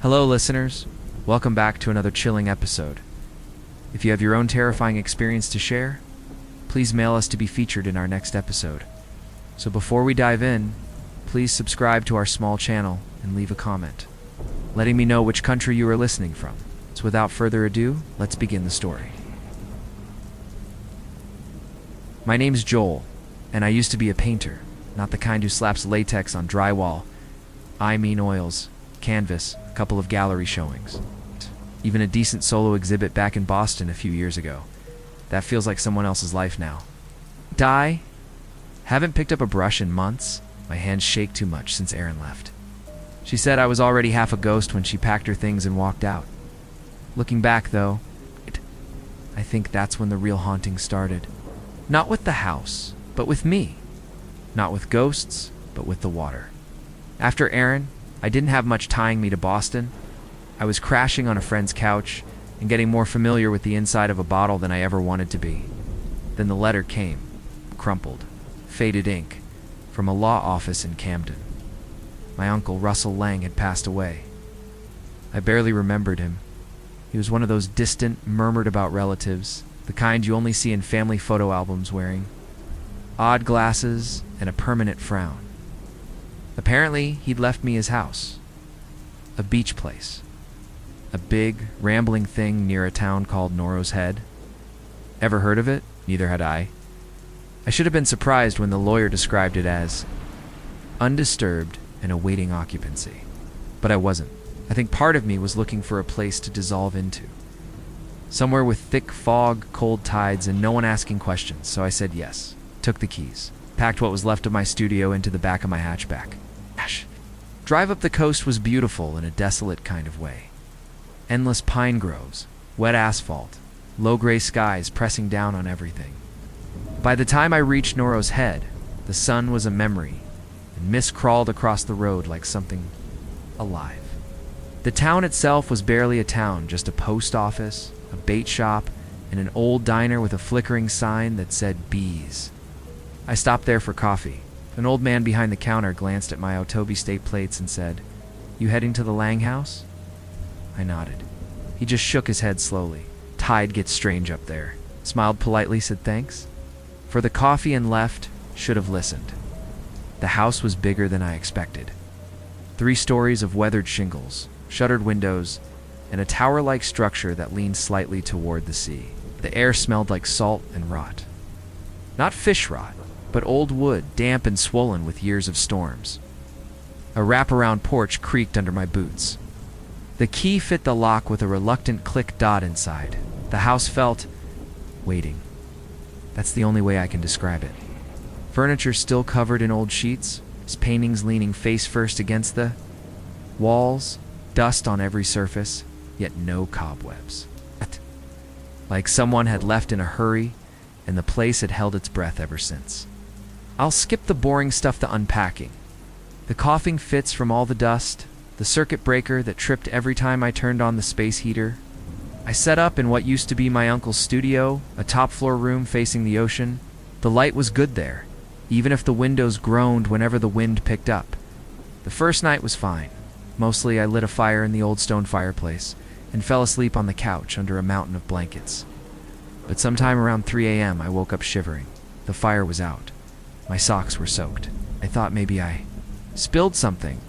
Hello, listeners. Welcome back to another chilling episode. If you have your own terrifying experience to share, please mail us to be featured in our next episode. So before we dive in, please subscribe to our small channel and leave a comment, letting me know which country you are listening from. So without further ado, let's begin the story. My name's Joel, and I used to be a painter, not the kind who slaps latex on drywall. I mean oils, canvas, a couple of gallery showings. Even a decent solo exhibit back in Boston a few years ago. That feels like someone else's life now. Haven't picked up a brush in months. My hands shake too much since Erin left. She said I was already half a ghost when she packed her things and walked out. Looking back, though, I think that's when the real haunting started. Not with the house, but with me. Not with ghosts, but with the water. After Erin, I didn't have much tying me to Boston. I was crashing on a friend's couch and getting more familiar with the inside of a bottle than I ever wanted to be. Then the letter came, crumpled, faded ink, from a law office in Camden. My uncle, Russell Lang, had passed away. I barely remembered him. He was one of those distant, murmured-about relatives, the kind you only see in family photo albums wearing odd glasses and a permanent frown. Apparently, he'd left me his house. A beach place. A big, rambling thing near a town called Norro's Head. Ever heard of it? Neither had I. I should have been surprised when the lawyer described it as undisturbed and awaiting occupancy. But I wasn't. I think part of me was looking for a place to dissolve into. Somewhere with thick fog, cold tides, and no one asking questions, so I said yes. Took the keys. Packed what was left of my studio into the back of my hatchback. Drive up the coast was beautiful in a desolate kind of way. Endless pine groves, wet asphalt, low gray skies pressing down on everything. By the time I reached Norro's Head, the sun was a memory, and mist crawled across the road like something alive. The town itself was barely a town, just a post office, a bait shop, and an old diner with a flickering sign that said bees. I stopped there for coffee. An old man behind the counter glanced at my Otobi State plates and said, "You heading to the Lang house?" I nodded. He just shook his head slowly. "Tide gets strange up there." Smiled politely, said thanks. For the coffee and left, should have listened. The house was bigger than I expected. 3 stories of weathered shingles, shuttered windows, and a tower-like structure that leaned slightly toward the sea. The air smelled like salt and rot. Not fish rot, but old wood, damp and swollen with years of storms. A wraparound porch creaked under my boots. The key fit the lock with a reluctant click dot inside. The house felt waiting. That's the only way I can describe it. Furniture still covered in old sheets, his paintings leaning face first against the walls, dust on every surface, yet no cobwebs. Like someone had left in a hurry, and the place had held its breath ever since. I'll skip the boring stuff, the unpacking. The coughing fits from all the dust, the circuit breaker that tripped every time I turned on the space heater. I set up in what used to be my uncle's studio, a top-floor room facing the ocean. The light was good there, even if the windows groaned whenever the wind picked up. The first night was fine. Mostly I lit a fire in the old stone fireplace and fell asleep on the couch under a mountain of blankets. But sometime around 3 a.m. I woke up shivering. The fire was out. My socks were soaked. I thought maybe I spilled something,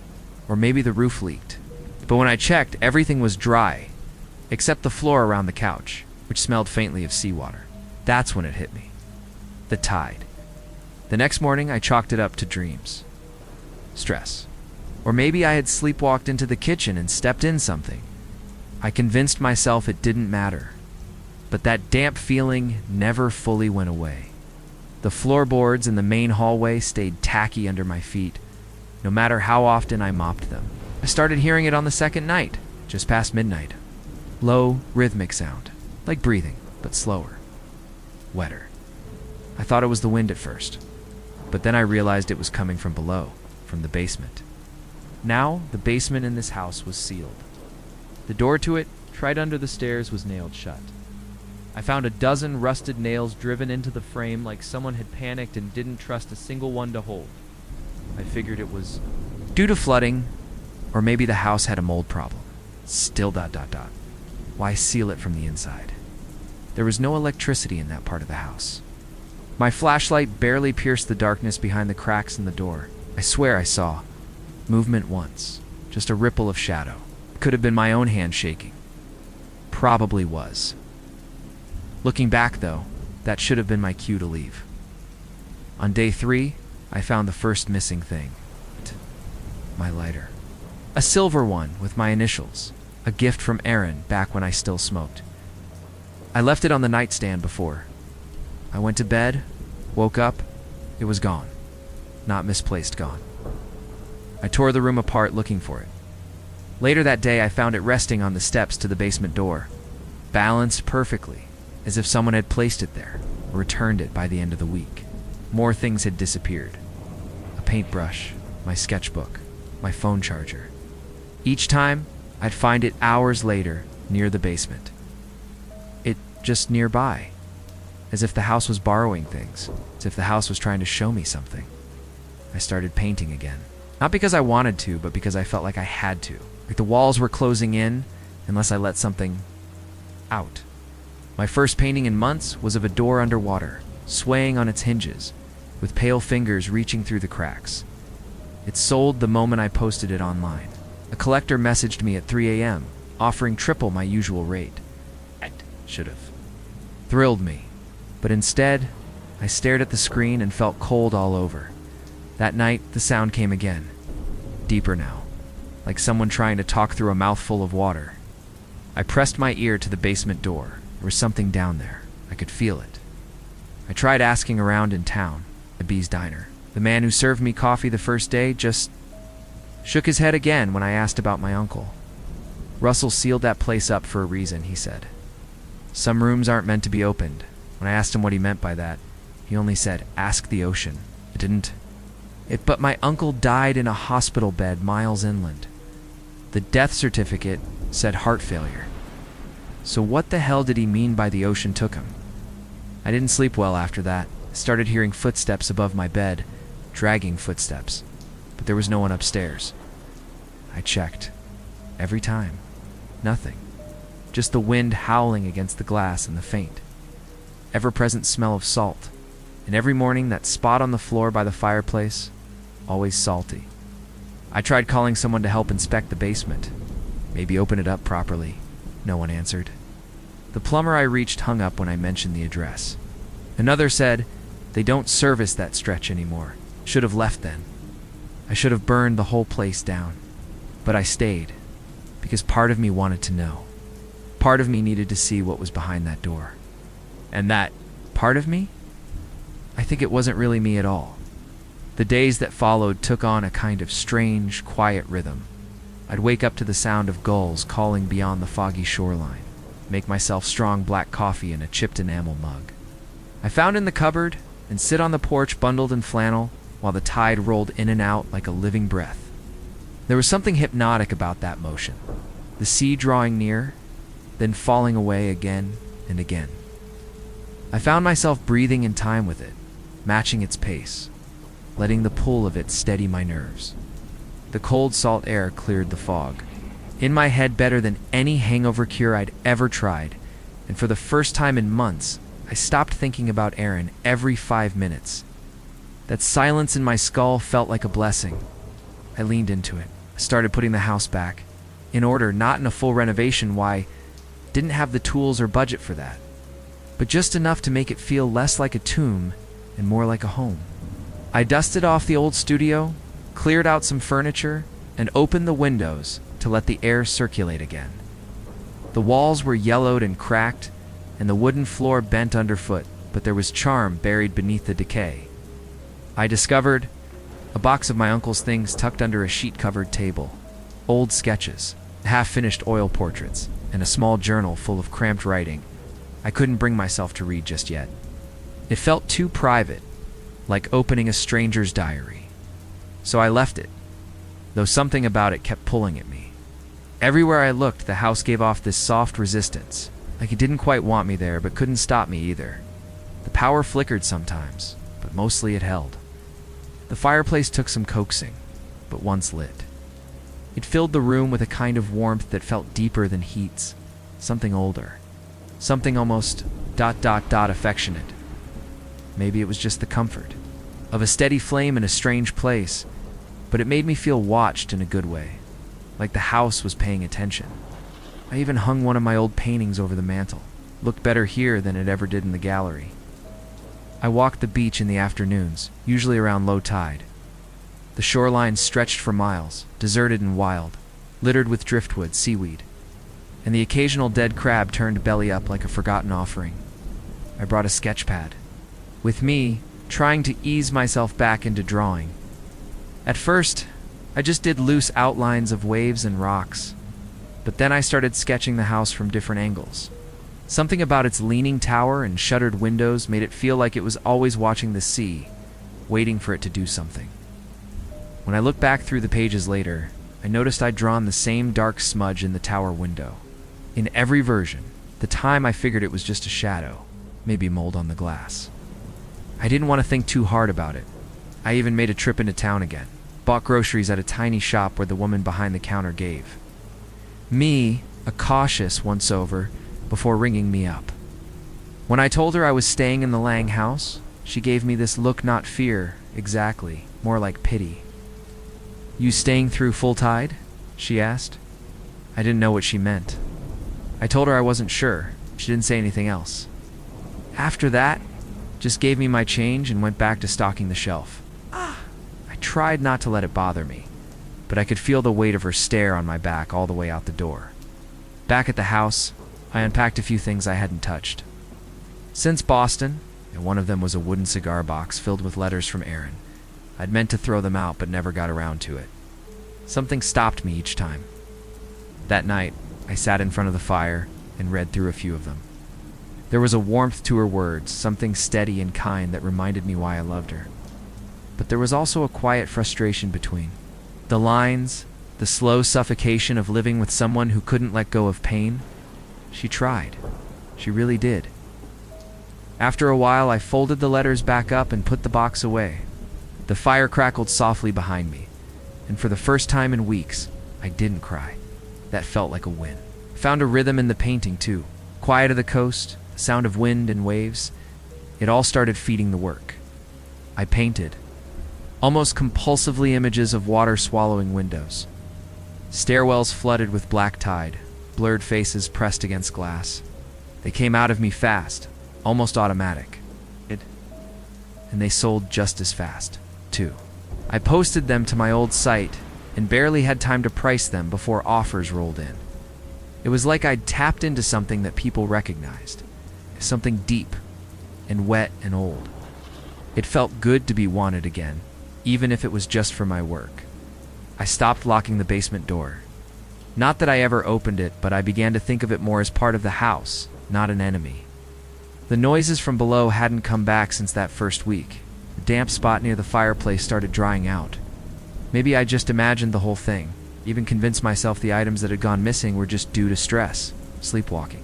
or maybe the roof leaked. But when I checked, everything was dry, except the floor around the couch, which smelled faintly of seawater. That's when it hit me. The tide. The next morning, I chalked it up to dreams. Stress. Or maybe I had sleepwalked into the kitchen and stepped in something. I convinced myself it didn't matter. But that damp feeling never fully went away. The floorboards in the main hallway stayed tacky under my feet, no matter how often I mopped them. I started hearing it on the second night, just past midnight. Low, rhythmic sound, like breathing, but slower. Wetter. I thought it was the wind at first, but then I realized it was coming from below, from the basement. Now, the basement in this house was sealed. The door to it, right under the stairs, was nailed shut. I found a dozen rusted nails driven into the frame like someone had panicked and didn't trust a single one to hold. I figured it was due to flooding, or maybe the house had a mold problem. Still ... Why seal it from the inside? There was no electricity in that part of the house. My flashlight barely pierced the darkness behind the cracks in the door. I swear I saw movement once, just a ripple of shadow. Could have been my own hand shaking. Probably was. Looking back, though, that should have been my cue to leave. On day 3, I found the first missing thing. My lighter. A silver one with my initials. A gift from Aaron back when I still smoked. I left it on the nightstand before. I went to bed, woke up, it was gone. Not misplaced gone. I tore the room apart looking for it. Later that day, I found it resting on the steps to the basement door, balanced perfectly, as if someone had placed it there or returned it by the end of the week. More things had disappeared. A paintbrush, my sketchbook, my phone charger. Each time, I'd find it hours later near the basement. It just nearby, as if the house was borrowing things, as if the house was trying to show me something. I started painting again. Not because I wanted to, but because I felt like I had to. Like the walls were closing in unless I let something out. My first painting in months was of a door underwater, swaying on its hinges, with pale fingers reaching through the cracks. It sold the moment I posted it online. A collector messaged me at 3 a.m., offering triple my usual rate. Should have. Thrilled me. But instead, I stared at the screen and felt cold all over. That night, the sound came again. Deeper now, like someone trying to talk through a mouthful of water. I pressed my ear to the basement door. There was something down there. I could feel it. I tried asking around in town, at B's Diner. The man who served me coffee the first day just shook his head again when I asked about my uncle. Russell sealed that place up for a reason, he said. Some rooms aren't meant to be opened. When I asked him what he meant by that, he only said, ask the ocean. It didn't. But my uncle died in a hospital bed miles inland. The death certificate said heart failure. So what the hell did he mean by the ocean took him? I didn't sleep well after that. I started hearing footsteps above my bed, dragging footsteps. But there was no one upstairs. I checked. Every time. Nothing. Just the wind howling against the glass and the faint, ever-present smell of salt. And every morning, that spot on the floor by the fireplace, always salty. I tried calling someone to help inspect the basement, maybe open it up properly. No one answered. The plumber I reached hung up when I mentioned the address. Another said, they don't service that stretch anymore. Should have left then. I should have burned the whole place down. But I stayed, because part of me wanted to know. Part of me needed to see what was behind that door. And that part of me? I think it wasn't really me at all. The days that followed took on a kind of strange, quiet rhythm. I'd wake up to the sound of gulls calling beyond the foggy shoreline, make myself strong black coffee in a chipped enamel mug. I found in the cupboard and sit on the porch bundled in flannel while the tide rolled in and out like a living breath. There was something hypnotic about that motion. The sea drawing near, then falling away again and again. I found myself breathing in time with it, matching its pace, letting the pull of it steady my nerves. The cold salt air cleared the fog. In my head better than any hangover cure I'd ever tried, and for the first time in months, I stopped thinking about Aaron every 5 minutes. That silence in my skull felt like a blessing. I leaned into it. I started putting the house back. In order, not in a full renovation, why, didn't have the tools or budget for that. But just enough to make it feel less like a tomb and more like a home. I dusted off the old studio, cleared out some furniture, and opened the windows to let the air circulate again. The walls were yellowed and cracked, and the wooden floor bent underfoot, but there was charm buried beneath the decay. I discovered a box of my uncle's things tucked under a sheet-covered table, old sketches, half-finished oil portraits, and a small journal full of cramped writing I couldn't bring myself to read just yet. It felt too private, like opening a stranger's diary. So I left it, though something about it kept pulling at me. Everywhere I looked, the house gave off this soft resistance, like it didn't quite want me there, but couldn't stop me either. The power flickered sometimes, but mostly it held. The fireplace took some coaxing, but once lit. It filled the room with a kind of warmth that felt deeper than heat's, something older, something almost ... affectionate. Maybe it was just the comfort of a steady flame in a strange place, but it made me feel watched in a good way, like the house was paying attention. I even hung one of my old paintings over the mantel. Looked better here than it ever did in the gallery. I walked the beach in the afternoons, usually around low tide. The shoreline stretched for miles, deserted and wild, littered with driftwood, seaweed, and the occasional dead crab turned belly up like a forgotten offering. I brought a sketch pad with me, trying to ease myself back into drawing. At first, I just did loose outlines of waves and rocks, but then I started sketching the house from different angles. Something about its leaning tower and shuttered windows made it feel like it was always watching the sea, waiting for it to do something. When I looked back through the pages later, I noticed I'd drawn the same dark smudge in the tower window. In every version, the time I figured it was just a shadow, maybe mold on the glass. I didn't want to think too hard about it. I even made a trip into town again, bought groceries at a tiny shop where the woman behind the counter gave me a cautious once-over before ringing me up. When I told her I was staying in the Lang house, she gave me this look, not fear, exactly, more like pity. "You staying through full tide?" she asked. I didn't know what she meant. I told her I wasn't sure. She didn't say anything else. After that, just gave me my change and went back to stocking the shelf. I tried not to let it bother me, but I could feel the weight of her stare on my back all the way out the door. Back at the house, I unpacked a few things I hadn't touched. Since Boston, and one of them was a wooden cigar box filled with letters from Aaron, I'd meant to throw them out but never got around to it. Something stopped me each time. That night, I sat in front of the fire and read through a few of them. There was a warmth to her words, something steady and kind that reminded me why I loved her. But there was also a quiet frustration between the lines, the slow suffocation of living with someone who couldn't let go of pain. She tried. She really did. After a while, I folded the letters back up and put the box away. The fire crackled softly behind me, and for the first time in weeks, I didn't cry. That felt like a win. Found a rhythm in the painting, too. Quiet of the coast, the sound of wind and waves. It all started feeding the work. I painted, almost compulsively, images of water swallowing windows. Stairwells flooded with black tide, blurred faces pressed against glass. They came out of me fast, almost automatic. And they sold just as fast, too. I posted them to my old site and barely had time to price them before offers rolled in. It was like I'd tapped into something that people recognized, something deep and wet and old. It felt good to be wanted again, even if it was just for my work. I stopped locking the basement door. Not that I ever opened it, but I began to think of it more as part of the house, not an enemy. The noises from below hadn't come back since that first week. The damp spot near the fireplace started drying out. Maybe I just imagined the whole thing, even convinced myself the items that had gone missing were just due to stress, sleepwalking,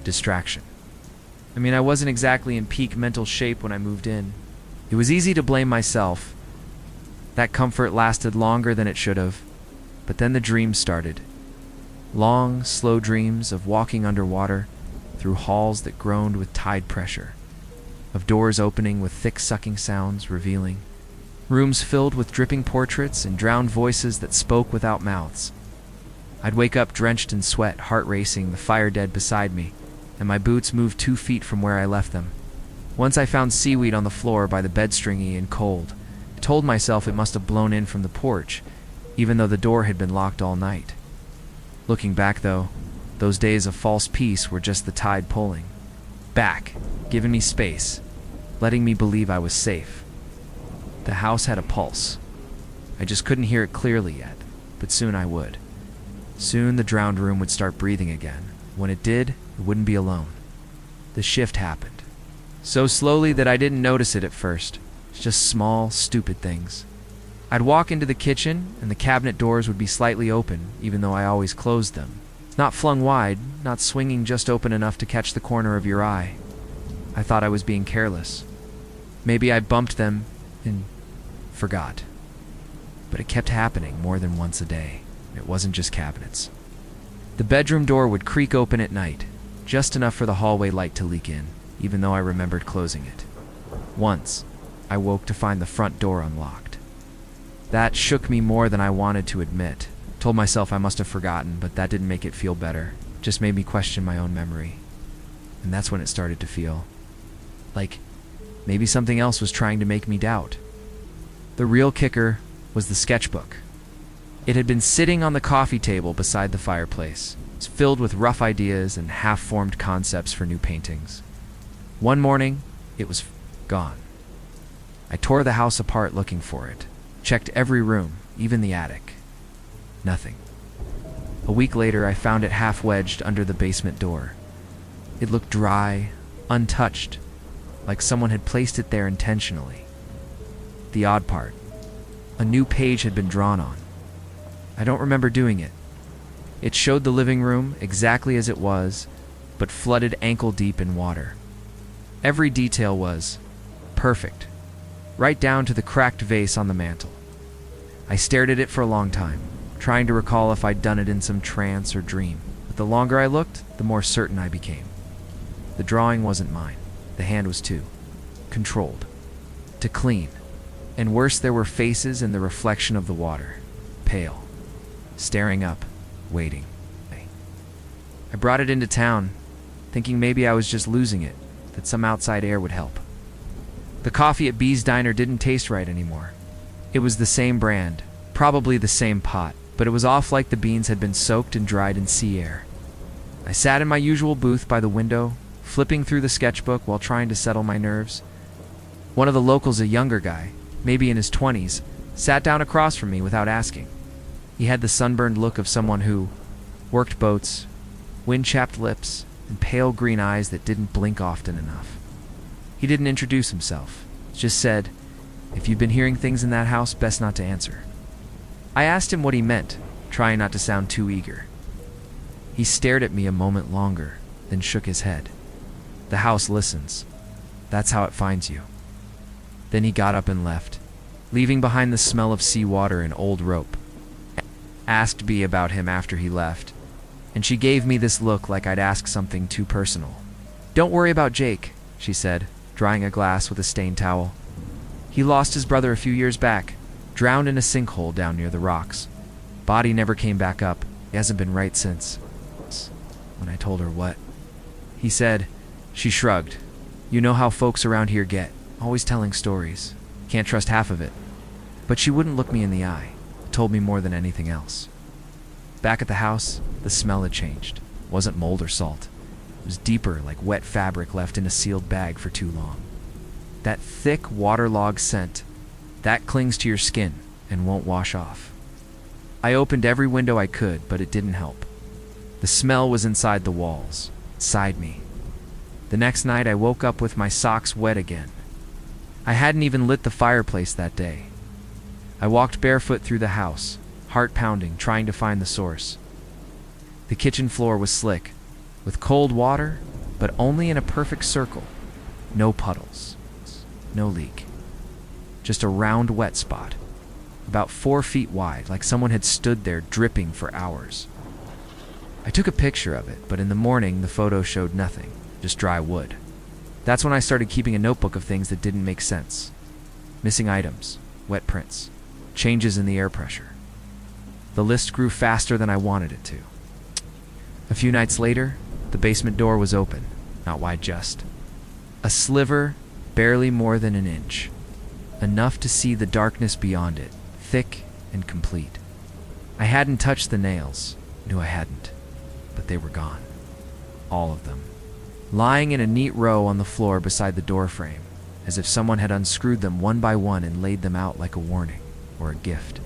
distraction. I mean, I wasn't exactly in peak mental shape when I moved in. It was easy to blame myself. That comfort lasted longer than it should have, but then the dreams started. Long, slow dreams of walking underwater, through halls that groaned with tide pressure, of doors opening with thick sucking sounds revealing, rooms filled with dripping portraits and drowned voices that spoke without mouths. I'd wake up drenched in sweat, heart racing, the fire dead beside me, and my boots moved 2 feet from where I left them. Once I found seaweed on the floor by the bed, stringy and cold. I told myself it must have blown in from the porch, even though the door had been locked all night. Looking back, though, those days of false peace were just the tide pulling back, giving me space, letting me believe I was safe. The house had a pulse. I just couldn't hear it clearly yet, but soon I would. Soon the drowned room would start breathing again. When it did, it wouldn't be alone. The shift happened. So slowly that I didn't notice it at first. It's just small, stupid things. I'd walk into the kitchen, and the cabinet doors would be slightly open, even though I always closed them. Not flung wide, not swinging just open enough to catch the corner of your eye. I thought I was being careless. Maybe I bumped them and forgot. But it kept happening more than once a day. It wasn't just cabinets. The bedroom door would creak open at night, just enough for the hallway light to leak in, even though I remembered closing it. Once, I woke to find the front door unlocked. That shook me more than I wanted to admit. Told myself I must have forgotten, but that didn't make it feel better. Just made me question my own memory. And that's when it started to feel like maybe something else was trying to make me doubt. The real kicker was the sketchbook. It had been sitting on the coffee table beside the fireplace. It's filled with rough ideas and half-formed concepts for new paintings. One morning, it was gone. I tore the house apart looking for it, checked every room, even the attic. Nothing. A week later, I found it half wedged under the basement door. It looked dry, untouched, like someone had placed it there intentionally. The odd part, a new page had been drawn on. I don't remember doing it. It showed the living room exactly as it was, but flooded ankle deep in water. Every detail was perfect, right down to the cracked vase on the mantel. I stared at it for a long time, trying to recall if I'd done it in some trance or dream. But the longer I looked, the more certain I became. The drawing wasn't mine. The hand was too controlled, to clean. And worse, there were faces in the reflection of the water, pale, staring up, waiting. I brought it into town, thinking maybe I was just losing it, that some outside air would help. The coffee at B's Diner didn't taste right anymore. It was the same brand, probably the same pot, but it was off like the beans had been soaked and dried in sea air. I sat in my usual booth by the window, flipping through the sketchbook while trying to settle my nerves. One of the locals, a younger guy, maybe in his 20s, sat down across from me without asking. He had the sunburned look of someone who worked boats, wind-chapped lips, and pale green eyes that didn't blink often enough. He didn't introduce himself, just said, "If you've been hearing things in that house, best not to answer." I asked him what he meant, trying not to sound too eager. He stared at me a moment longer, then shook his head. "The house listens. That's how it finds you." Then he got up and left, leaving behind the smell of seawater and old rope. Asked B about him after he left, and she gave me this look like I'd asked something too personal. "Don't worry about Jake," she said, drying a glass with a stained towel. "He lost his brother a few years back, drowned in a sinkhole down near the rocks. Body never came back up. He hasn't been right since." When I told her what, he said, she shrugged. "You know how folks around here get, always telling stories. Can't trust half of it." But she wouldn't look me in the eye. It told me more than anything else. Back at the house, the smell had changed. It wasn't mold or salt. It was deeper, like wet fabric left in a sealed bag for too long. That thick, waterlogged scent, that clings to your skin and won't wash off. I opened every window I could, but it didn't help. The smell was inside the walls, inside me. The next night, I woke up with my socks wet again. I hadn't even lit the fireplace that day. I walked barefoot through the house, heart pounding, trying to find the source. The kitchen floor was slick, with cold water, but only in a perfect circle. No puddles, no leak. Just a round wet spot, about 4 feet wide, like someone had stood there dripping for hours. I took a picture of it, but in the morning the photo showed nothing, just dry wood. That's when I started keeping a notebook of things that didn't make sense. Missing items, wet prints, changes in the air pressure. The list grew faster than I wanted it to. A few nights later, the basement door was open, not wide just. A sliver, barely more than an inch. Enough to see the darkness beyond it, thick and complete. I hadn't touched the nails, knew I hadn't, but they were gone. All of them. Lying in a neat row on the floor beside the doorframe, as if someone had unscrewed them one by one and laid them out like a warning or a gift.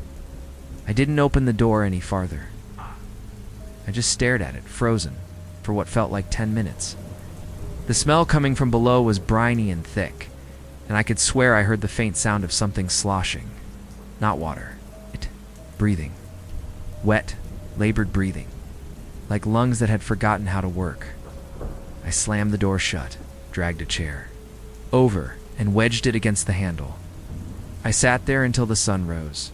I didn't open the door any farther. I just stared at it, frozen, for what felt like 10 minutes. The smell coming from below was briny and thick, and I could swear I heard the faint sound of something sloshing. Not water. Breathing. Wet, labored breathing. Like lungs that had forgotten how to work. I slammed the door shut, dragged a chair over, and wedged it against the handle. I sat there until the sun rose.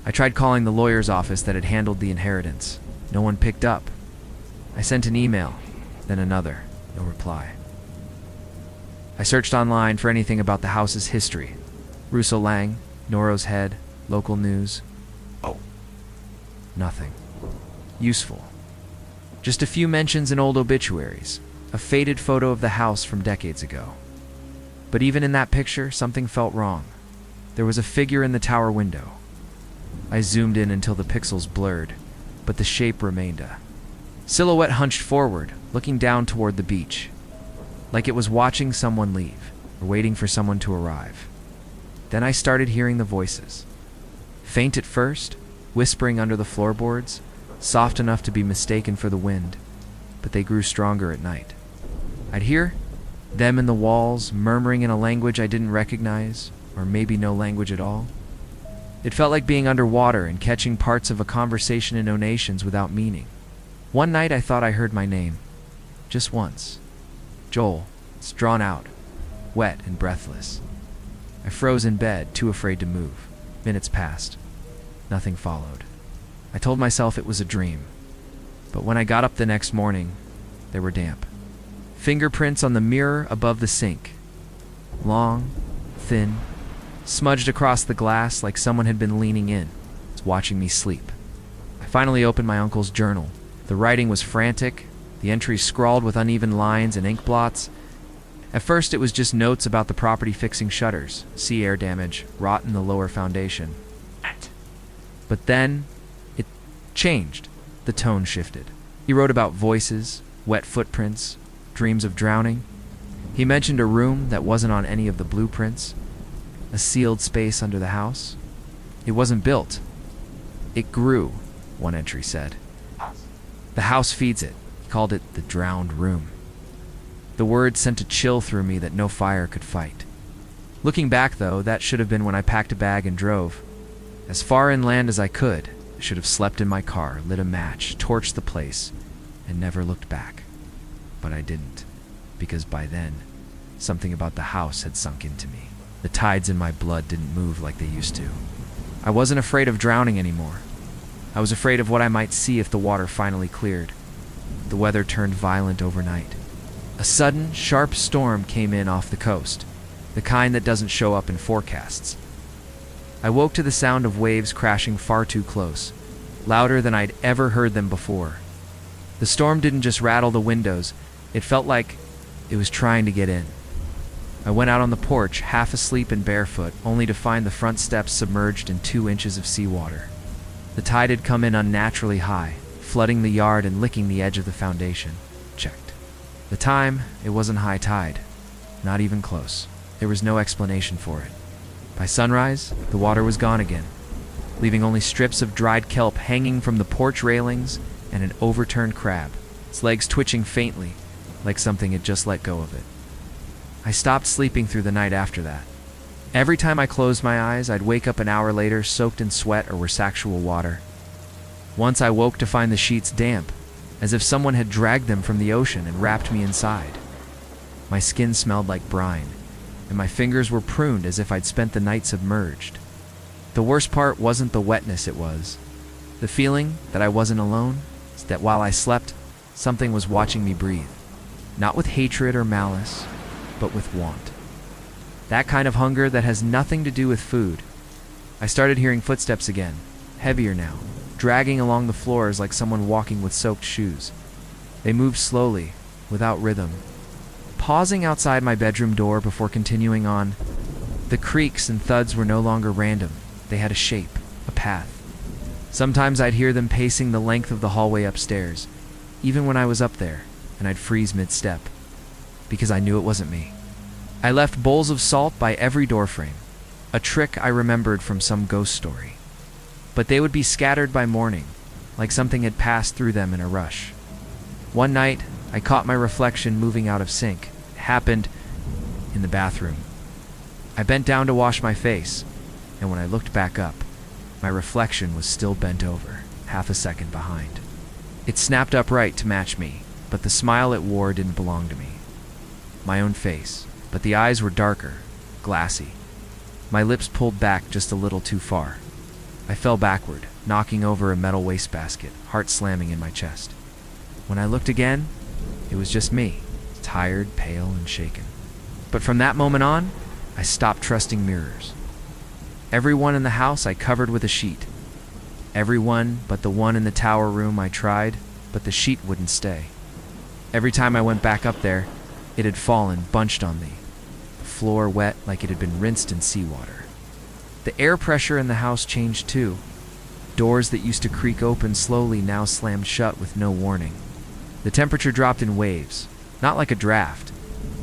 I tried calling the lawyer's office that had handled the inheritance. No one picked up. I sent an email, then another. No reply. I searched online for anything about the house's history. Russo Lang, Noro's head, local news. Oh. Nothing. Useful. Just a few mentions in old obituaries. A faded photo of the house from decades ago. But even in that picture, something felt wrong. There was a figure in the tower window. I zoomed in until the pixels blurred, but the shape remained a silhouette hunched forward, looking down toward the beach, like it was watching someone leave, or waiting for someone to arrive. Then I started hearing the voices. Faint at first, whispering under the floorboards, soft enough to be mistaken for the wind, but they grew stronger at night. I'd hear them in the walls, murmuring in a language I didn't recognize, or maybe no language at all. It felt like being underwater and catching parts of a conversation in onations without meaning. One night I thought I heard my name. Just once. Joel. It's drawn out, wet and breathless. I froze in bed, too afraid to move. Minutes passed. Nothing followed. I told myself it was a dream. But when I got up the next morning, they were damp. Fingerprints on the mirror above the sink. Long, thin, smudged across the glass like someone had been leaning in, watching me sleep. I finally opened my uncle's journal. The writing was frantic, the entries scrawled with uneven lines and ink blots. At first it was just notes about the property fixing shutters, sea air damage, rot in the lower foundation. But then, it changed. The tone shifted. He wrote about voices, wet footprints, dreams of drowning. He mentioned a room that wasn't on any of the blueprints, a sealed space under the house. It wasn't built. It grew, one entry said. The house feeds it. He called it the drowned room. The word sent a chill through me that no fire could fight. Looking back, though, that should have been when I packed a bag and drove. As far inland as I could, I should have slept in my car, lit a match, torched the place, and never looked back. But I didn't, because by then, something about the house had sunk into me. The tides in my blood didn't move like they used to. I wasn't afraid of drowning anymore. I was afraid of what I might see if the water finally cleared. The weather turned violent overnight. A sudden, sharp storm came in off the coast, the kind that doesn't show up in forecasts. I woke to the sound of waves crashing far too close, louder than I'd ever heard them before. The storm didn't just rattle the windows, it felt like it was trying to get in. I went out on the porch, half asleep and barefoot, only to find the front steps submerged in 2 inches of seawater. The tide had come in unnaturally high, flooding the yard and licking the edge of the foundation. Checked. The time, it wasn't high tide. Not even close. There was no explanation for it. By sunrise, the water was gone again, leaving only strips of dried kelp hanging from the porch railings and an overturned crab, its legs twitching faintly, like something had just let go of it. I stopped sleeping through the night after that. Every time I closed my eyes, I'd wake up an hour later soaked in sweat or with actual water. Once I woke to find the sheets damp, as if someone had dragged them from the ocean and wrapped me inside. My skin smelled like brine, and my fingers were pruned as if I'd spent the night submerged. The worst part wasn't the wetness, it was the feeling that I wasn't alone, that while I slept, something was watching me breathe. Not with hatred or malice, but with want. That kind of hunger that has nothing to do with food. I started hearing footsteps again, heavier now, dragging along the floors like someone walking with soaked shoes. They moved slowly, without rhythm, pausing outside my bedroom door before continuing on. The creaks and thuds were no longer random. They had a shape, a path. Sometimes I'd hear them pacing the length of the hallway upstairs, even when I was up there, and I'd freeze mid-step, because I knew it wasn't me. I left bowls of salt by every doorframe, a trick I remembered from some ghost story. But they would be scattered by morning, like something had passed through them in a rush. One night, I caught my reflection moving out of sync. It happened in the bathroom. I bent down to wash my face, and when I looked back up, my reflection was still bent over, half a second behind. It snapped upright to match me, but the smile it wore didn't belong to me. My own face, but the eyes were darker, glassy. My lips pulled back just a little too far. I fell backward, knocking over a metal wastebasket, heart slamming in my chest. When I looked again, it was just me, tired, pale, and shaken. But from that moment on, I stopped trusting mirrors. Everyone in the house I covered with a sheet. Everyone but the one in the tower room I tried, but the sheet wouldn't stay. Every time I went back up there, it had fallen, bunched on me. The floor wet like it had been rinsed in seawater. The air pressure in the house changed too. Doors that used to creak open slowly now slammed shut with no warning. The temperature dropped in waves, not like a draft,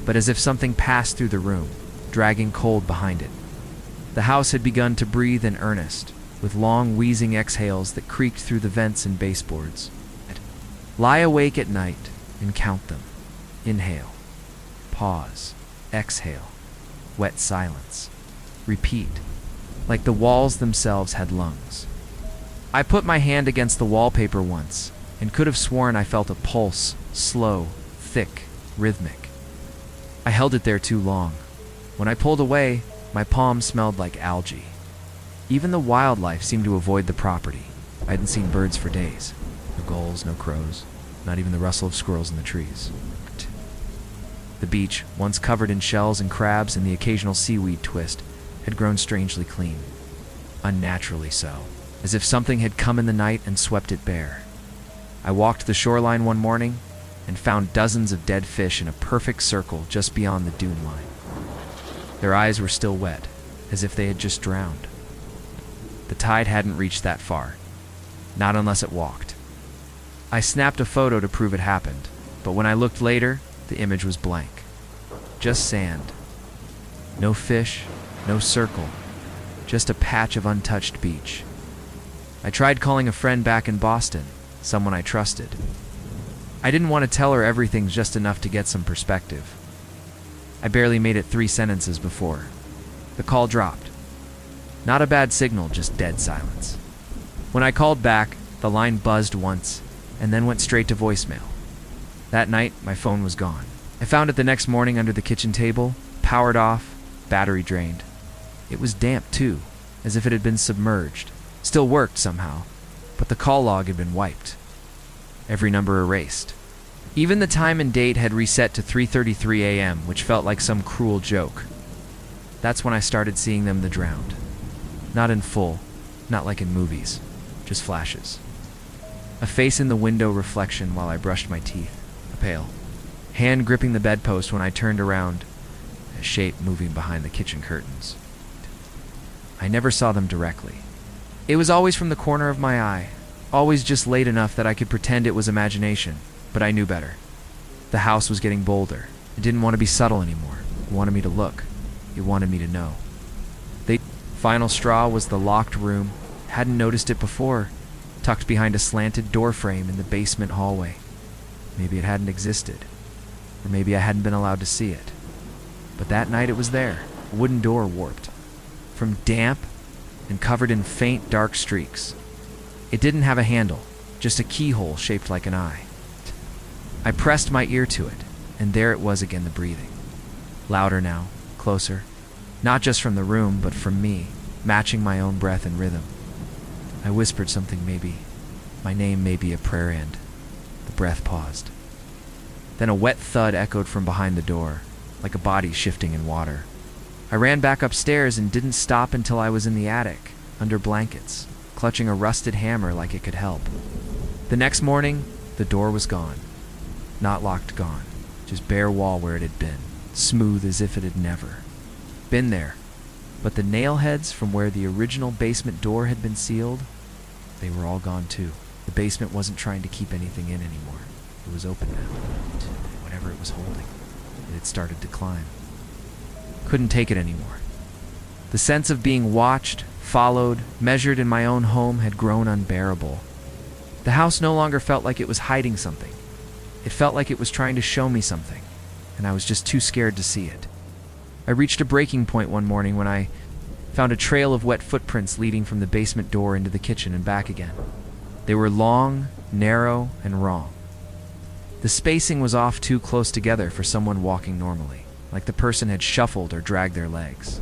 but as if something passed through the room, dragging cold behind it. The house had begun to breathe in earnest, with long wheezing exhales that creaked through the vents and baseboards. Lie awake at night and count them. Inhale. Pause. Exhale. Wet silence. Repeat. Like the walls themselves had lungs. I put my hand against the wallpaper once, and could have sworn I felt a pulse, slow, thick, rhythmic. I held it there too long. When I pulled away, my palm smelled like algae. Even the wildlife seemed to avoid the property. I hadn't seen birds for days. No gulls, no crows, not even the rustle of squirrels in the trees. The beach, once covered in shells and crabs and the occasional seaweed twist, had grown strangely clean. Unnaturally so, as if something had come in the night and swept it bare. I walked the shoreline one morning and found dozens of dead fish in a perfect circle just beyond the dune line. Their eyes were still wet, as if they had just drowned. The tide hadn't reached that far, not unless it walked. I snapped a photo to prove it happened, but when I looked later, the image was blank. Just sand. No fish, no circle, just a patch of untouched beach. I tried calling a friend back in Boston, someone I trusted. I didn't want to tell her everything's just enough to get some perspective. I barely made it 3 sentences before the call dropped. Not a bad signal, just dead silence. When I called back, the line buzzed once and then went straight to voicemail. That night, my phone was gone. I found it the next morning under the kitchen table, powered off, battery drained. It was damp too, as if it had been submerged. Still worked somehow, but the call log had been wiped. Every number erased. Even the time and date had reset to 3:33 a.m., which felt like some cruel joke. That's when I started seeing them the drowned. Not in full, not like in movies, just flashes. A face in the window reflection while I brushed my teeth, a pale hand gripping the bedpost when I turned around, a shape moving behind the kitchen curtains. I never saw them directly. It was always from the corner of my eye, always just late enough that I could pretend it was imagination, but I knew better. The house was getting bolder. It didn't want to be subtle anymore. It wanted me to look. It wanted me to know. The final straw was the locked room. Hadn't noticed it before, tucked behind a slanted door frame in the basement hallway. Maybe it hadn't existed, or maybe I hadn't been allowed to see it. But that night it was there, a wooden door warped, from damp and covered in faint dark streaks. It didn't have a handle, just a keyhole shaped like an eye. I pressed my ear to it, and there it was again, the breathing. Louder now, closer, not just from the room, but from me, matching my own breath and rhythm. I whispered something, maybe my name, maybe a prayer, and the breath paused. Then a wet thud echoed from behind the door, like a body shifting in water. I ran back upstairs and didn't stop until I was in the attic, under blankets, clutching a rusted hammer like it could help. The next morning, the door was gone. Not locked, gone. Just bare wall where it had been, smooth as if it had never been there. But the nail heads from where the original basement door had been sealed, they were all gone too. The basement wasn't trying to keep anything in anymore. It was open now. Whatever it was holding, it had started to climb. Couldn't take it anymore. The sense of being watched, followed, measured in my own home had grown unbearable. The house no longer felt like it was hiding something. It felt like it was trying to show me something, and I was just too scared to see it. I reached a breaking point one morning when I found a trail of wet footprints leading from the basement door into the kitchen and back again. They were long, narrow, and wrong. The spacing was off too close together for someone walking normally, like the person had shuffled or dragged their legs.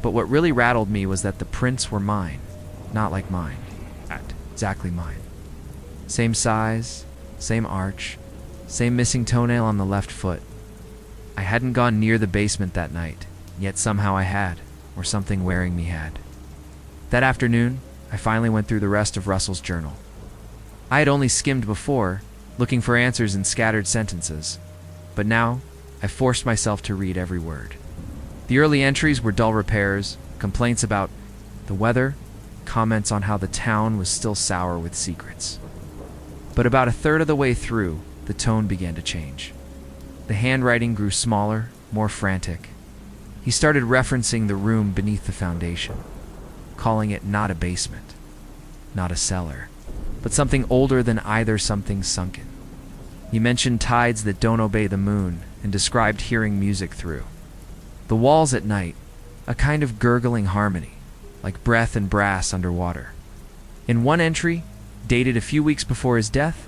But what really rattled me was that the prints were mine. not like mine. Exactly mine. Same size, same arch, same missing toenail on the left foot. I hadn't gone near the basement that night, yet somehow I had, or something wearing me had. That afternoon, I finally went through the rest of Russell's journal. I had only skimmed before, looking for answers in scattered sentences, but now I forced myself to read every word. The early entries were dull repairs, complaints about the weather, comments on how the town was still sour with secrets. But about a third of the way through, the tone began to change. The handwriting grew smaller, more frantic. He started referencing the room beneath the foundation, calling it not a basement, not a cellar, but something older than either, something sunken. He mentioned tides that don't obey the moon and described hearing music through the walls at night, a kind of gurgling harmony, like breath and brass underwater. In one entry, dated a few weeks before his death,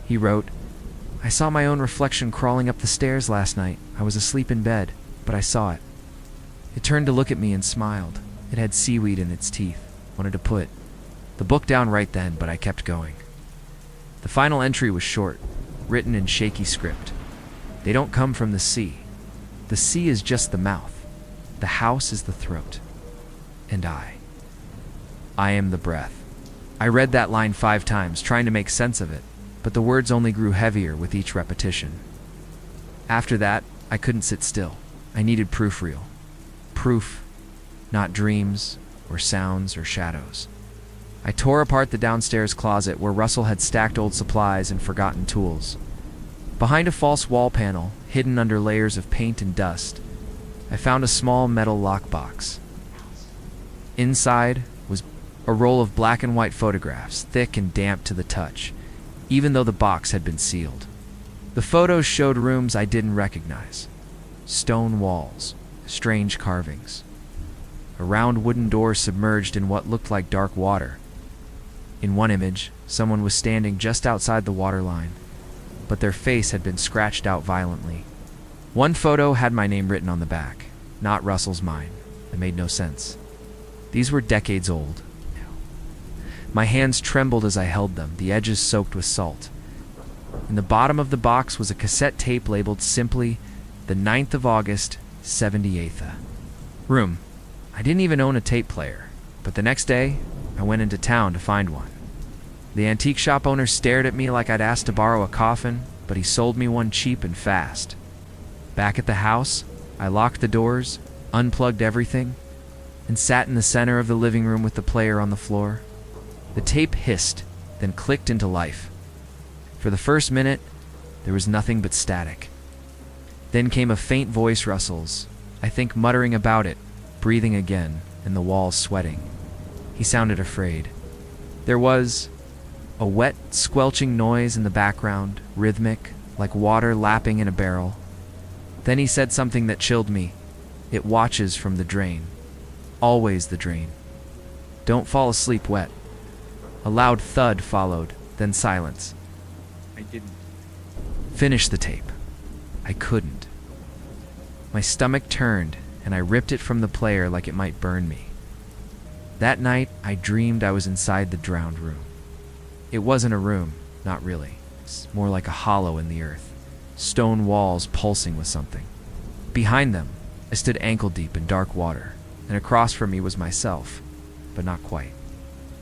he wrote, "I saw my own reflection crawling up the stairs last night. I was asleep in bed, but I saw it. It turned to look at me and smiled. It had seaweed in its teeth. Wanted to put the book down right then, but I kept going." The final entry was short, written in shaky script. "They don't come from the sea. The sea is just the mouth. The house is the throat. And I am the breath." I read that line 5 times, trying to make sense of it, but the words only grew heavier with each repetition. After that, I couldn't sit still. I needed proof reel. Proof, not dreams, or sounds, or shadows. I tore apart the downstairs closet where Russell had stacked old supplies and forgotten tools. Behind a false wall panel, hidden under layers of paint and dust, I found a small metal lockbox. Inside was a roll of black and white photographs, thick and damp to the touch, even though the box had been sealed. The photos showed rooms I didn't recognize. Stone walls, strange carvings. A round wooden door submerged in what looked like dark water. In one image, someone was standing just outside the waterline, but their face had been scratched out violently. One photo had my name written on the back, not Russell's mine. It made no sense. These were decades old. My hands trembled as I held them, the edges soaked with salt. In the bottom of the box was a cassette tape labeled simply, the 9th of August, 78th. Room. I didn't even own a tape player, but the next day, I went into town to find one. The antique shop owner stared at me like I'd asked to borrow a coffin, but he sold me one cheap and fast. Back at the house, I locked the doors, unplugged everything, and sat in the center of the living room with the player on the floor. The tape hissed, then clicked into life. For the first minute, there was nothing but static. Then came a faint voice, Russell's, I think muttering about it, breathing again, and the walls sweating. He sounded afraid. There was a wet, squelching noise in the background, rhythmic, like water lapping in a barrel. Then he said something that chilled me. It watches from the drain. Always the drain. Don't fall asleep wet. A loud thud followed, then silence. I didn't finish the tape. I couldn't. My stomach turned, and I ripped it from the player like it might burn me. That night, I dreamed I was inside the drowned room. It wasn't a room, not really. It's more like a hollow in the earth. Stone walls pulsing with something. Behind them, I stood ankle-deep in dark water, and across from me was myself, but not quite.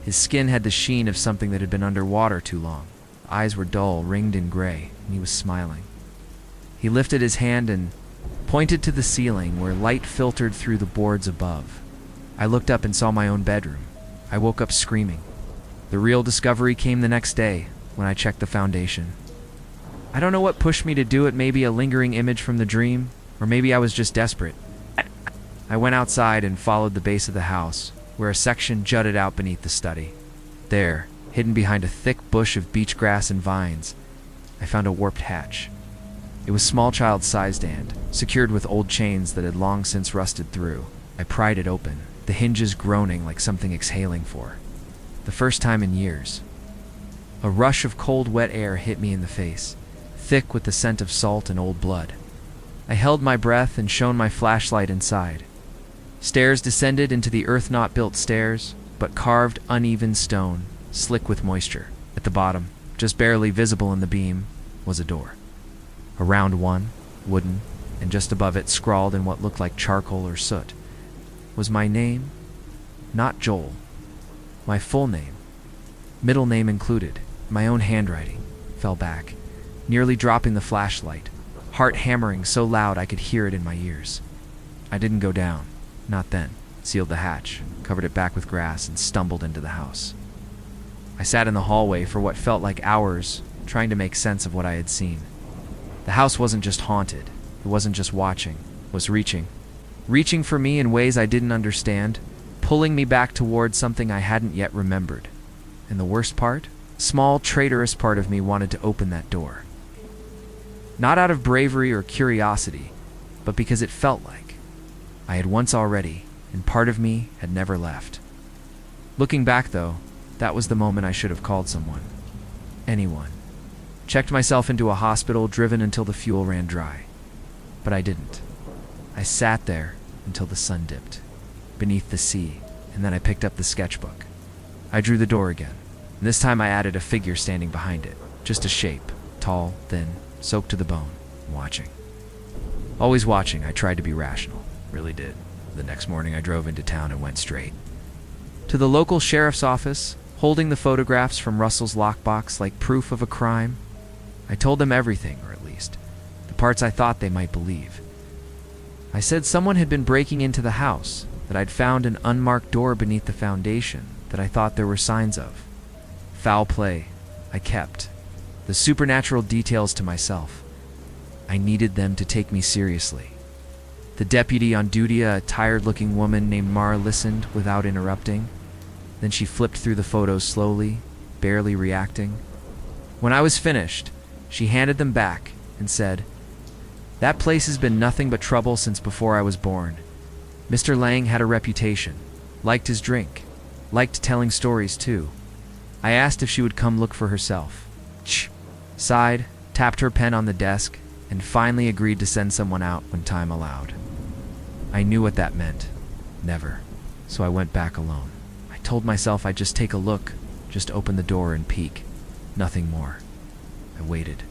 His skin had the sheen of something that had been underwater too long. Eyes were dull, ringed in gray, and he was smiling. He lifted his hand and pointed to the ceiling where light filtered through the boards above. I looked up and saw my own bedroom. I woke up screaming. The real discovery came the next day, when I checked the foundation. I don't know what pushed me to do it, maybe a lingering image from the dream, or maybe I was just desperate. I went outside and followed the base of the house, where a section jutted out beneath the study. There, hidden behind a thick bush of beach grass and vines, I found a warped hatch. It was small child-sized and secured with old chains that had long since rusted through. I pried it open, the hinges groaning like something exhaling for the first time in years. A rush of cold, wet air hit me in the face, thick with the scent of salt and old blood. I held my breath and shone my flashlight inside. Stairs descended into the earth-not-built stairs, but carved, uneven stone, slick with moisture. At the bottom, just barely visible in the beam, was a door. A round one, wooden, and just above it, scrawled in what looked like charcoal or soot, was my name, not Joel. My full name, middle name included. My own handwriting fell back, nearly dropping the flashlight, heart hammering so loud I could hear it in my ears. I didn't go down, not then. Sealed the hatch, covered it back with grass, and stumbled into the house. I sat in the hallway for what felt like hours, trying to make sense of what I had seen. The house wasn't just haunted, it wasn't just watching, it was reaching. Reaching for me in ways I didn't understand, pulling me back towards something I hadn't yet remembered. And the worst part? A small, traitorous part of me wanted to open that door. Not out of bravery or curiosity, but because it felt like I had once already, and part of me had never left. Looking back, though, that was the moment I should have called someone. Anyone. Checked myself into a hospital, driven until the fuel ran dry. But I didn't. I sat there until the sun dipped, beneath the sea, and then I picked up the sketchbook. I drew the door again, and this time I added a figure standing behind it, just a shape, tall, thin, soaked to the bone, watching. Always watching, I tried to be rational, really did. The next morning I drove into town and went straight to the local sheriff's office, holding the photographs from Russell's lockbox like proof of a crime. I told them everything, or at least the parts I thought they might believe. I said someone had been breaking into the house, that I'd found an unmarked door beneath the foundation that I thought there were signs of. Foul play, I kept the supernatural details to myself. I needed them to take me seriously. The deputy on duty, a tired-looking woman named Mara, listened without interrupting. Then she flipped through the photos slowly, barely reacting. When I was finished, she handed them back and said, "That place has been nothing but trouble since before I was born. Mr. Lang had a reputation, liked his drink, liked telling stories too." I asked if she would come look for herself. Shh. Sighed, tapped her pen on the desk, and finally agreed to send someone out when time allowed. I knew what that meant. Never. So I went back alone. I told myself I'd just take a look, just open the door and peek. Nothing more. I waited.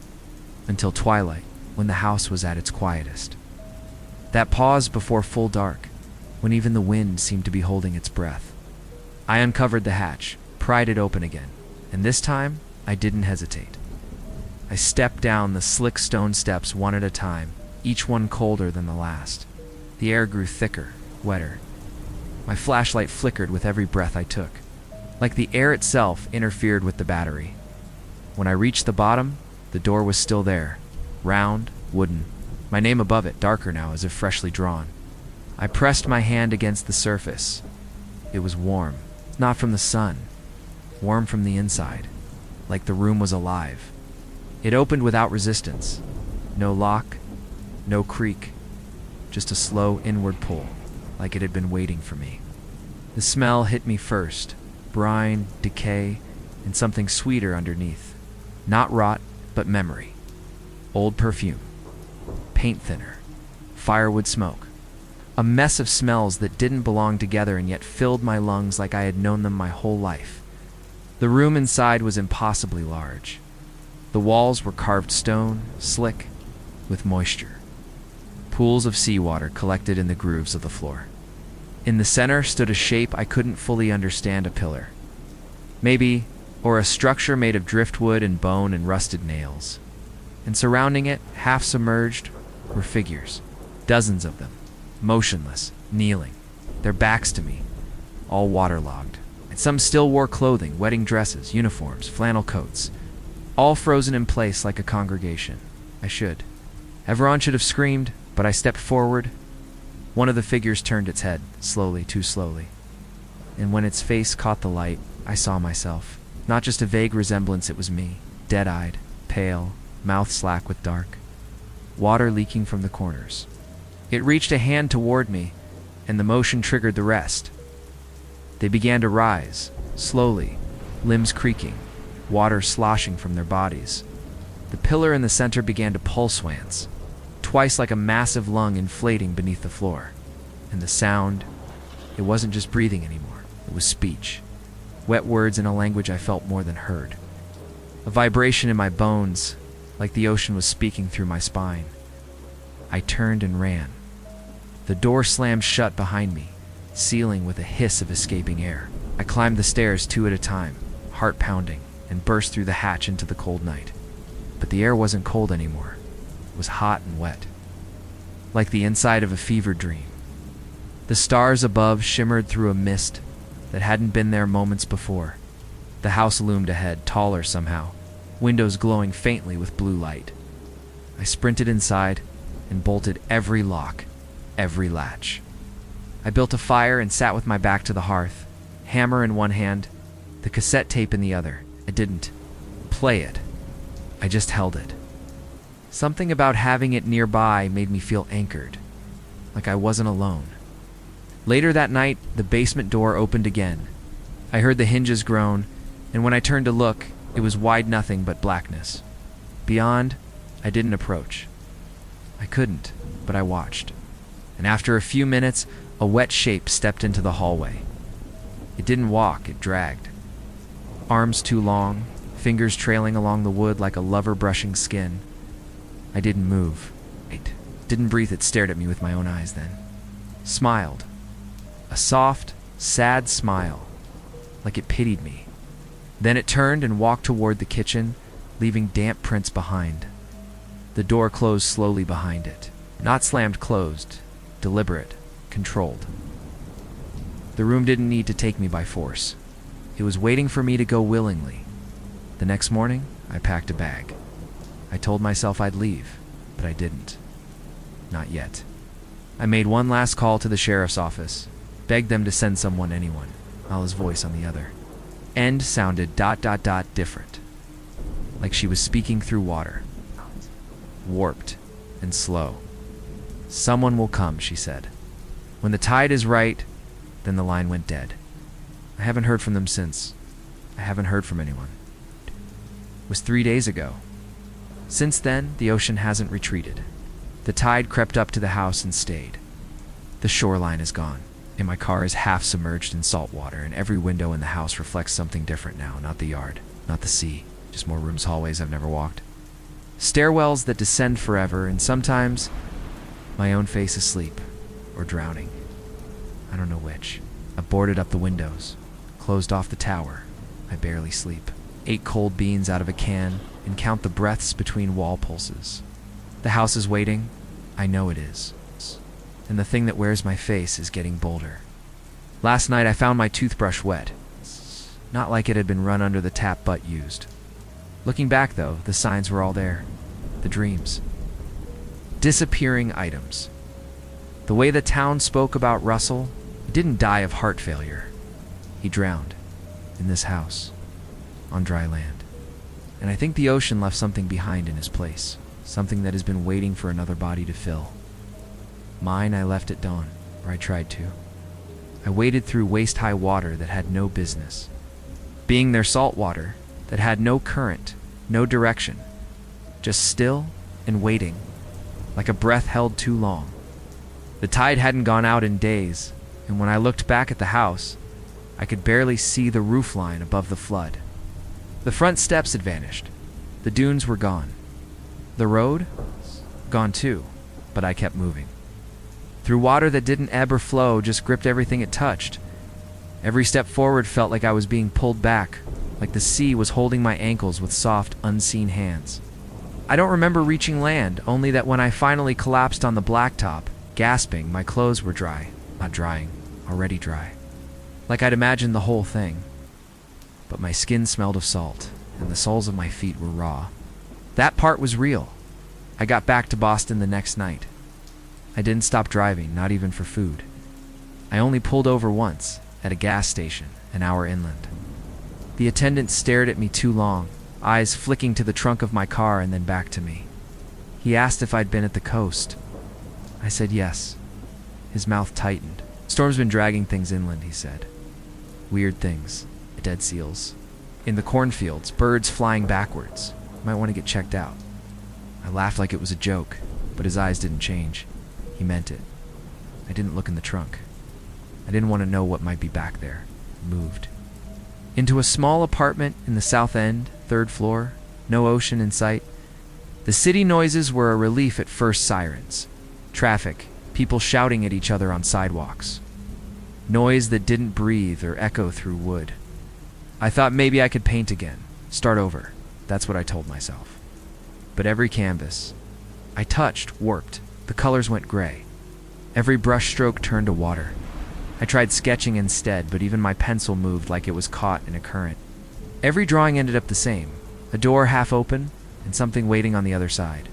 Until twilight, when the house was at its quietest. That pause before full dark, when even the wind seemed to be holding its breath. I uncovered the hatch, pried it open again, and this time, I didn't hesitate. I stepped down the slick stone steps one at a time, each one colder than the last. The air grew thicker, wetter. My flashlight flickered with every breath I took, like the air itself interfered with the battery. When I reached the bottom, the door was still there, round, wooden, my name above it, darker now as if freshly drawn. I pressed my hand against the surface. It was warm, not from the sun, warm from the inside, like the room was alive. It opened without resistance. No lock, no creak, just a slow inward pull, like it had been waiting for me. The smell hit me first, brine, decay, and something sweeter underneath. Not rot, but memory. Old perfume, paint thinner, firewood smoke. A mess of smells that didn't belong together and yet filled my lungs like I had known them my whole life. The room inside was impossibly large. The walls were carved stone, slick, with moisture. Pools of seawater collected in the grooves of the floor. In the center stood a shape I couldn't fully understand, a pillar. Maybe, or a structure made of driftwood and bone and rusted nails. And surrounding it, half submerged, were figures. Dozens of them, motionless, kneeling, their backs to me, all waterlogged. And some still wore clothing, wedding dresses, uniforms, flannel coats, all frozen in place like a congregation. Everyone should have screamed, but I stepped forward. One of the figures turned its head, slowly, too slowly. And when its face caught the light, I saw myself. Not just a vague resemblance, it was me, dead-eyed, pale, mouth slack with dark, water leaking from the corners. It reached a hand toward me, and the motion triggered the rest. They began to rise, slowly, limbs creaking, water sloshing from their bodies. The pillar in the center began to pulse once, twice like a massive lung inflating beneath the floor. And the sound, it wasn't just breathing anymore. It was speech. Wet words in a language I felt more than heard. A vibration in my bones, like the ocean was speaking through my spine. I turned and ran. The door slammed shut behind me, sealing with a hiss of escaping air. I climbed the stairs 2 at a time, heart pounding, and burst through the hatch into the cold night. But the air wasn't cold anymore. It was hot and wet, like the inside of a fever dream. The stars above shimmered through a mist that hadn't been there moments before. The house loomed ahead, taller somehow, windows glowing faintly with blue light. I sprinted inside and bolted every lock, every latch. I built a fire and sat with my back to the hearth, hammer in one hand, the cassette tape in the other. I didn't play it. I just held it. Something about having it nearby made me feel anchored, like I wasn't alone. Later that night, the basement door opened again. I heard the hinges groan, and when I turned to look, it was wide nothing but blackness. Beyond, I didn't approach. I couldn't, but I watched. And after a few minutes, a wet shape stepped into the hallway. It didn't walk, it dragged. Arms too long, fingers trailing along the wood like a lover brushing skin. I didn't move. Didn't breathe. It stared at me with my own eyes then. Smiled. A soft, sad smile, like it pitied me. Then it turned and walked toward the kitchen, leaving damp prints behind. The door closed slowly behind it. Not slammed closed, deliberate, controlled. The room didn't need to take me by force. It was waiting for me to go willingly. The next morning, I packed a bag. I told myself I'd leave, but I didn't. Not yet. I made one last call to the sheriff's office, begged them to send anyone, Allah's voice on the other. End sounded ... different, like she was speaking through water, warped and slow. Someone will come, she said. When the tide is right, then the line went dead. I haven't heard from them since. I haven't heard from anyone. It was 3 days ago. Since then, the ocean hasn't retreated. The tide crept up to the house and stayed. The shoreline is gone, and my car is half submerged in salt water, and every window in the house reflects something different now. Not the yard, not the sea, just more rooms, hallways I've never walked. Stairwells that descend forever, and sometimes my own face asleep or drowning. I don't know which. I've boarded up the windows, closed off the tower. I barely sleep. Ate cold beans out of a can and count the breaths between wall pulses. The house is waiting. I know it is. And the thing that wears my face is getting bolder. Last night I found my toothbrush wet. Not like it had been run under the tap but used. Looking back though, the signs were all there. The dreams. Disappearing items. The way the town spoke about Russell, he didn't die of heart failure. He drowned. In this house. On dry land. And I think the ocean left something behind in his place. Something that has been waiting for another body to fill. Mine I left at dawn, or I tried to. I waded through waist-high water that had no business. Being their salt water that had no current, no direction. Just still and waiting, like a breath held too long. The tide hadn't gone out in days, and when I looked back at the house, I could barely see the roofline above the flood. The front steps had vanished. The dunes were gone. The road? Gone too, but I kept moving. Through water that didn't ebb or flow, just gripped everything it touched. Every step forward felt like I was being pulled back, like the sea was holding my ankles with soft, unseen hands. I don't remember reaching land, only that when I finally collapsed on the blacktop, gasping, my clothes were dry. Not drying, already dry. Like I'd imagined the whole thing. But my skin smelled of salt, and the soles of my feet were raw. That part was real. I got back to Boston the next night. I didn't stop driving, not even for food. I only pulled over once, at a gas station, an hour inland. The attendant stared at me too long, eyes flicking to the trunk of my car and then back to me. He asked if I'd been at the coast. I said yes. His mouth tightened. Storm's been dragging things inland, he said. Weird things. Dead seals. In the cornfields, birds flying backwards. Might want to get checked out. I laughed like it was a joke, but his eyes didn't change. He meant it. I didn't look in the trunk. I didn't want to know what might be back there. moved. Into a small apartment in the South End, 3rd floor, no ocean in sight. The city noises were a relief at first. Sirens, traffic, people shouting at each other on sidewalks. Noise that didn't breathe or echo through wood. I thought maybe I could paint again, start over. That's what I told myself. But every canvas I touched warped. The colors went gray. Every brushstroke turned to water. I tried sketching instead, but even my pencil moved like it was caught in a current. Every drawing ended up the same, a door half open and something waiting on the other side.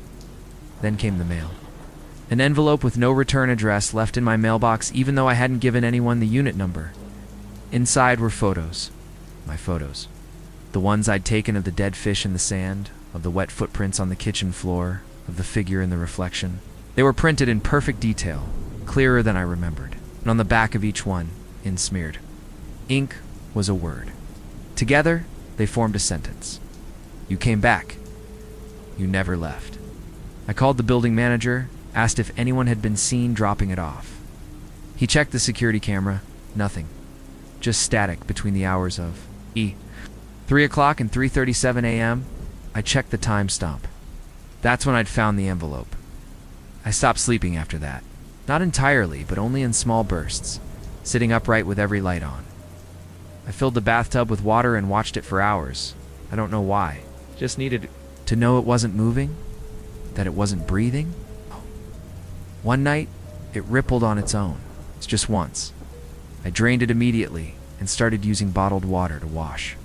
Then came the mail. An envelope with no return address left in my mailbox, even though I hadn't given anyone the unit number. Inside were photos. My photos. The ones I'd taken of the dead fish in the sand, of the wet footprints on the kitchen floor, of the figure in the reflection. They were printed in perfect detail, clearer than I remembered, and on the back of each one, smeared ink, was a word. Together, they formed a sentence. You came back. You never left. I called the building manager, asked if anyone had been seen dropping it off. He checked the security camera. Nothing. Just static between the hours of 3 o'clock and 3:37 a.m. I checked the time stamp. That's when I'd found the envelope. I stopped sleeping after that. Not entirely, but only in small bursts, sitting upright with every light on. I filled the bathtub with water and watched it for hours. I don't know why. Just needed to know it wasn't moving, that it wasn't breathing. One night, it rippled on its own. It's just once. I drained it immediately and started using bottled water to wash.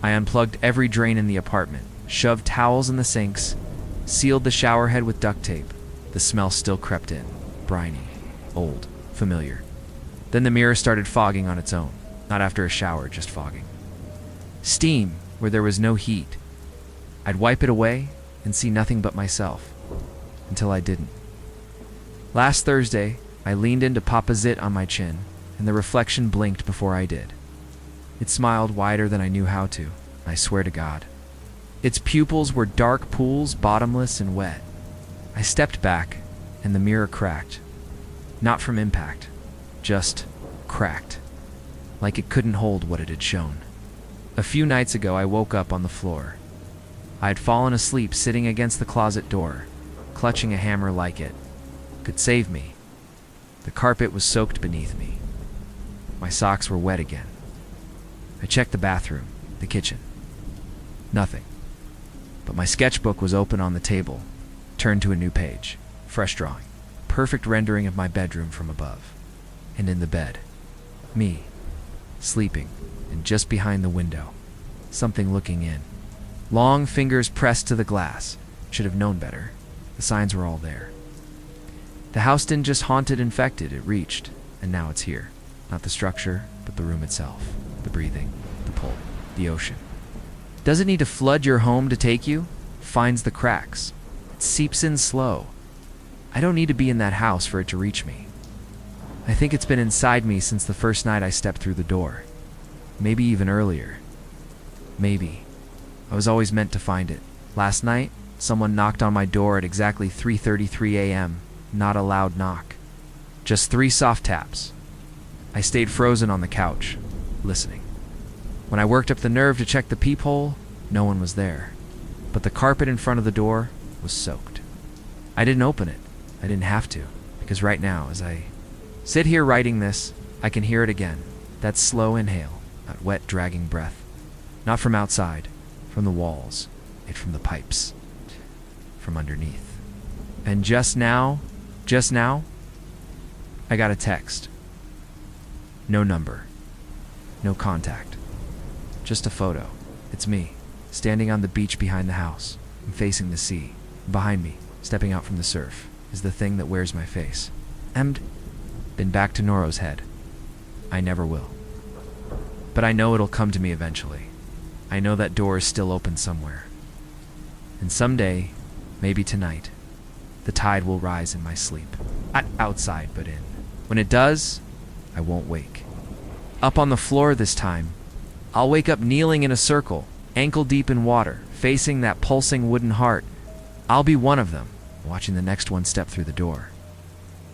I unplugged every drain in the apartment, shoved towels in the sinks, sealed the shower head with duct tape. The smell still crept in, briny, old, familiar. Then the mirror started fogging on its own, not after a shower, just fogging. Steam, where there was no heat. I'd wipe it away and see nothing but myself, until I didn't. Last Thursday, I leaned in to pop a zit on my chin, and the reflection blinked before I did. It smiled wider than I knew how to, I swear to God. Its pupils were dark pools, bottomless and wet. I stepped back, and the mirror cracked. Not from impact, just cracked, like it couldn't hold what it had shown. A few nights ago, I woke up on the floor. I had fallen asleep sitting against the closet door, clutching a hammer like it could save me. The carpet was soaked beneath me. My socks were wet again. I checked the bathroom, the kitchen. Nothing. But my sketchbook was open on the table, turned to a new page. Fresh drawing. Perfect rendering of my bedroom from above. And in the bed, me, sleeping, and just behind the window, something looking in. Long fingers pressed to the glass. Should have known better. The signs were all there. The house didn't just haunt it, infected, it reached, and now it's here. Not the structure, but the room itself. The breathing, the pull, the ocean. Does it need to flood your home to take you? Finds the cracks. It seeps in slow. I don't need to be in that house for it to reach me. I think it's been inside me since the first night I stepped through the door. Maybe even earlier. Maybe. I was always meant to find it. Last night, someone knocked on my door at exactly 3:33 a.m. Not a loud knock. Just 3 soft taps. I stayed frozen on the couch, listening. When I worked up the nerve to check the peephole, no one was there. But the carpet in front of the door was soaked. I didn't open it. I didn't have to, because right now, as I sit here writing this, I can hear it again. That slow inhale, that wet, dragging breath. Not from outside, from the walls, it from the pipes, from underneath. And just now, I got a text. No number. No contact. Just a photo. It's me, standing on the beach behind the house. I'm facing the sea. Behind me, stepping out from the surf, is the thing that wears my face. Been back to Noro's head. I never will. But I know it'll come to me eventually. I know that door is still open somewhere. And someday, maybe tonight, the tide will rise in my sleep. Not outside, but in. When it does, I won't wake. Up on the floor this time, I'll wake up kneeling in a circle, ankle deep in water, facing that pulsing wooden heart. I'll be one of them, watching the next one step through the door.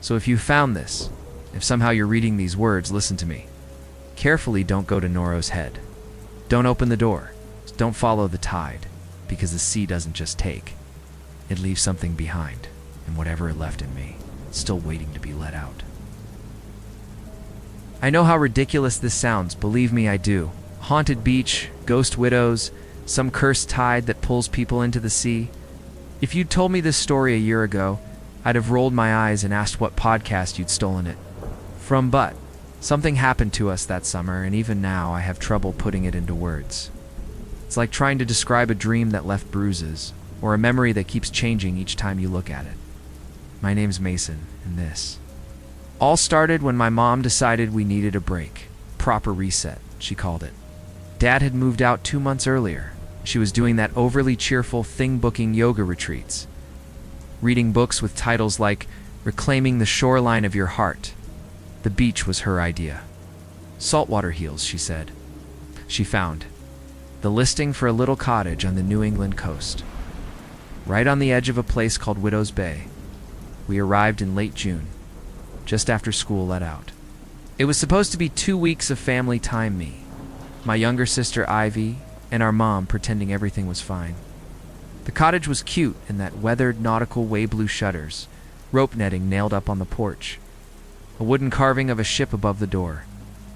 So if you found this, if somehow you're reading these words, listen to me. Carefully, don't go to Noro's head. Don't open the door. Don't follow the tide, because the sea doesn't just take. It leaves something behind, and whatever it left in me, it's still waiting to be let out. I know how ridiculous this sounds, believe me, I do. Haunted beach, ghost widows, some cursed tide that pulls people into the sea. If you'd told me this story a year ago, I'd have rolled my eyes and asked what podcast you'd stolen it from, but something happened to us that summer, and even now I have trouble putting it into words. It's like trying to describe a dream that left bruises, or a memory that keeps changing each time you look at it. My name's Mason, and this all started when my mom decided we needed a break. Proper reset, she called it. Dad had moved out 2 months earlier. She was doing that overly cheerful thing, booking yoga retreats, reading books with titles like Reclaiming the Shoreline of Your Heart. The beach was her idea. Saltwater heels, she said. She found the listing for a little cottage on the New England coast, right on the edge of a place called Widow's Bay. We arrived in late June, just after school let out. It was supposed to be 2 weeks of family time, me, my younger sister Ivy, and our mom pretending everything was fine. The cottage was cute in that weathered nautical way blue shutters, rope netting nailed up on the porch, a wooden carving of a ship above the door.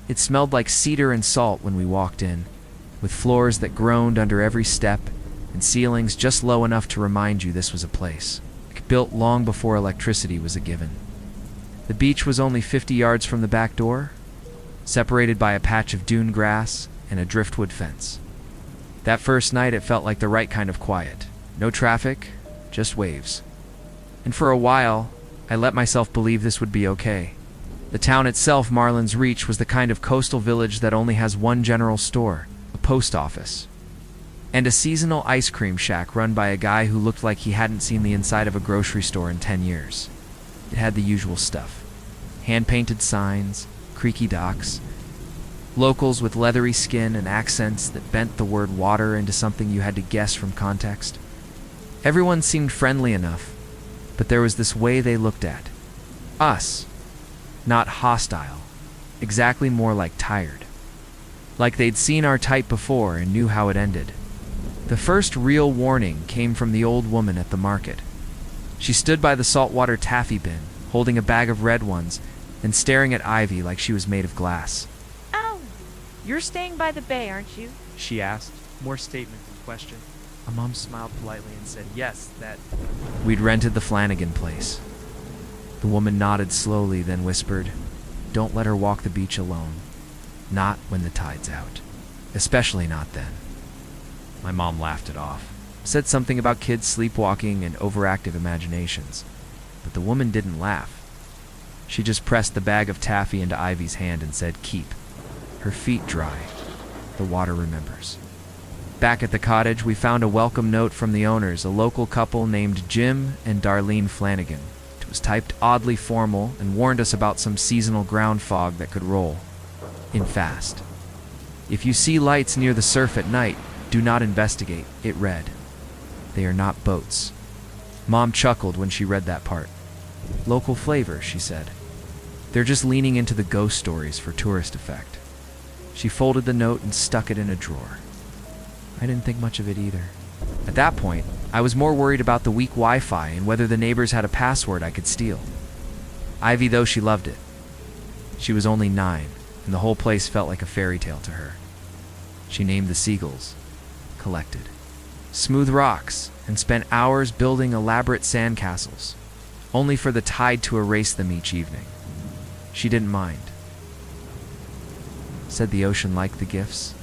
It smelled like cedar and salt when we walked in, with floors that groaned under every step and ceilings just low enough to remind you this was a place built long before electricity was a given. The beach was only 50 yards from the back door, separated by a patch of dune grass and a driftwood fence. That first night it felt like the right kind of quiet. No traffic, just waves. And for a while, I let myself believe this would be okay. The town itself, Marlin's Reach, was the kind of coastal village that only has one general store, a post office, and a seasonal ice cream shack run by a guy who looked like he hadn't seen the inside of a grocery store in 10 years. It had the usual stuff. Hand-painted signs, creaky docks, locals with leathery skin and accents that bent the word water into something you had to guess from context. Everyone seemed friendly enough, but there was this way they looked at us. Not hostile, exactly more like tired. Like they'd seen our type before and knew how it ended. The first real warning came from the old woman at the market. She stood by the saltwater taffy bin, holding a bag of red ones, and staring at Ivy like she was made of glass. "Oh, you're staying by the bay, aren't you?" she asked, more statement than question. Our mom smiled politely and said, "Yes, that..." We'd rented the Flanagan place. The woman nodded slowly, then whispered, "Don't let her walk the beach alone. Not when the tide's out. Especially not then." My mom laughed it off, said something about kids sleepwalking and overactive imaginations, but the woman didn't laugh. She just pressed the bag of taffy into Ivy's hand and said, "Keep her feet dry. The water remembers." Back at the cottage, we found a welcome note from the owners, a local couple named Jim and Darlene Flanagan. It was typed oddly formal and warned us about some seasonal ground fog that could roll in fast. "If you see lights near the surf at night, do not investigate," it read. "They are not boats." Mom chuckled when she read that part. "Local flavor," she said. "They're just leaning into the ghost stories for tourist effect." She folded the note and stuck it in a drawer. I didn't think much of it either. At that point, I was more worried about the weak Wi-Fi and whether the neighbors had a password I could steal. Ivy, though, she loved it. She was only 9, and the whole place felt like a fairy tale to her. She named the seagulls, collected smooth rocks, and spent hours building elaborate sandcastles, only for the tide to erase them each evening. She didn't mind. Said the ocean liked the gifts.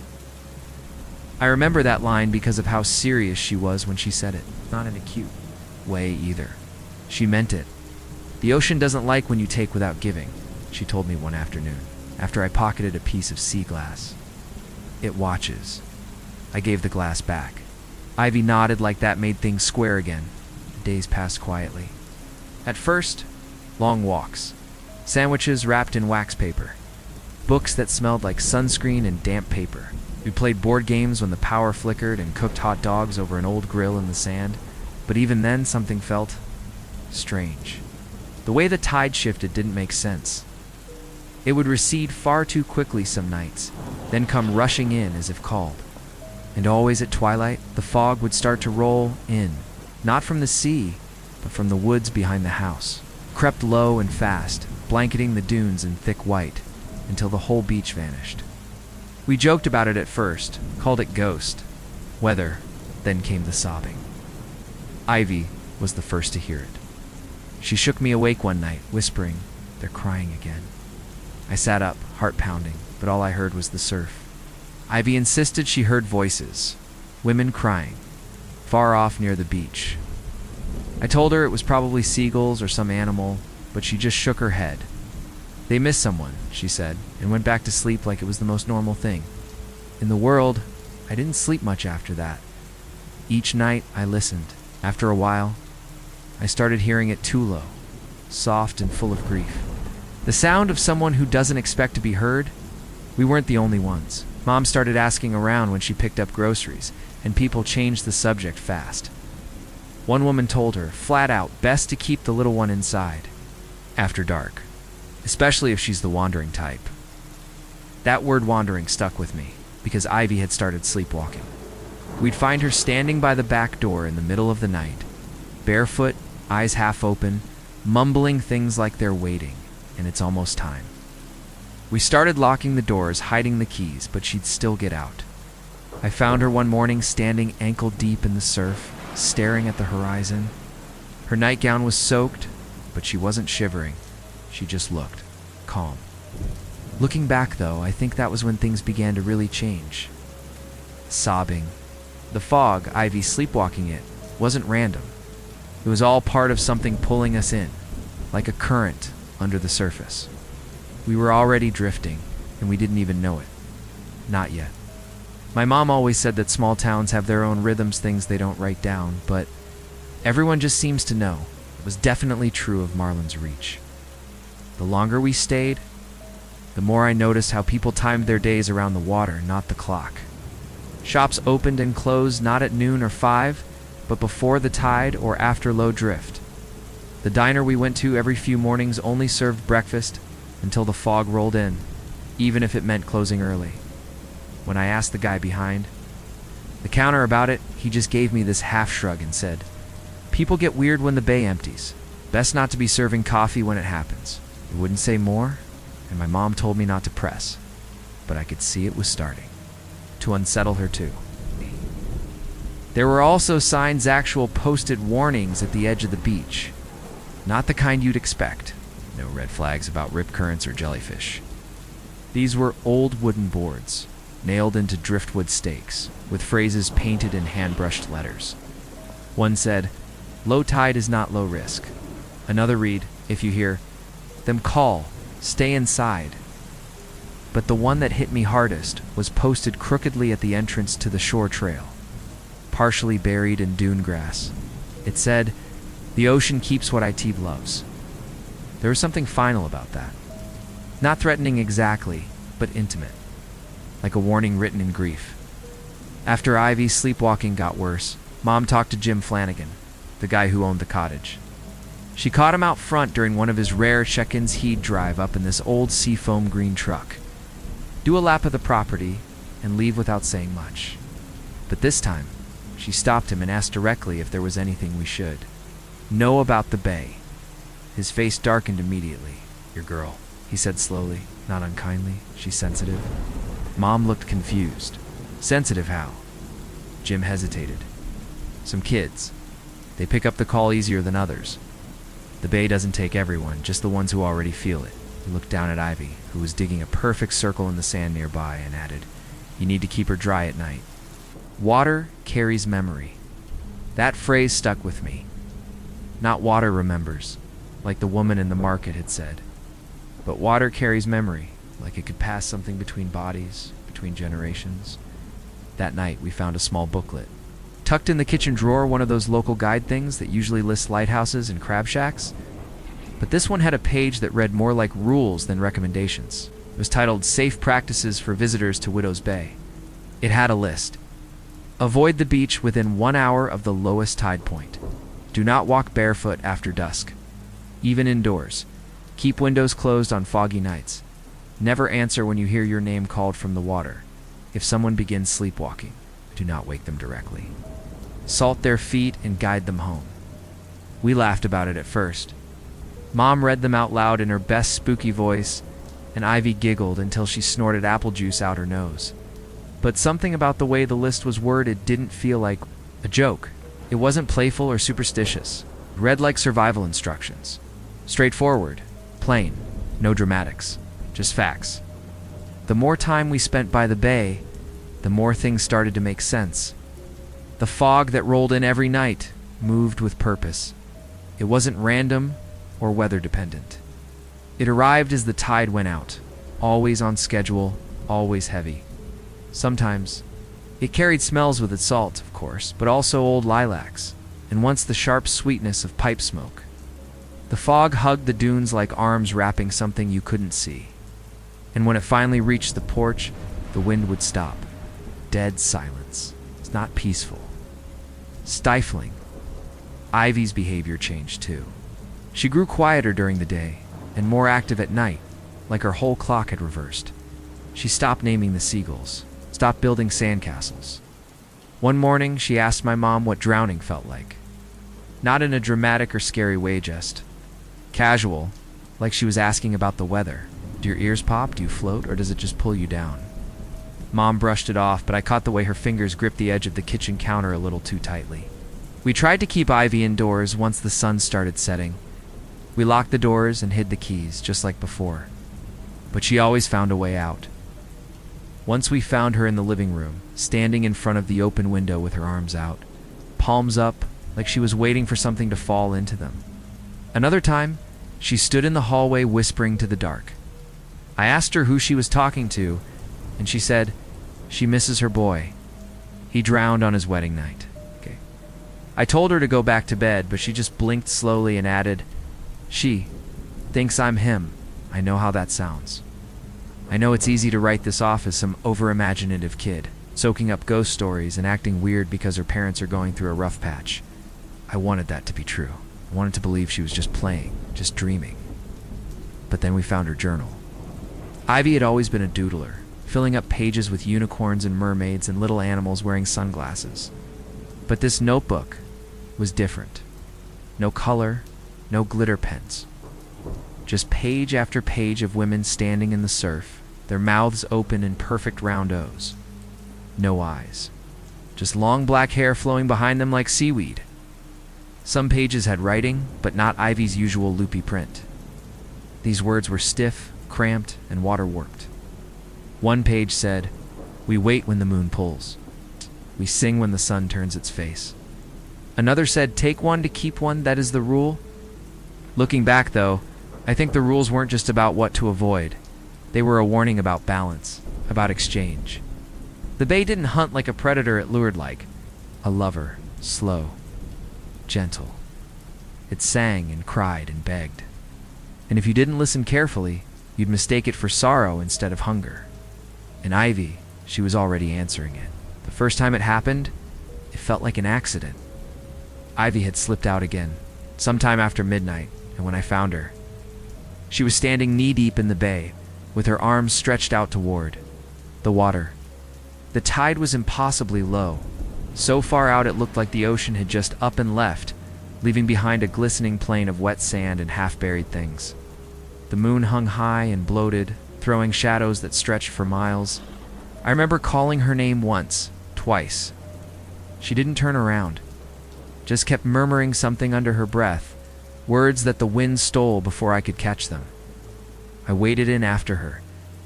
I remember that line because of how serious she was when she said it. Not in a cute way either. She meant it. "The ocean doesn't like when you take without giving," she told me one afternoon, after I pocketed a piece of sea glass. "It watches." I gave the glass back. Ivy nodded like that made things square again. Days passed quietly. At first, long walks, sandwiches wrapped in wax paper, books that smelled like sunscreen and damp paper. We played board games when the power flickered and cooked hot dogs over an old grill in the sand, but even then something felt strange. The way the tide shifted didn't make sense. It would recede far too quickly some nights, then come rushing in as if called. And always at twilight, the fog would start to roll in, not from the sea, but from the woods behind the house. Crept low and fast, blanketing the dunes in thick white, until the whole beach vanished. We joked about it at first, called it ghost, weather, then came the sobbing. Ivy was the first to hear it. She shook me awake one night, whispering, "They're crying again." I sat up, heart pounding, but all I heard was the surf. Ivy insisted she heard voices, women crying, far off near the beach. I told her it was probably seagulls or some animal, but she just shook her head. "They missed someone," she said, and went back to sleep like it was the most normal thing. In the world, I didn't sleep much after that. Each night, I listened. After a while, I started hearing it too low, soft and full of grief. The sound of someone who doesn't expect to be heard. We weren't the only ones. Mom started asking around when she picked up groceries, and people changed the subject fast. One woman told her, flat out, best to keep the little one inside after dark, especially if she's the wandering type. That word wandering stuck with me, because Ivy had started sleepwalking. We'd find her standing by the back door in the middle of the night, barefoot, eyes half open, mumbling things like they're waiting, and it's almost time. We started locking the doors, hiding the keys, but she'd still get out. I found her one morning standing ankle deep in the surf, staring at the horizon. Her nightgown was soaked, but she wasn't shivering. She just looked calm. Looking back, though, I think that was when things began to really change. Sobbing. The fog, Ivy sleepwalking it, wasn't random. It was all part of something pulling us in, like a current under the surface. We were already drifting, and we didn't even know it. Not yet. My mom always said that small towns have their own rhythms, things they don't write down, but everyone just seems to know. It was definitely true of Marlin's Reach. The longer we stayed, the more I noticed how people timed their days around the water, not the clock. Shops opened and closed not at noon or 5, but before the tide or after low drift. The diner we went to every few mornings only served breakfast until the fog rolled in, even if it meant closing early. When I asked the guy behind the counter about it, he just gave me this half shrug and said, "People get weird when the bay empties. Best not to be serving coffee when it happens." He wouldn't say more, and my mom told me not to press, but I could see it was starting to unsettle her too. There were also signs, actual posted warnings at the edge of the beach. Not the kind you'd expect. No red flags about rip currents or jellyfish. These were old wooden boards, nailed into driftwood stakes, with phrases painted in hand-brushed letters. One said, "Low tide is not low risk." Another read, "If you hear them call, stay inside." But the one that hit me hardest was posted crookedly at the entrance to the shore trail, partially buried in dune grass. It said, "The ocean keeps what IT loves." There was something final about that. Not threatening exactly, but intimate, like a warning written in grief. After Ivy's sleepwalking got worse, Mom talked to Jim Flanagan, the guy who owned the cottage. She caught him out front during one of his rare check-ins. He'd drive up in this old seafoam green truck, do a lap of the property, and leave without saying much. But this time, she stopped him and asked directly if there was anything we should know about the bay. His face darkened immediately. "Your girl," he said slowly, not unkindly. "She's sensitive." Mom looked confused. "Sensitive how?" Jim hesitated. "Some kids. They pick up the call easier than others. The bay doesn't take everyone, just the ones who already feel it." He looked down at Ivy, who was digging a perfect circle in the sand nearby, and added, "You need to keep her dry at night." Water carries memory. That phrase stuck with me. Not water remembers, like the woman in the market had said, but water carries memory, like it could pass something between bodies, between generations. That night, we found a small booklet. Tucked in the kitchen drawer, one of those local guide things that usually lists lighthouses and crab shacks. But this one had a page that read more like rules than recommendations. It was titled "Safe Practices for Visitors to Widow's Bay." It had a list. Avoid the beach within 1 hour of the lowest tide point. Do not walk barefoot after dusk, even indoors. Keep windows closed on foggy nights. Never answer when you hear your name called from the water. If someone begins sleepwalking, do not wake them directly. Salt their feet and guide them home. We laughed about it at first. Mom read them out loud in her best spooky voice, and Ivy giggled until she snorted apple juice out her nose. But something about the way the list was worded didn't feel like a joke. It wasn't playful or superstitious. It read like survival instructions. Straightforward, plain, no dramatics, just facts. The more time we spent by the bay, the more things started to make sense. The fog that rolled in every night moved with purpose. It wasn't random or weather dependent. It arrived as the tide went out, always on schedule, always heavy. Sometimes, it carried smells with its salt, of course, but also old lilacs, and once the sharp sweetness of pipe smoke. The fog hugged the dunes like arms wrapping something you couldn't see. And when it finally reached the porch, the wind would stop. Dead silence. It's not peaceful. Stifling. Ivy's behavior changed too. She grew quieter during the day, and more active at night, like her whole clock had reversed. She stopped naming the seagulls, stopped building sandcastles. One morning, she asked my mom what drowning felt like. Not in a dramatic or scary way, just casual, like she was asking about the weather. Do your ears pop? Do you float? Or does it just pull you down? Mom brushed it off, but I caught the way her fingers gripped the edge of the kitchen counter a little too tightly. We tried to keep Ivy indoors once the sun started setting. We locked the doors and hid the keys, just like before. But she always found a way out. Once we found her in the living room, standing in front of the open window with her arms out, palms up, like she was waiting for something to fall into them. Another time, she stood in the hallway whispering to the dark. I asked her who she was talking to, and she said she misses her boy. He drowned on his wedding night. Okay. I told her to go back to bed, but she just blinked slowly and added, she thinks I'm him. I know how that sounds. I know it's easy to write this off as some over-imaginative kid, soaking up ghost stories and acting weird because her parents are going through a rough patch. I wanted that to be true. I wanted to believe she was just playing, just dreaming. But then we found her journal. Ivy had always been a doodler, filling up pages with unicorns and mermaids and little animals wearing sunglasses. But this notebook was different. No color, no glitter pens. Just page after page of women standing in the surf, their mouths open in perfect round O's. No eyes. Just long black hair flowing behind them like seaweed. Some pages had writing, but not Ivy's usual loopy print. These words were stiff, cramped, and water-warped. One page said, "We wait when the moon pulls. We sing when the sun turns its face." Another said, "Take one to keep one, that is the rule." Looking back, though, I think the rules weren't just about what to avoid. They were a warning about balance, about exchange. The bay didn't hunt like a predator, it lured like a lover, slow, gentle. It sang and cried and begged. And if you didn't listen carefully, you'd mistake it for sorrow instead of hunger. And Ivy, she was already answering it. The first time it happened, it felt like an accident. Ivy had slipped out again, sometime after midnight, and when I found her, she was standing knee-deep in the bay, with her arms stretched out toward the water. The tide was impossibly low. So far out it looked like the ocean had just up and left, leaving behind a glistening plain of wet sand and half-buried things. The moon hung high and bloated, throwing shadows that stretched for miles. I remember calling her name once, twice. She didn't turn around, just kept murmuring something under her breath, words that the wind stole before I could catch them. I waded in after her,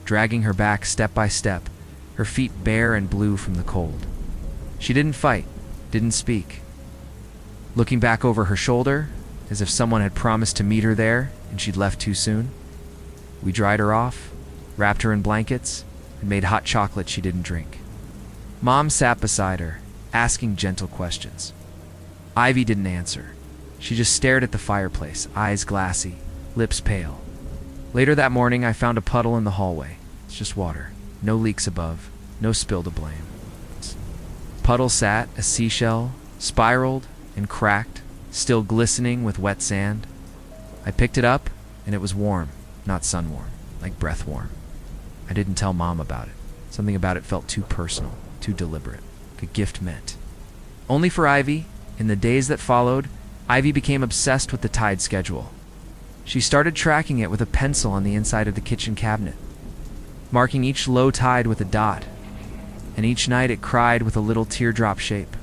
dragging her back step by step, her feet bare and blue from the cold. She didn't fight, didn't speak. Looking back over her shoulder, as if someone had promised to meet her there and she'd left too soon, we dried her off, wrapped her in blankets, and made hot chocolate she didn't drink. Mom sat beside her, asking gentle questions. Ivy didn't answer. She just stared at the fireplace, eyes glassy, lips pale. Later that morning, I found a puddle in the hallway. It's just water. No leaks above, no spill to blame. Puddle sat, a seashell, spiraled and cracked, still glistening with wet sand. I picked it up, and it was warm, not sun warm, like breath warm. I didn't tell Mom about it. Something about it felt too personal, too deliberate, like a gift meant. Only for Ivy, in the days that followed, Ivy became obsessed with the tide schedule. She started tracking it with a pencil on the inside of the kitchen cabinet, marking each low tide with a dot, and each night it cried with a little teardrop shape.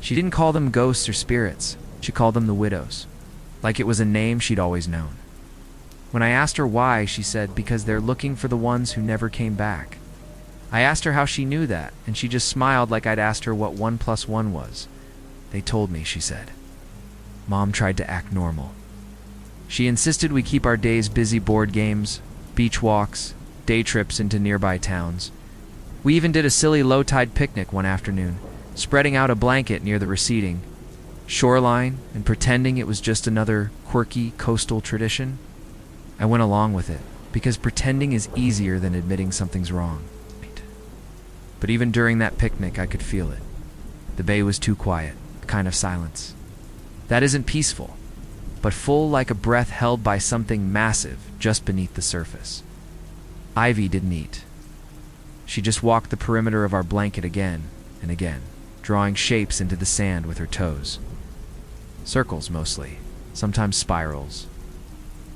She didn't call them ghosts or spirits, she called them the widows, like it was a name she'd always known. When I asked her why, she said, because they're looking for the ones who never came back. I asked her how she knew that, and she just smiled like I'd asked her what 1 + 1 was. They told me, she said. Mom tried to act normal. She insisted we keep our days busy board games, beach walks, day trips into nearby towns. We even did a silly low-tide picnic one afternoon, spreading out a blanket near the receding shoreline and pretending it was just another quirky coastal tradition. I went along with it, because pretending is easier than admitting something's wrong. But even during that picnic, I could feel it. The bay was too quiet, a kind of silence. That isn't peaceful, but full like a breath held by something massive just beneath the surface. Ivy didn't eat. She just walked the perimeter of our blanket again and again, drawing shapes into the sand with her toes. Circles mostly, sometimes spirals.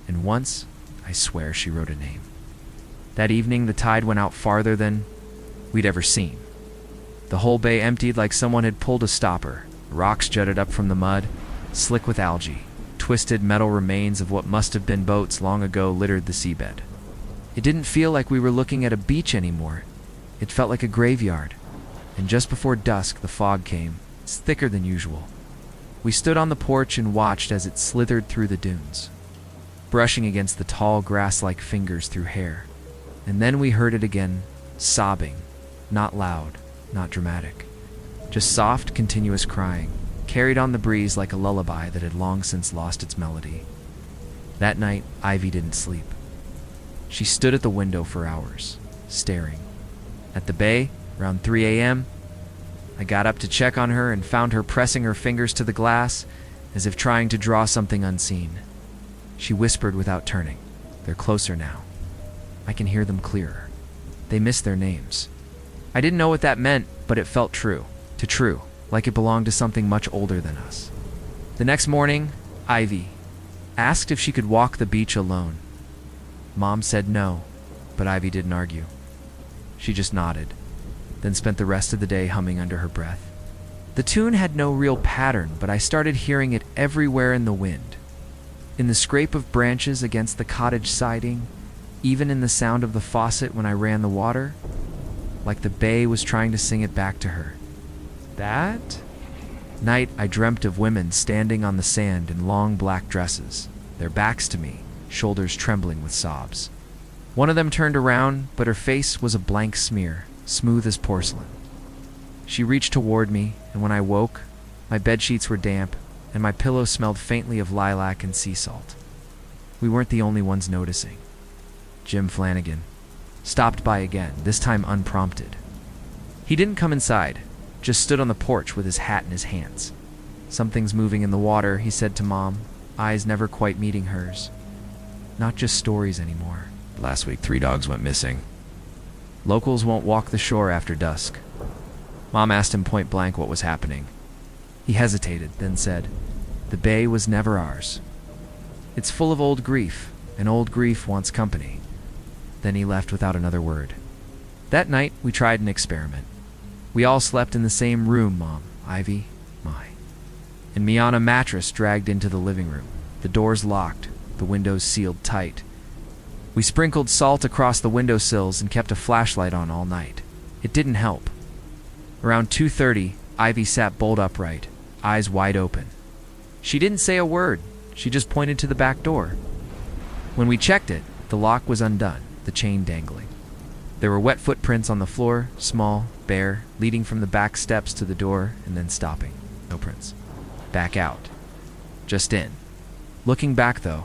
And once, I swear she wrote a name. That evening, the tide went out farther than we'd ever seen. The whole bay emptied like someone had pulled a stopper. Rocks jutted up from the mud, slick with algae. Twisted metal remains of what must have been boats long ago littered the seabed. It didn't feel like we were looking at a beach anymore. It felt like a graveyard. And just before dusk, the fog came. It's thicker than usual. We stood on the porch and watched as it slithered through the dunes, brushing against the tall grass-like fingers through hair. And then we heard it again, sobbing. Not loud, not dramatic. Just soft, continuous crying, carried on the breeze like a lullaby that had long since lost its melody. That night, Ivy didn't sleep. She stood at the window for hours, staring. At the bay, around 3 a.m., I got up to check on her and found her pressing her fingers to the glass as if trying to draw something unseen. She whispered without turning. They're closer now. I can hear them clearer. They miss their names. I didn't know what that meant, but it felt true. True, like it belonged to something much older than us. The next morning, Ivy asked if she could walk the beach alone. Mom said no, but Ivy didn't argue. She just nodded, then spent the rest of the day humming under her breath. The tune had no real pattern, but I started hearing it everywhere in the wind. In the scrape of branches against the cottage siding, even in the sound of the faucet when I ran the water, like the bay was trying to sing it back to her. That night, I dreamt of women standing on the sand in long black dresses, their backs to me, shoulders trembling with sobs. One of them turned around, but her face was a blank smear, smooth as porcelain. She reached toward me, and when I woke, my bedsheets were damp, and my pillow smelled faintly of lilac and sea salt. We weren't the only ones noticing. Jim Flanagan stopped by again, this time unprompted. He didn't come inside, just stood on the porch with his hat in his hands. Something's moving in the water, he said to Mom, eyes never quite meeting hers. Not just stories anymore. Last week, 3 dogs went missing. Locals won't walk the shore after dusk. Mom asked him point blank what was happening. He hesitated, then said, "The bay was never ours. It's full of old grief, and old grief wants company." Then he left without another word. That night, we tried an experiment. We all slept in the same room, Mom, Ivy, and me on a mattress dragged into the living room, the doors locked, the windows sealed tight. We sprinkled salt across the windowsills and kept a flashlight on all night. It didn't help. Around 2:30, Ivy sat bolt upright, eyes wide open. She didn't say a word. She just pointed to the back door. When we checked it, the lock was undone, the chain dangling. There were wet footprints on the floor, small, bare, leading from the back steps to the door and then stopping. No prints. Back out. Just in. Looking back, though,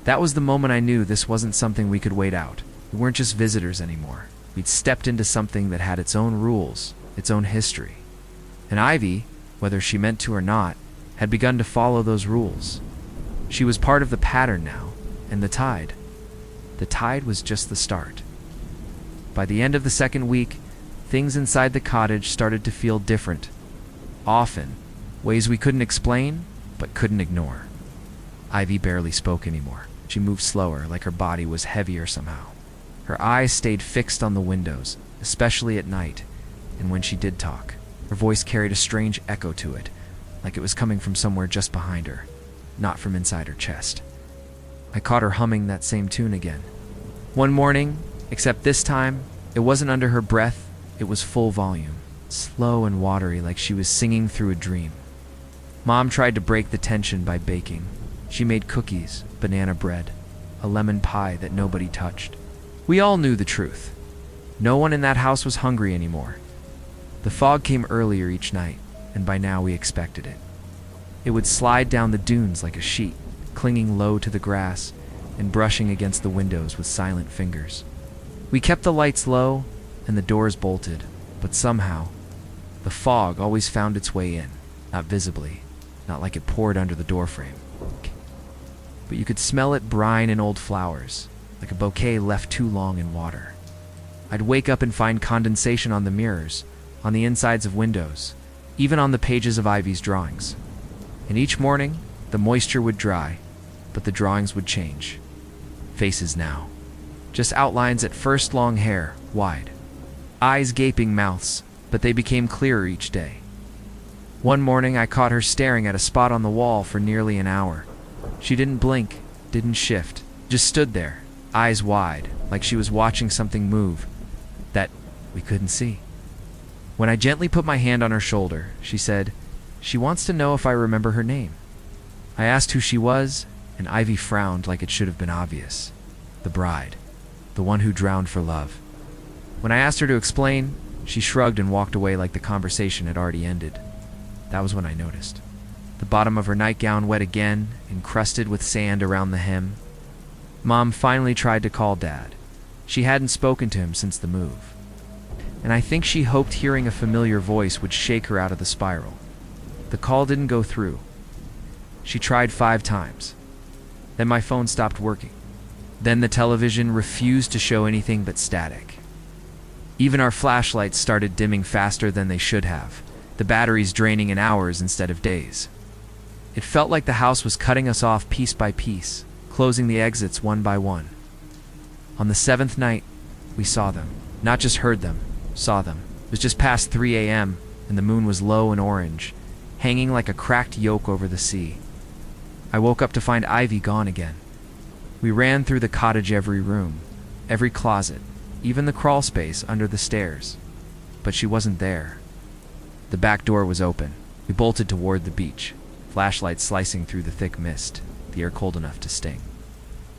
that was the moment I knew this wasn't something we could wait out. We weren't just visitors anymore. We'd stepped into something that had its own rules, its own history. And Ivy, whether she meant to or not, had begun to follow those rules. She was part of the pattern now, and the tide. The tide was just the start. By the end of the second week, things inside the cottage started to feel different. Often, ways we couldn't explain, but couldn't ignore. Ivy barely spoke anymore. She moved slower, like her body was heavier somehow. Her eyes stayed fixed on the windows, especially at night, and when she did talk, her voice carried a strange echo to it, like it was coming from somewhere just behind her, not from inside her chest. I caught her humming that same tune again. One morning, except this time, it wasn't under her breath, it was full volume, slow and watery like she was singing through a dream. Mom tried to break the tension by baking. She made cookies, banana bread, a lemon pie that nobody touched. We all knew the truth. No one in that house was hungry anymore. The fog came earlier each night, and by now we expected it. It would slide down the dunes like a sheet, clinging low to the grass and brushing against the windows with silent fingers. We kept the lights low and the doors bolted, but somehow, the fog always found its way in, not visibly, not like it poured under the doorframe. But you could smell it brine in old flowers, like a bouquet left too long in water. I'd wake up and find condensation on the mirrors, on the insides of windows, even on the pages of Ivy's drawings. And each morning, the moisture would dry, but the drawings would change. Faces now. Just outlines at first, long hair, wide. Eyes gaping mouths, but they became clearer each day. One morning I caught her staring at a spot on the wall for nearly an hour. She didn't blink, didn't shift, just stood there, eyes wide, like she was watching something move that we couldn't see. When I gently put my hand on her shoulder, she said, "She wants to know if I remember her name." I asked who she was, and Ivy frowned like it should have been obvious. The bride. The one who drowned for love. When I asked her to explain, she shrugged and walked away like the conversation had already ended. That was when I noticed. The bottom of her nightgown wet again, encrusted with sand around the hem. Mom finally tried to call Dad. She hadn't spoken to him since the move. And I think she hoped hearing a familiar voice would shake her out of the spiral. The call didn't go through. She tried 5 times. Then my phone stopped working. Then the television refused to show anything but static. Even our flashlights started dimming faster than they should have, the batteries draining in hours instead of days. It felt like the house was cutting us off piece by piece, closing the exits one by one. On the 7th night, we saw them. Not just heard them, saw them. It was just past 3 a.m., and the moon was low and orange, hanging like a cracked yoke over the sea. I woke up to find Ivy gone again. We ran through the cottage, every room, every closet, even the crawl space under the stairs. But she wasn't there. The back door was open. We bolted toward the beach, flashlights slicing through the thick mist, the air cold enough to sting.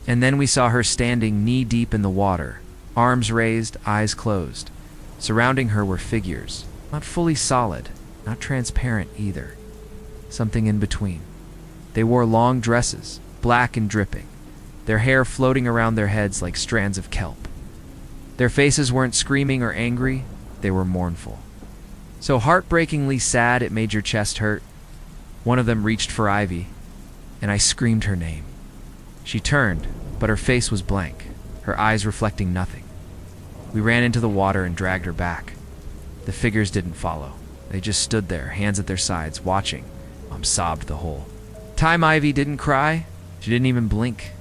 And then we saw her standing knee-deep in the water, arms raised, eyes closed. Surrounding her were figures, not fully solid, not transparent either. Something in between. They wore long dresses, black and dripping, their hair floating around their heads like strands of kelp. Their faces weren't screaming or angry, they were mournful. So heartbreakingly sad it made your chest hurt. One of them reached for Ivy, and I screamed her name. She turned, but her face was blank, her eyes reflecting nothing. We ran into the water and dragged her back. The figures didn't follow. They just stood there, hands at their sides, watching. Mom sobbed the whole time. Ivy didn't cry. She didn't even blink.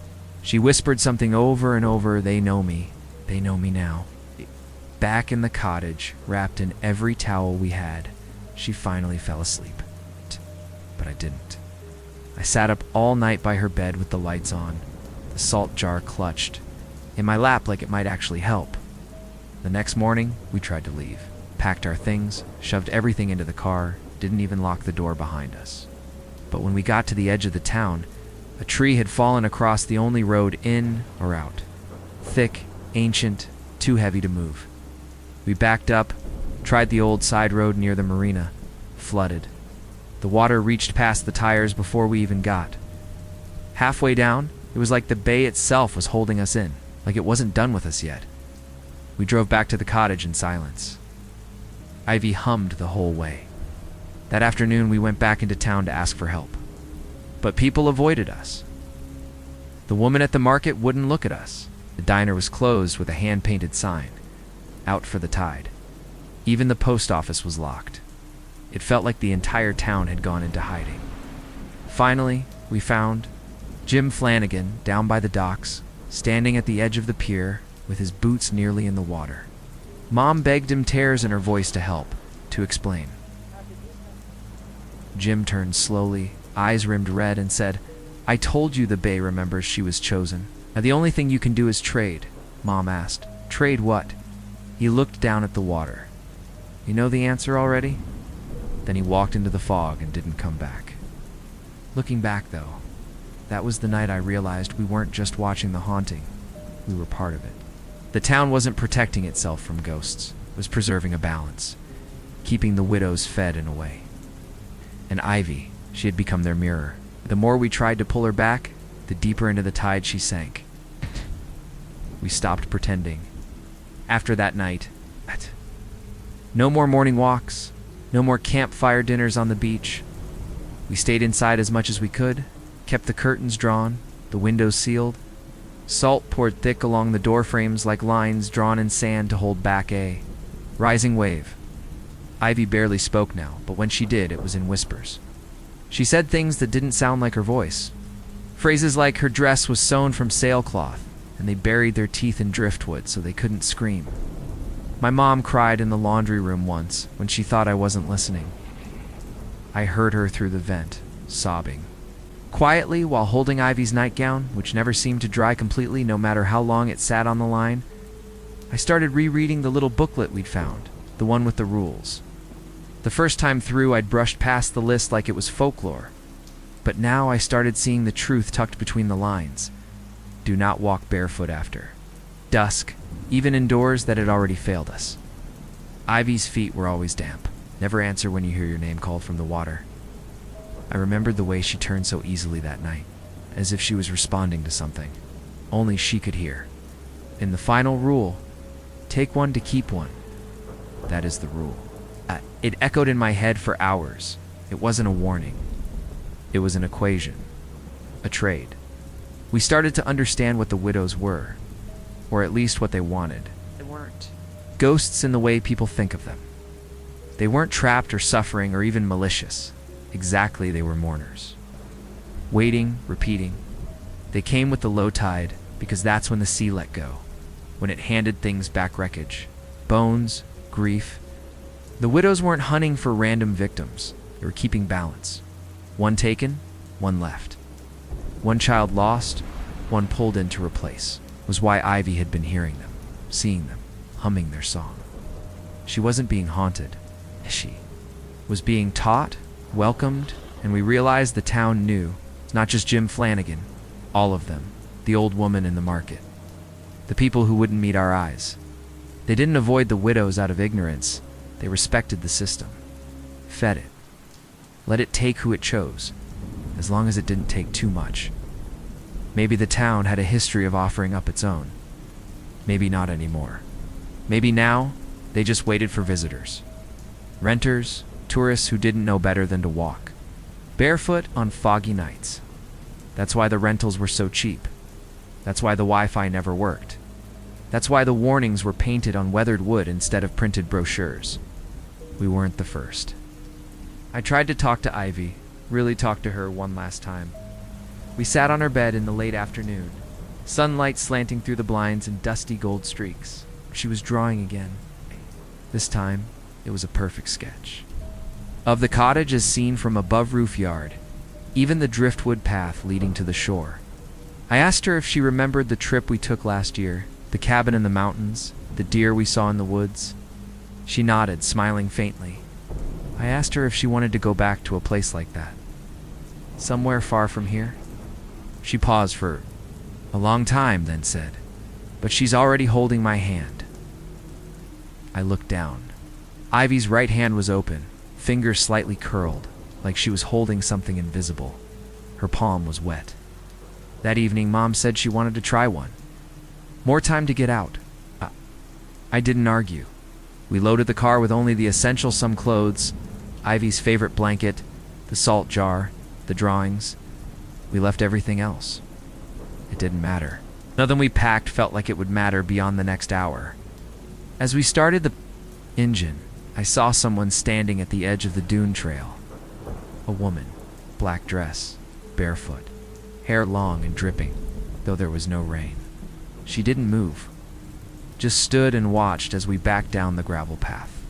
She whispered something over and over, "They know me. They know me now." Back in the cottage, wrapped in every towel we had, she finally fell asleep. But I didn't. I sat up all night by her bed with the lights on, the salt jar clutched, in my lap like it might actually help. The next morning, we tried to leave, packed our things, shoved everything into the car, didn't even lock the door behind us. But when we got to the edge of the town, a tree had fallen across the only road in or out. Thick, ancient, too heavy to move. We backed up, tried the old side road near the marina, flooded. The water reached past the tires before we even got. Halfway down, it was like the bay itself was holding us in, like it wasn't done with us yet. We drove back to the cottage in silence. Ivy hummed the whole way. That afternoon, we went back into town to ask for help. But people avoided us. The woman at the market wouldn't look at us. The diner was closed with a hand-painted sign. out for the tide. Even the post office was locked. It felt like the entire town had gone into hiding. Finally, we found Jim Flanagan down by the docks, standing at the edge of the pier with his boots nearly in the water. Mom begged him, tears in her voice, to help, to explain. Jim turned slowly, eyes rimmed red, and said, "I told you the Bay remembers she was chosen. Now the only thing you can do is trade." Mom asked, "Trade what?" He looked down at the water. "You know the answer already?" Then he walked into the fog and didn't come back. Looking back, though, that was the night I realized we weren't just watching the haunting, we were part of it. The town wasn't protecting itself from ghosts, it was preserving a balance, keeping the widows fed in a way. And Ivy, she had become their mirror. The more we tried to pull her back, the deeper into the tide she sank. We stopped pretending. After that night, no more morning walks, no more campfire dinners on the beach. We stayed inside as much as we could, kept the curtains drawn, the windows sealed. Salt poured thick along the door frames like lines drawn in sand to hold back a rising wave. Ivy barely spoke now, but when she did, it was in whispers. She said things that didn't sound like her voice. Phrases like her dress was sewn from sailcloth, and they buried their teeth in driftwood so they couldn't scream. My mom cried in the laundry room once when she thought I wasn't listening. I heard her through the vent, sobbing. Quietly, while holding Ivy's nightgown, which never seemed to dry completely no matter how long it sat on the line, I started rereading the little booklet we'd found, the one with the rules. The first time through, I'd brushed past the list like it was folklore. But now I started seeing the truth tucked between the lines. Do not walk barefoot after dusk, even indoors that had already failed us. Ivy's feet were always damp. Never answer when you hear your name called from the water. I remembered the way she turned so easily that night, as if she was responding to something. Only she could hear. In the final rule, take one to keep one. That is the rule. It echoed in my head for hours. It wasn't a warning. It was an equation. A trade. We started to understand what the widows were, or at least what they wanted. They weren't Ghosts in the way people think of them. They weren't trapped or suffering or even malicious. Exactly, they were mourners. Waiting, repeating. They came with the low tide, because that's when the sea let go, when it handed things back wreckage, bones, grief. The widows weren't hunting for random victims. They were keeping balance. One taken, one left. One child lost, one pulled in to replace. Was why Ivy had been hearing them, seeing them, humming their song. She wasn't being haunted. She was being taught, welcomed, and we realized the town knew, not just Jim Flanagan, all of them, the old woman in the market, the people who wouldn't meet our eyes. They didn't avoid the widows out of ignorance. They respected the system, fed it, let it take who it chose, as long as it didn't take too much. Maybe the town had a history of offering up its own. Maybe not anymore. Maybe now, they just waited for visitors. Renters, tourists who didn't know better than to walk barefoot on foggy nights. That's why the rentals were so cheap. That's why the Wi-Fi never worked. That's why the warnings were painted on weathered wood instead of printed brochures. We weren't the first. I tried to talk to Ivy, really talk to her one last time. We sat on her bed in the late afternoon, sunlight slanting through the blinds in dusty gold streaks. She was drawing again. This time, it was a perfect sketch of the cottage as seen from above roof yard, even the driftwood path leading to the shore. I asked her if she remembered the trip we took last year, the cabin in the mountains, the deer we saw in the woods. She nodded, smiling faintly. I asked her if she wanted to go back to a place like that, somewhere far from here. She paused for a long time, then said, "But she's already holding my hand." I looked down. Ivy's right hand was open, fingers slightly curled, like she was holding something invisible. Her palm was wet. That evening, Mom said she wanted to try one. More time to get out. I didn't argue. We loaded the car with only the essential, some clothes, Ivy's favorite blanket, the salt jar, the drawings. We left everything else. It didn't matter. Nothing we packed felt like it would matter beyond the next hour. As we started the engine, I saw someone standing at the edge of the dune trail. A woman, black dress, barefoot, hair long and dripping, though there was no rain. She didn't move, just stood and watched as we backed down the gravel path.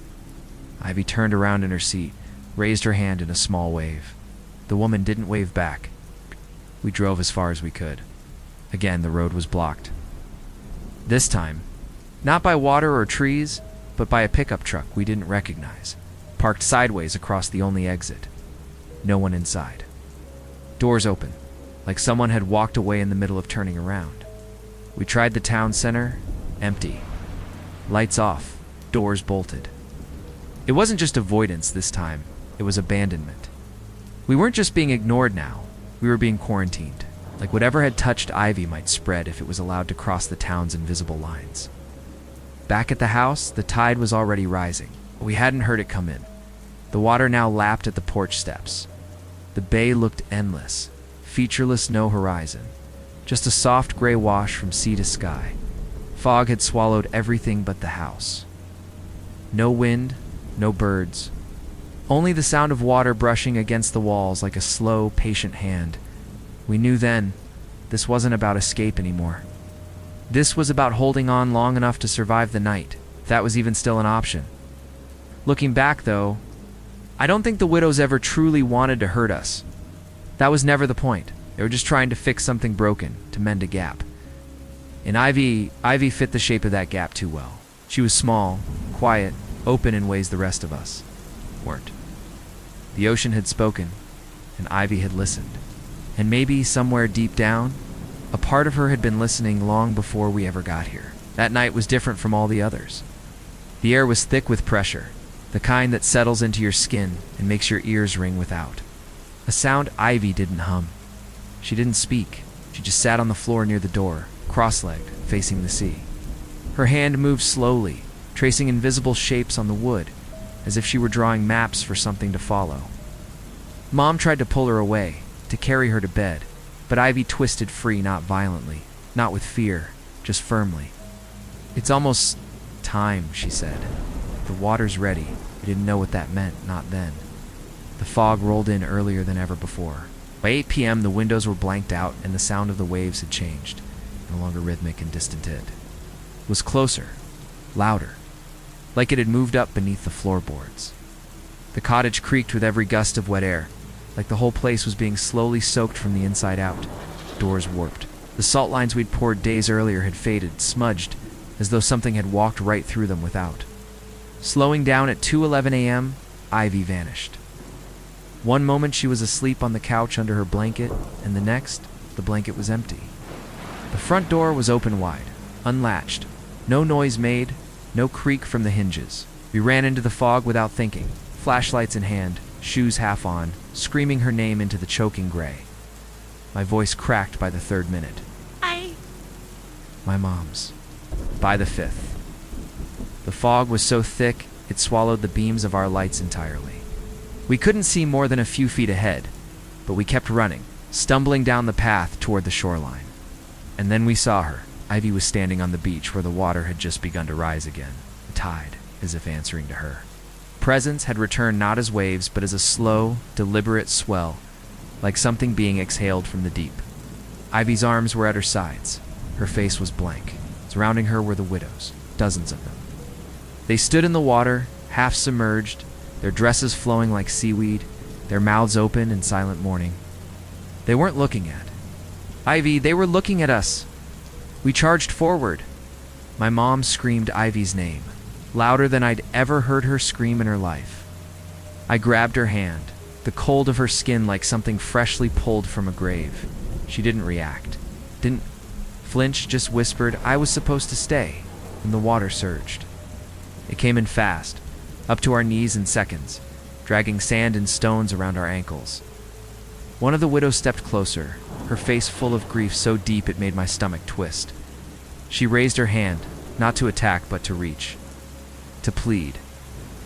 Ivy turned around in her seat, raised her hand in a small wave. The woman didn't wave back. We drove as far as we could. Again, the road was blocked. This time, not by water or trees, but by a pickup truck we didn't recognize, parked sideways across the only exit. No one inside. Doors open, like someone had walked away in the middle of turning around. We tried the town center, empty. Lights off, doors bolted. It wasn't just avoidance this time, it was abandonment. We weren't just being ignored now, we were being quarantined, like whatever had touched Ivy might spread if it was allowed to cross the town's invisible lines. Back at the house, the tide was already rising, but we hadn't heard it come in. The water now lapped at the porch steps. The bay looked endless, featureless, no horizon, just a soft gray wash from sea to sky. Fog had swallowed everything but the house. No wind, no birds, only the sound of water brushing against the walls like a slow, patient hand. We knew then, this wasn't about escape anymore. This was about holding on long enough to survive the night, if that was even still an option. Looking back, though, I don't think the widows ever truly wanted to hurt us. That was never the point. They were just trying to fix something broken, to mend a gap. And Ivy fit the shape of that gap too well. She was small, quiet, open in ways the rest of us weren't. The ocean had spoken, and Ivy had listened. And maybe somewhere deep down, a part of her had been listening long before we ever got here. That night was different from all the others. The air was thick with pressure, the kind that settles into your skin and makes your ears ring without. A sound Ivy didn't hum. She didn't speak. She just sat on the floor near the door, cross-legged, facing the sea. Her hand moved slowly, tracing invisible shapes on the wood, as if she were drawing maps for something to follow. Mom tried to pull her away, to carry her to bed, but Ivy twisted free, not violently, not with fear, just firmly. "It's almost time," she said. "The water's ready." I didn't know what that meant, not then. The fog rolled in earlier than ever before. By 8 p.m., the windows were blanked out and the sound of the waves had changed, no longer rhythmic and distant. It was closer, louder, like it had moved up beneath the floorboards. The cottage creaked with every gust of wet air, like the whole place was being slowly soaked from the inside out. Doors warped. The salt lines we'd poured days earlier had faded, smudged, as though something had walked right through them without. Slowing down at 2:11 a.m., Ivy vanished. One moment she was asleep on the couch under her blanket, and the next, the blanket was empty. The front door was open wide, unlatched. No noise made, no creak from the hinges. We ran into the fog without thinking, flashlights in hand, shoes half on, screaming her name into the choking gray. My voice cracked by the third minute. My mom's. By the fifth. The fog was so thick, it swallowed the beams of our lights entirely. We couldn't see more than a few feet ahead, but we kept running, stumbling down the path toward the shoreline. And then we saw her. Ivy was standing on the beach where the water had just begun to rise again, the tide, as if answering to her. Presence had returned not as waves, but as a slow, deliberate swell, like something being exhaled from the deep. Ivy's arms were at her sides. Her face was blank. Surrounding her were the widows, dozens of them. They stood in the water, half submerged, their dresses flowing like seaweed, their mouths open in silent mourning. They weren't looking at Ivy, they were looking at us. We charged forward. My mom screamed Ivy's name, louder than I'd ever heard her scream in her life. I grabbed her hand, the cold of her skin like something freshly pulled from a grave. She didn't react, didn't flinch, just whispered, "I was supposed to stay," and the water surged. It came in fast, up to our knees in seconds, dragging sand and stones around our ankles. One of the widows stepped closer, her face full of grief so deep it made my stomach twist. She raised her hand, not to attack but to reach, to plead.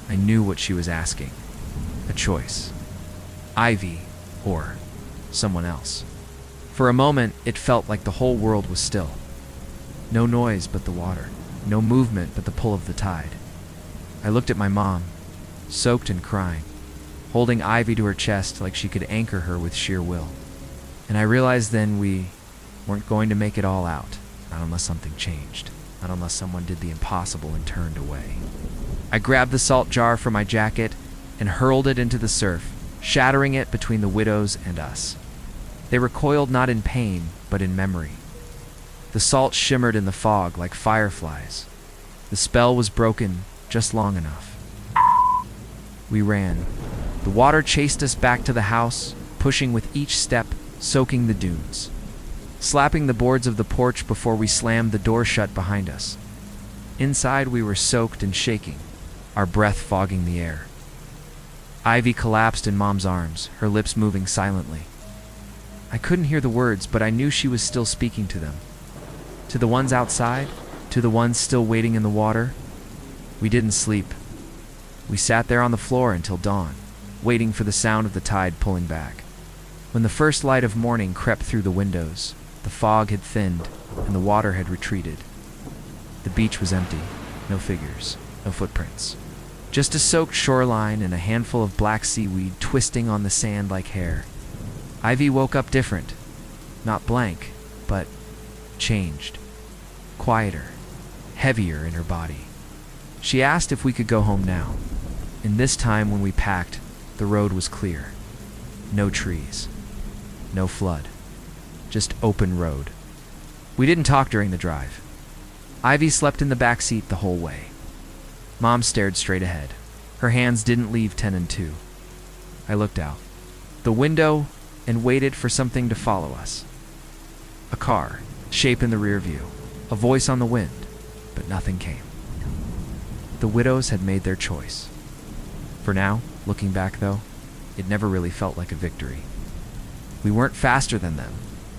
I knew what she was asking. A choice. Ivy or someone else. For a moment, it felt like the whole world was still. No noise but the water. no movement but the pull of the tide. I looked at my mom, soaked and crying, holding Ivy to her chest like she could anchor her with sheer will. And I realized then we weren't going to make it all out, not unless something changed, not unless someone did the impossible and turned away. I grabbed the salt jar from my jacket and hurled it into the surf, shattering it between the widows and us. They recoiled not in pain, but in memory. The salt shimmered in the fog like fireflies. The spell was broken just long enough. We ran. The water chased us back to the house, pushing with each step, soaking the dunes, slapping the boards of the porch before we slammed the door shut behind us. Inside, we were soaked and shaking, our breath fogging the air. Ivy collapsed in Mom's arms, her lips moving silently. I couldn't hear the words, but I knew she was still speaking to them. To the ones outside, to the ones still waiting in the water. We didn't sleep. We sat there on the floor until dawn, waiting for the sound of the tide pulling back. When the first light of morning crept through the windows, the fog had thinned and the water had retreated. The beach was empty, no figures, no footprints. Just a soaked shoreline and a handful of black seaweed twisting on the sand like hair. Ivy woke up different. Not blank, but changed. Quieter, heavier in her body. She asked if we could go home now. And this time when we packed, the road was clear. No trees. No flood. Just open road. We didn't talk during the drive. Ivy slept in the back seat the whole way. Mom stared straight ahead. Her hands didn't leave 10 and 2. I looked out the window and waited for something to follow us. A car, shape in the rear view, a voice on the wind, but nothing came. The widows had made their choice. For now, looking back though, it never really felt like a victory. We weren't faster than them.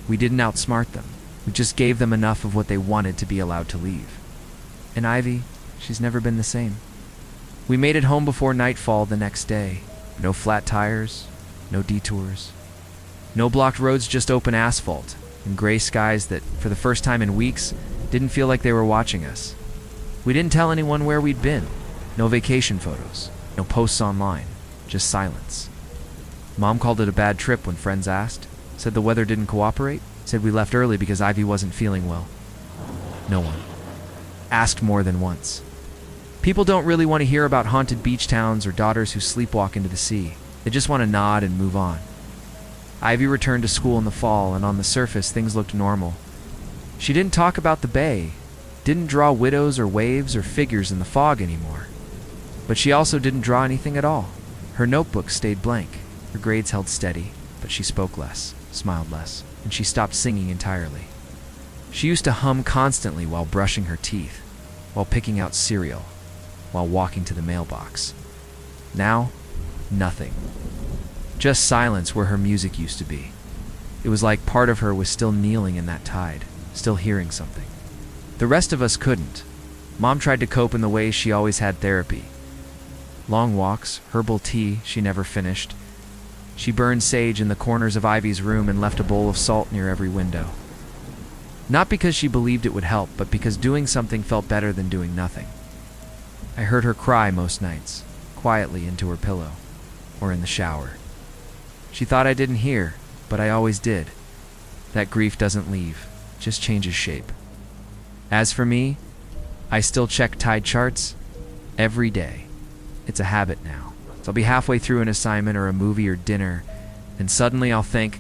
We didn't outsmart them. We just gave them enough of what they wanted to be allowed to leave. And Ivy, she's never been the same. We made it home before nightfall the next day. No flat tires, no detours. No blocked roads, just open asphalt and gray skies that, for the first time in weeks, didn't feel like they were watching us. We didn't tell anyone where we'd been. No vacation photos, no posts online, just silence. Mom called it a bad trip when friends asked, said the weather didn't cooperate, said we left early because Ivy wasn't feeling well. No one asked more than once. People don't really want to hear about haunted beach towns or daughters who sleepwalk into the sea. They just want to nod and move on. Ivy returned to school in the fall, and on the surface, things looked normal. She didn't talk about the bay, didn't draw widows or waves or figures in the fog anymore. But she also didn't draw anything at all. Her notebook stayed blank. Her grades held steady, but she spoke less, smiled less, and she stopped singing entirely. She used to hum constantly while brushing her teeth, while picking out cereal, while walking to the mailbox. Now, nothing. Just silence where her music used to be. It was like part of her was still kneeling in that tide, still hearing something. The rest of us couldn't. Mom tried to cope in the way she always had therapy. Long walks, herbal tea she never finished. She burned sage in the corners of Ivy's room and left a bowl of salt near every window. Not because she believed it would help, but because doing something felt better than doing nothing. I heard her cry most nights, quietly into her pillow, or in the shower. She thought I didn't hear, but I always did. That grief doesn't leave, just changes shape. As for me, I still check tide charts every day. It's a habit now. So I'll be halfway through an assignment or a movie or dinner, and suddenly I'll think,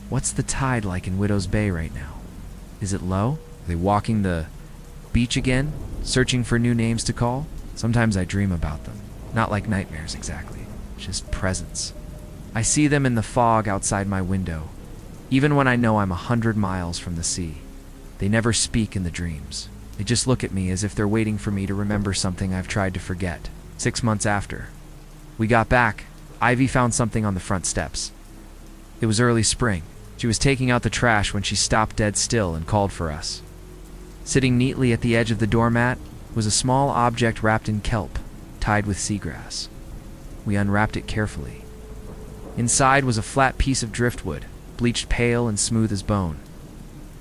what's the tide like in Widow's Bay right now? Is it low? Are they walking the beach again, searching for new names to call? Sometimes I dream about them. Not like nightmares exactly, just presence. I see them in the fog outside my window, even when I know I'm 100 miles from the sea. They never speak in the dreams. They just look at me as if they're waiting for me to remember something I've tried to forget. 6 months after we got back, Ivy found something on the front steps. It was early spring. She was taking out the trash when she stopped dead still and called for us. Sitting neatly at the edge of the doormat was a small object wrapped in kelp, tied with seagrass. We unwrapped it carefully. Inside was a flat piece of driftwood, bleached pale and smooth as bone.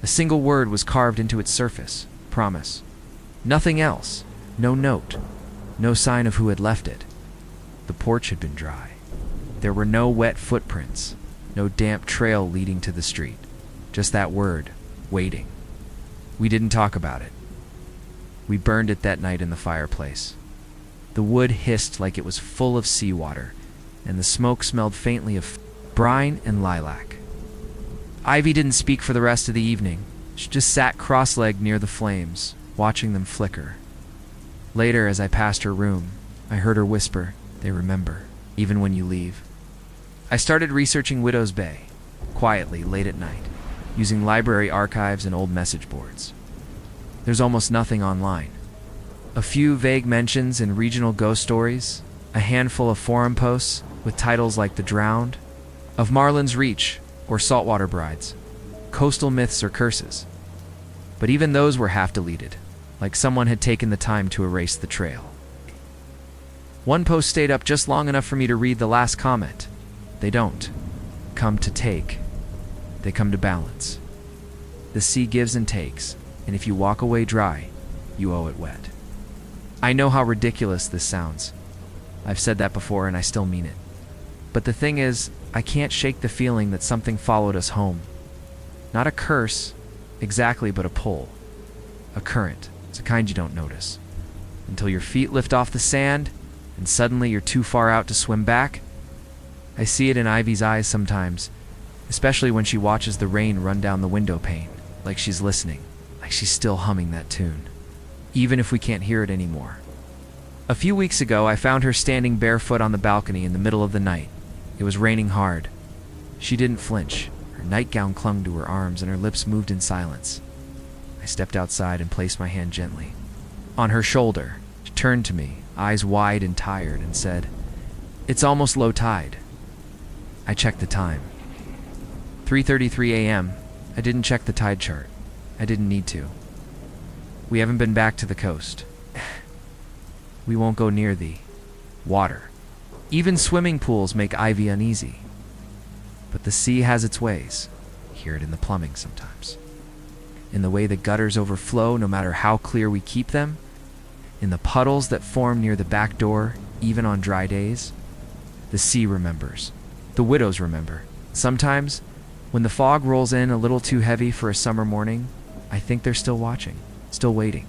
A single word was carved into its surface: promise. Nothing else. No note. No sign of who had left it. The porch had been dry. There were no wet footprints. No damp trail leading to the street. Just that word, waiting. We didn't talk about it. We burned it that night in the fireplace. The wood hissed like it was full of seawater, and the smoke smelled faintly of brine and lilac. Ivy didn't speak for the rest of the evening. She just sat cross-legged near the flames, watching them flicker. Later, as I passed her room, I heard her whisper, "They remember, even when you leave." I started researching Widow's Bay, quietly, late at night, using library archives and old message boards. There's almost nothing online. A few vague mentions in regional ghost stories, a handful of forum posts with titles like The Drowned, of Marlin's Reach, or Saltwater Brides, coastal myths or curses. But even those were half deleted, like someone had taken the time to erase the trail. One post stayed up just long enough for me to read the last comment. They don't come to take, they come to balance. The sea gives and takes, and if you walk away dry, you owe it wet. I know how ridiculous this sounds. I've said that before and I still mean it. But the thing is, I can't shake the feeling that something followed us home. Not a curse, exactly, but a pull. A current. It's a kind you don't notice. Until your feet lift off the sand, and suddenly you're too far out to swim back. I see it in Ivy's eyes sometimes, especially when she watches the rain run down the window pane, like she's listening, like she's still humming that tune, even if we can't hear it anymore. A few weeks ago, I found her standing barefoot on the balcony in the middle of the night. It was raining hard. She didn't flinch. Her nightgown clung to her arms and her lips moved in silence. I stepped outside and placed my hand gently on her shoulder. She turned to me, eyes wide and tired, and said, "It's almost low tide." I checked the time. 3:33 a.m. I didn't check the tide chart. I didn't need to. We haven't been back to the coast. We won't go near the water. Even swimming pools make Ivy uneasy. But the sea has its ways. Hear it in the plumbing sometimes. In the way the gutters overflow no matter how clear we keep them. In the puddles that form near the back door, even on dry days. The sea remembers. The widows remember. Sometimes, when the fog rolls in a little too heavy for a summer morning, I think they're still watching, still waiting.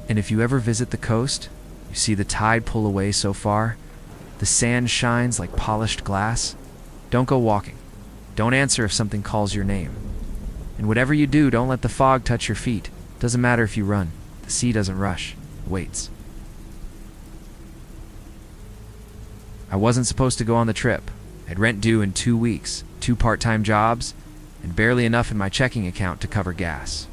And if you ever visit the coast, you see the tide pull away so far, the sand shines like polished glass. Don't go walking. Don't answer if something calls your name. And whatever you do, don't let the fog touch your feet. Doesn't matter if you run. The sea doesn't rush. It waits. I wasn't supposed to go on the trip. I had rent due in 2 weeks, 2 part-time jobs, and barely enough in my checking account to cover gas.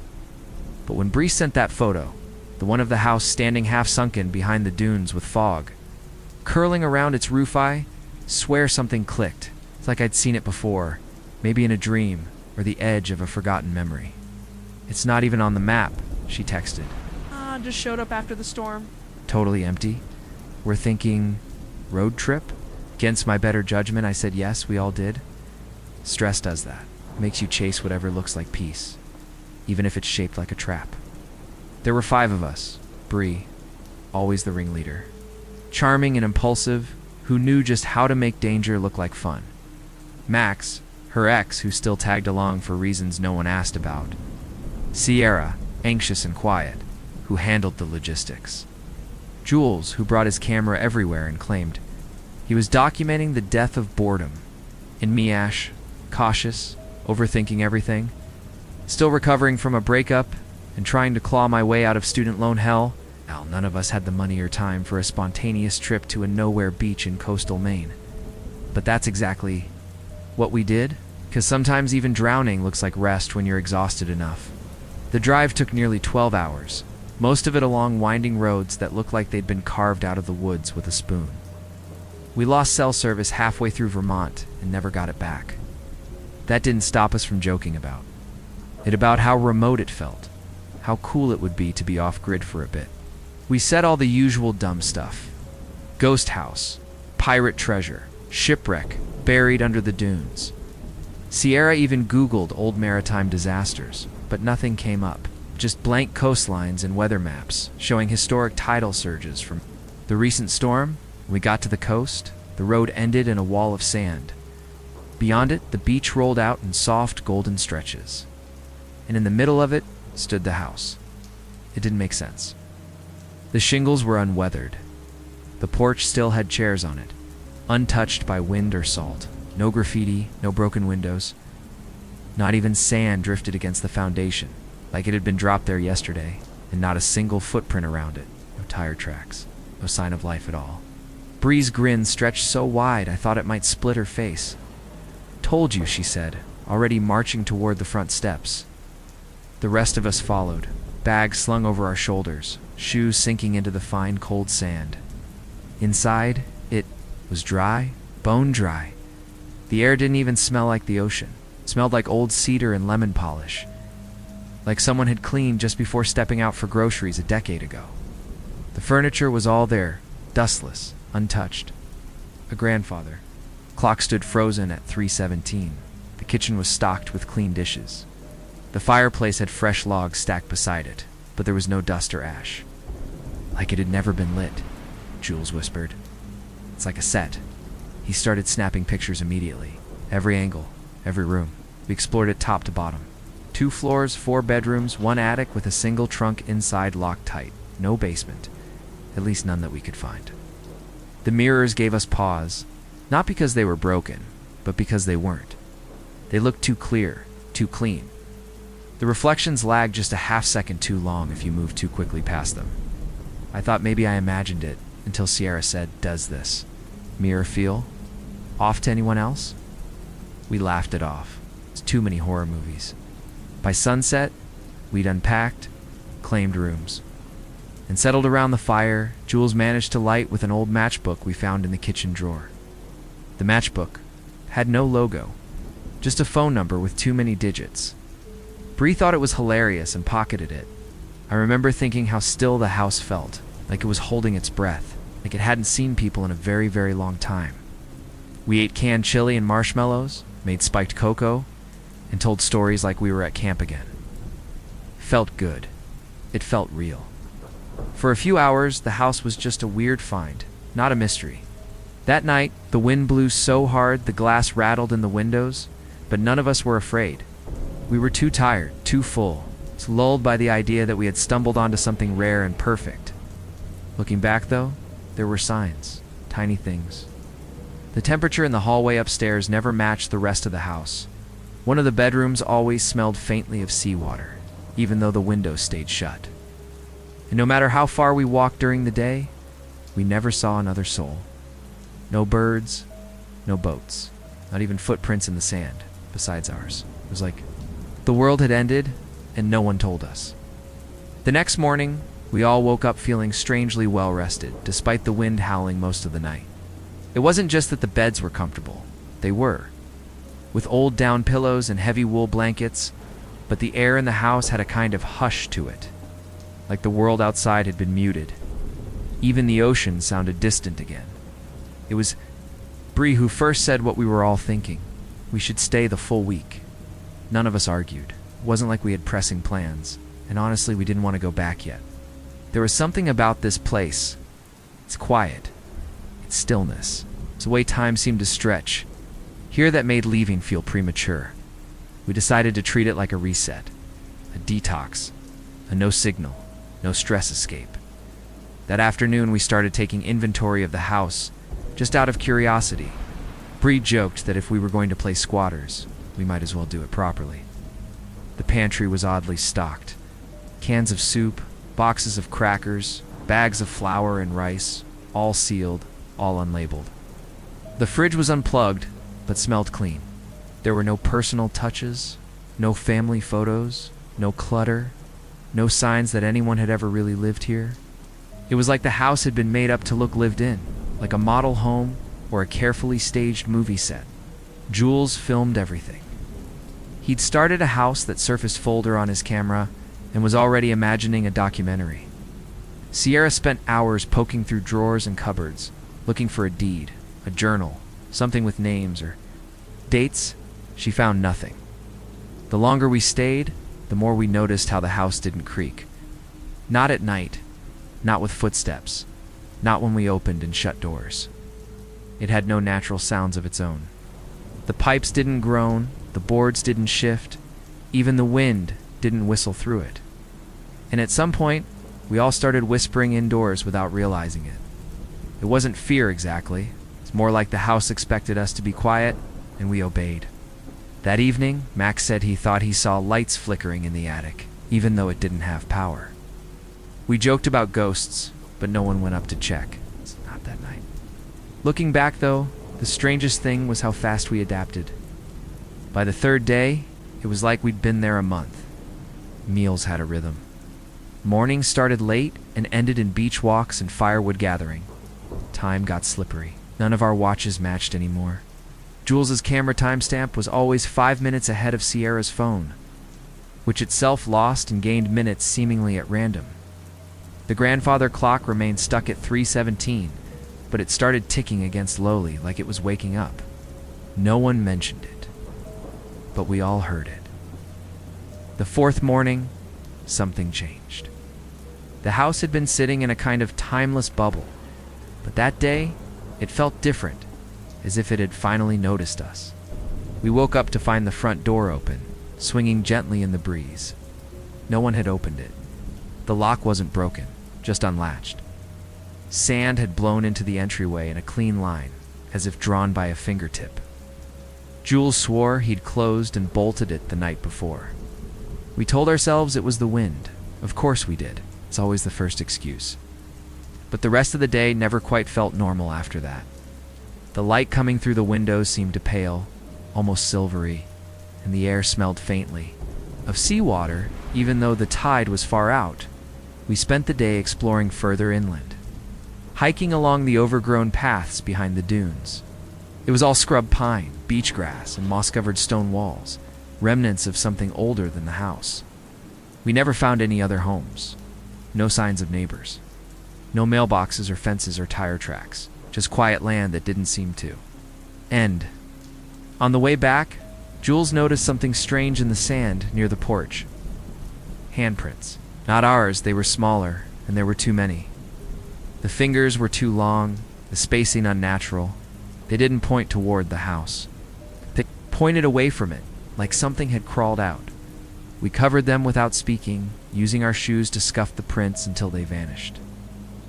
But when Bree sent that photo, the one of the house standing half-sunken behind the dunes with fog, curling around its roof, I swear something clicked. It's like I'd seen it before, maybe in a dream or the edge of a forgotten memory. "It's not even on the map," she texted. Just showed up after the storm. Totally empty. We're thinking road trip? Against my better judgment, I said yes, we all did. Stress does that. Makes you chase whatever looks like peace, even if it's shaped like a trap. There were 5 of us. Bree, always the ringleader. Charming and impulsive, who knew just how to make danger look like fun. Max, her ex, who still tagged along for reasons no one asked about. Sierra, anxious and quiet, who handled the logistics. Jules, who brought his camera everywhere and claimed he was documenting the death of boredom. And me, Ash, cautious, overthinking everything, still recovering from a breakup and trying to claw my way out of student loan hell. Hell, none of us had the money or time for a spontaneous trip to a nowhere beach in coastal Maine. But that's exactly what we did, because sometimes even drowning looks like rest when you're exhausted enough. The drive took nearly 12 hours, most of it along winding roads that looked like they'd been carved out of the woods with a spoon. We lost cell service halfway through Vermont and never got it back. That didn't stop us from joking about how remote it felt, how cool it would be to be off-grid for a bit. We said all the usual dumb stuff. Ghost house, pirate treasure, shipwreck, buried under the dunes. Sierra even Googled old maritime disasters, but nothing came up. just blank coastlines and weather maps showing historic tidal surges from the recent storm. When we got to the coast, the road ended in a wall of sand. Beyond it, the beach rolled out in soft golden stretches. And in the middle of it stood the house. It didn't make sense. The shingles were unweathered. The porch still had chairs on it, untouched by wind or salt. No graffiti, no broken windows. Not even sand drifted against the foundation, like it had been dropped there yesterday, and not a single footprint around it. No tire tracks, no sign of life at all. Bree's grin stretched so wide I thought it might split her face. "Told you," she said, already marching toward the front steps. The rest of us followed, bags slung over our shoulders, shoes sinking into the fine, cold sand. Inside, it was dry, bone dry. The air didn't even smell like the ocean. It smelled like old cedar and lemon polish, like someone had cleaned just before stepping out for groceries a decade ago. The furniture was all there, dustless, untouched. A grandfather. Clock stood frozen at 3:17. The kitchen was stocked with clean dishes. The fireplace had fresh logs stacked beside it, but there was no dust or ash. "Like it had never been lit," Jules whispered. "It's like a set." He started snapping pictures immediately. Every angle, every room. We explored it top to bottom. 2 floors, 4 bedrooms, 1 attic with a single trunk inside locked tight. No basement. At least none that we could find. The mirrors gave us pause, not because they were broken, but because they weren't. They looked too clear, too clean. The reflections lagged just a half second too long if you moved too quickly past them. I thought maybe I imagined it until Sierra said, "Does this mirror feel off to anyone else?" We laughed it off. It's too many horror movies. By sunset, we'd unpacked, claimed rooms, and settled around the fire. Jules managed to light with an old matchbook we found in the kitchen drawer. The matchbook had no logo, just a phone number with too many digits. Bree thought it was hilarious and pocketed it. I remember thinking how still the house felt, like it was holding its breath, like it hadn't seen people in a very, very long time. We ate canned chili and marshmallows, made spiked cocoa, and told stories like we were at camp again. Felt good. It felt real. For a few hours, the house was just a weird find, not a mystery. That night, the wind blew so hard the glass rattled in the windows, but none of us were afraid. We were too tired, too full, lulled by the idea that we had stumbled onto something rare and perfect. Looking back, though, there were signs, tiny things. The temperature in the hallway upstairs never matched the rest of the house. One of the bedrooms always smelled faintly of seawater, even though the windows stayed shut. And no matter how far we walked during the day, we never saw another soul. No birds, no boats, not even footprints in the sand, besides ours. It was like the world had ended, and no one told us. The next morning, we all woke up feeling strangely well-rested, despite the wind howling most of the night. It wasn't just that the beds were comfortable. They were, with old down pillows and heavy wool blankets, but the air in the house had a kind of hush to it, like the world outside had been muted. Even the ocean sounded distant again. It was Bree who first said what we were all thinking. We should stay the full week. None of us argued. It wasn't like we had pressing plans, and honestly, we didn't want to go back yet. There was something about this place. It's quiet. It's stillness. It's the way time seemed to stretch. Here that made leaving feel premature. We decided to treat it like a reset, a detox, a no signal, no stress escape. That afternoon, we started taking inventory of the house, just out of curiosity. Bree joked that if we were going to play squatters, we might as well do it properly. The pantry was oddly stocked. Cans of soup, boxes of crackers, bags of flour and rice, all sealed, all unlabeled. The fridge was unplugged, but smelled clean. There were no personal touches, no family photos, no clutter, no signs that anyone had ever really lived here. It was like the house had been made up to look lived in, like a model home or a carefully staged movie set. Jules filmed everything. He'd started a house that surfaced folder on his camera and was already imagining a documentary. Sierra spent hours poking through drawers and cupboards, looking for a deed, a journal, something with names or dates. She found nothing. The longer we stayed, the more we noticed how the house didn't creak. Not at night, not with footsteps, not when we opened and shut doors. It had no natural sounds of its own. The pipes didn't groan, the boards didn't shift, even the wind didn't whistle through it. And at some point, we all started whispering indoors without realizing it. It wasn't fear exactly. It's more like the house expected us to be quiet, and we obeyed. That evening, Max said he thought he saw lights flickering in the attic, even though it didn't have power. We joked about ghosts, but no one went up to check. It's not that night. Looking back, though, the strangest thing was how fast we adapted. By the third day, it was like we'd been there a month. Meals had a rhythm. Mornings started late and ended in beach walks and firewood gathering. Time got slippery. None of our watches matched anymore. Jules's camera timestamp was always 5 minutes ahead of Sierra's phone, which itself lost and gained minutes seemingly at random. The grandfather clock remained stuck at 3:17, but it started ticking against Loli like it was waking up. No one mentioned it, but we all heard it. The fourth morning, something changed. The house had been sitting in a kind of timeless bubble, but that day, it felt different, as if it had finally noticed us. We woke up to find the front door open, swinging gently in the breeze. No one had opened it. The lock wasn't broken, just unlatched. Sand had blown into the entryway in a clean line, as if drawn by a fingertip. Jules swore he'd closed and bolted it the night before. We told ourselves it was the wind. Of course we did. It's always the first excuse. But the rest of the day never quite felt normal after that. The light coming through the windows seemed to pale, almost silvery, and the air smelled faintly of seawater, even though the tide was far out. We spent the day exploring further inland, hiking along the overgrown paths behind the dunes. It was all scrub pine, beach grass, and moss-covered stone walls, remnants of something older than the house. We never found any other homes. No signs of neighbors. No mailboxes or fences or tire tracks. Just quiet land that didn't seem to end. On the way back, Jules noticed something strange in the sand near the porch. Handprints. Not ours, they were smaller, and there were too many. The fingers were too long, the spacing unnatural. They didn't point toward the house. They pointed away from it, like something had crawled out. We covered them without speaking, using our shoes to scuff the prints until they vanished.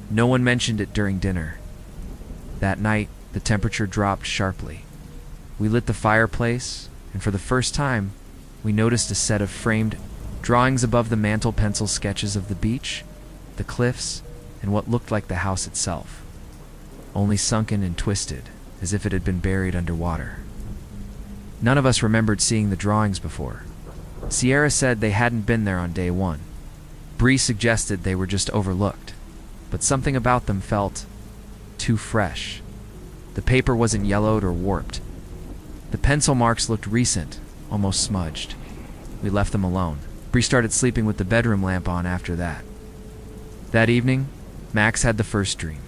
No one mentioned it during dinner. That night, the temperature dropped sharply. We lit the fireplace, and for the first time, we noticed a set of framed drawings above the mantel, pencil sketches of the beach, the cliffs, and what looked like the house itself, only sunken and twisted, as if it had been buried underwater. None of us remembered seeing the drawings before. Sierra said they hadn't been there on day one. Bree suggested they were just overlooked, but something about them felt too fresh. The paper wasn't yellowed or warped. The pencil marks looked recent, almost smudged. We left them alone. Bree started sleeping with the bedroom lamp on after that. That evening, Max had the first dream.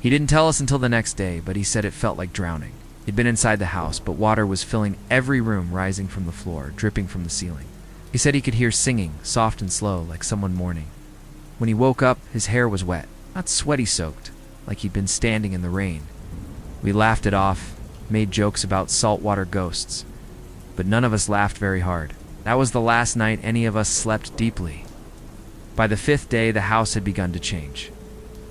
He didn't tell us until the next day, but he said it felt like drowning. He'd been inside the house, but water was filling every room, rising from the floor, dripping from the ceiling. He said he could hear singing, soft and slow, like someone mourning. When he woke up, his hair was wet, not sweaty-soaked, like he'd been standing in the rain. We laughed it off, made jokes about saltwater ghosts, but none of us laughed very hard. That was the last night any of us slept deeply. By the fifth day, the house had begun to change.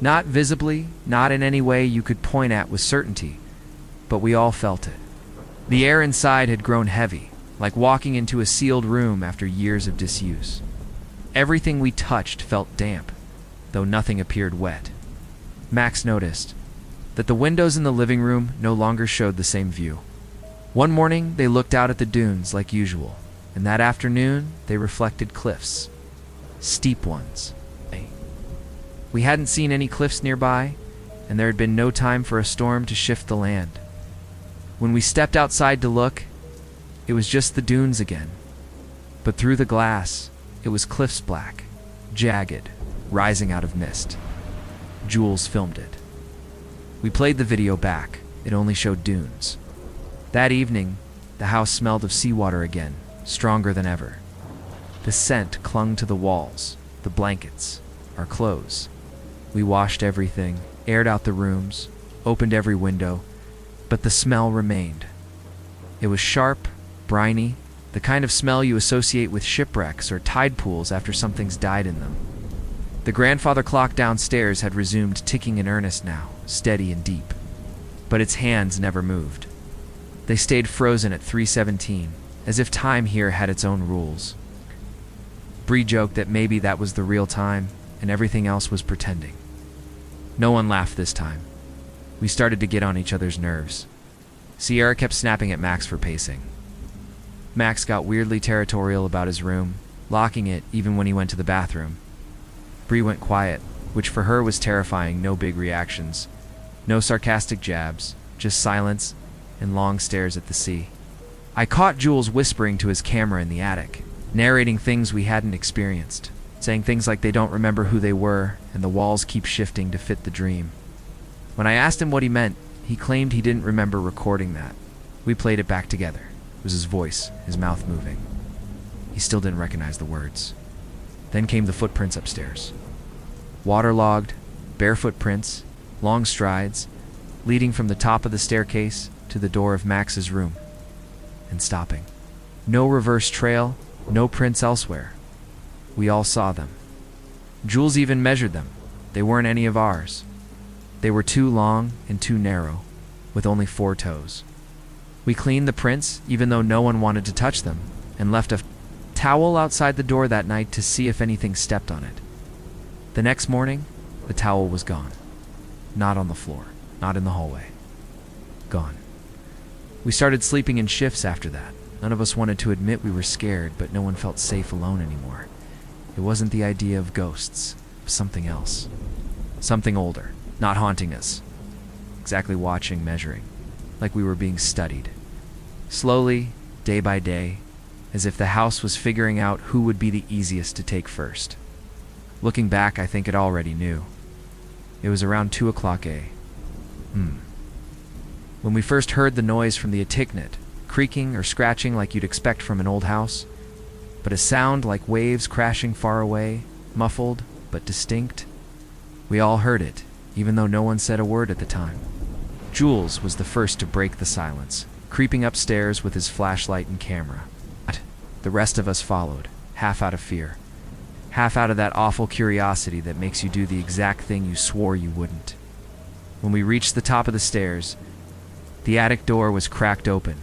Not visibly, not in any way you could point at with certainty, but we all felt it. The air inside had grown heavy, like walking into a sealed room after years of disuse. Everything we touched felt damp, though nothing appeared wet. Max noticed that the windows in the living room no longer showed the same view. One morning, they looked out at the dunes like usual, and that afternoon, they reflected cliffs. Steep ones. We hadn't seen any cliffs nearby, and there had been no time for a storm to shift the land. When we stepped outside to look, it was just the dunes again. But through the glass, it was cliffs black, jagged, rising out of mist. Jules filmed it. We played the video back. It only showed dunes. That evening, the house smelled of seawater again, stronger than ever. The scent clung to the walls, the blankets, our clothes. We washed everything, aired out the rooms, opened every window, but the smell remained. It was sharp, briny, the kind of smell you associate with shipwrecks or tide pools after something's died in them. The grandfather clock downstairs had resumed ticking in earnest now, steady and deep. But its hands never moved. They stayed frozen at 3:17, as if time here had its own rules. Bree joked that maybe that was the real time, and everything else was pretending. No one laughed this time. We started to get on each other's nerves. Sierra kept snapping at Max for pacing. Max got weirdly territorial about his room, locking it even when he went to the bathroom. Bree went quiet, which for her was terrifying. No big reactions. No sarcastic jabs, just silence and long stares at the sea. I caught Jules whispering to his camera in the attic, narrating things we hadn't experienced, saying things like they don't remember who they were and the walls keep shifting to fit the dream. When I asked him what he meant, he claimed he didn't remember recording that. We played it back together. It was his voice, his mouth moving. He still didn't recognize the words. Then came the footprints upstairs. Waterlogged, bare footprints, long strides, leading from the top of the staircase to the door of Max's room, and stopping. No reverse trail, no prints elsewhere. We all saw them. Jules even measured them. They weren't any of ours. They were too long and too narrow, with only 4 toes. We cleaned the prints, even though no one wanted to touch them, and left a towel outside the door that night to see if anything stepped on it. The next morning, the towel was gone. Not on the floor, not in the hallway. Gone. We started sleeping in shifts after that. None of us wanted to admit we were scared, but no one felt safe alone anymore. It wasn't the idea of ghosts, it was something else. Something older, not haunting us. Exactly watching, measuring, like we were being studied. Slowly, day by day, as if the house was figuring out who would be the easiest to take first. Looking back, I think it already knew. It was around 2 o'clock a.m. When we first heard the noise from the attic, creaking or scratching like you'd expect from an old house, but a sound like waves crashing far away, muffled but distinct. We all heard it, even though no one said a word at the time. Jules was the first to break the silence, creeping upstairs with his flashlight and camera. The rest of us followed, half out of fear, half out of that awful curiosity that makes you do the exact thing you swore you wouldn't. When we reached the top of the stairs, the attic door was cracked open.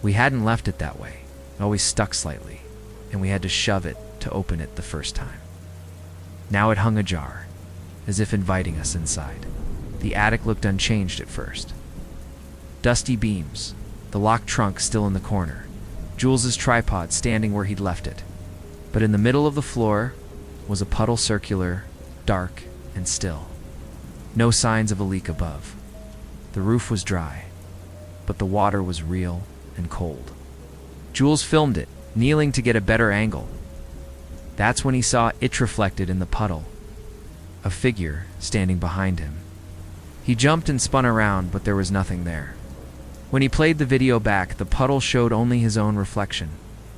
We hadn't left it that way. It always stuck slightly, and we had to shove it to open it the first time. Now it hung ajar, as if inviting us inside. The attic looked unchanged at first. Dusty beams, the locked trunk still in the corner, Jules's tripod standing where he'd left it. But in the middle of the floor was a puddle, circular, dark, and still. No signs of a leak above. The roof was dry, but the water was real and cold. Jules filmed it, kneeling to get a better angle. That's when he saw it reflected in the puddle, a figure standing behind him. He jumped and spun around, but there was nothing there. When he played the video back, the puddle showed only his own reflection,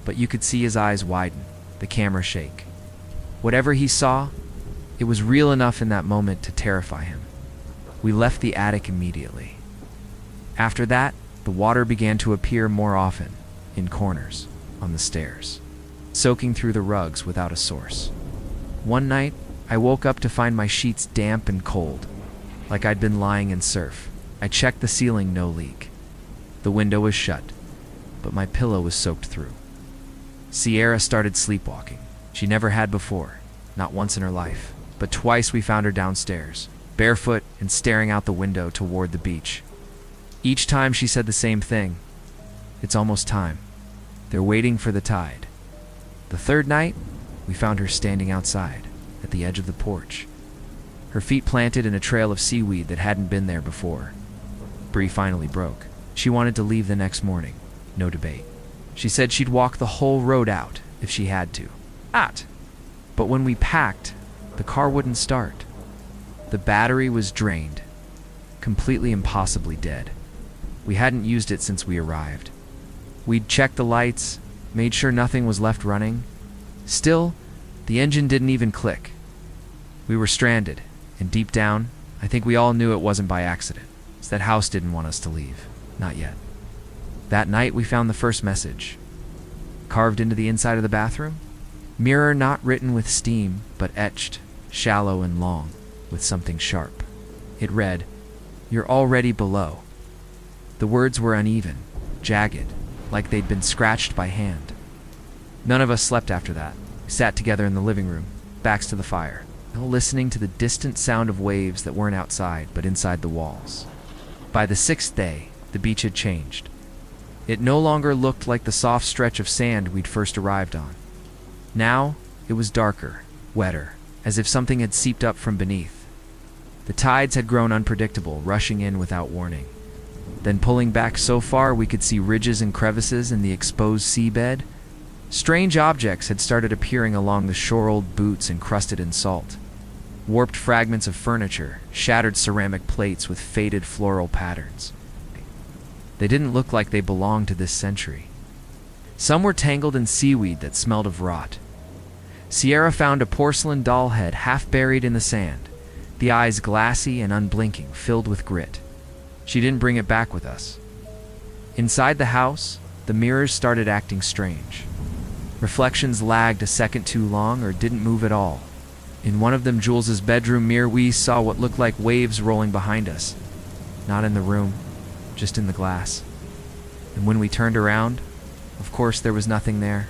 but you could see his eyes widen, the camera shake. Whatever he saw, it was real enough in that moment to terrify him. We left the attic immediately. After that, the water began to appear more often, in corners, on the stairs, soaking through the rugs without a source. One night, I woke up to find my sheets damp and cold, like I'd been lying in surf. I checked the ceiling, no leak. The window was shut, but my pillow was soaked through. Sierra started sleepwalking. She never had before, not once in her life, but twice we found her downstairs, barefoot and staring out the window toward the beach. Each time she said the same thing. It's almost time. They're waiting for the tide. The third night, we found her standing outside, at the edge of the porch, her feet planted in a trail of seaweed that hadn't been there before. Bree finally broke. She wanted to leave the next morning. No debate. She said she'd walk the whole road out if she had to. But when we packed, the car wouldn't start. The battery was drained, completely impossibly dead. We hadn't used it since we arrived. We'd checked the lights, made sure nothing was left running, Still, the engine didn't even click. We were stranded, and deep down, I think we all knew it wasn't by accident. It's that house didn't want us to leave. Not yet. That night, we found the first message. Carved into the inside of the bathroom. Mirror not written with steam, but etched, shallow and long, with something sharp. It read, "You're already below." The words were uneven, jagged, like they'd been scratched by hand. None of us slept after that. We sat together in the living room, backs to the fire, all listening to the distant sound of waves that weren't outside, but inside the walls. By the 6th day, the beach had changed. It no longer looked like the soft stretch of sand we'd first arrived on. Now, it was darker, wetter, as if something had seeped up from beneath. The tides had grown unpredictable, rushing in without warning, then pulling back so far we could see ridges and crevices in the exposed seabed. Strange objects had started appearing along the shore, old boots encrusted in salt. Warped fragments of furniture, shattered ceramic plates with faded floral patterns. They didn't look like they belonged to this century. Some were tangled in seaweed that smelled of rot. Sierra found a porcelain doll head half buried in the sand, the eyes glassy and unblinking, filled with grit. She didn't bring it back with us. Inside the house, the mirrors started acting strange. Reflections lagged a second too long or didn't move at all. In one of them, Jules's bedroom mirror, we saw what looked like waves rolling behind us. Not in the room, just in the glass. And when we turned around, of course there was nothing there,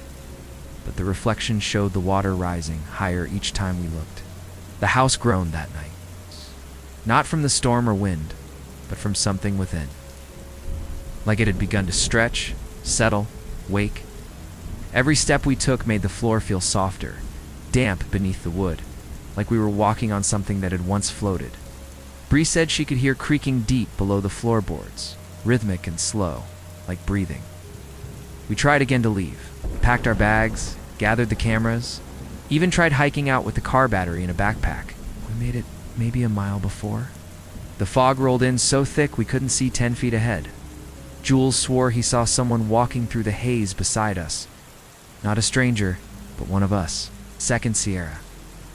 but the reflection showed the water rising higher each time we looked. The house groaned that night. Not from the storm or wind, but from something within. Like it had begun to stretch, settle, wake. Every step we took made the floor feel softer, damp beneath the wood, like we were walking on something that had once floated. Bree said she could hear creaking deep below the floorboards, rhythmic and slow, like breathing. We tried again to leave, packed our bags, gathered the cameras, even tried hiking out with the car battery in a backpack. We made it maybe a mile before. The fog rolled in so thick we couldn't see 10 feet ahead. Jules swore he saw someone walking through the haze beside us. Not a stranger, but one of us, second Sierra,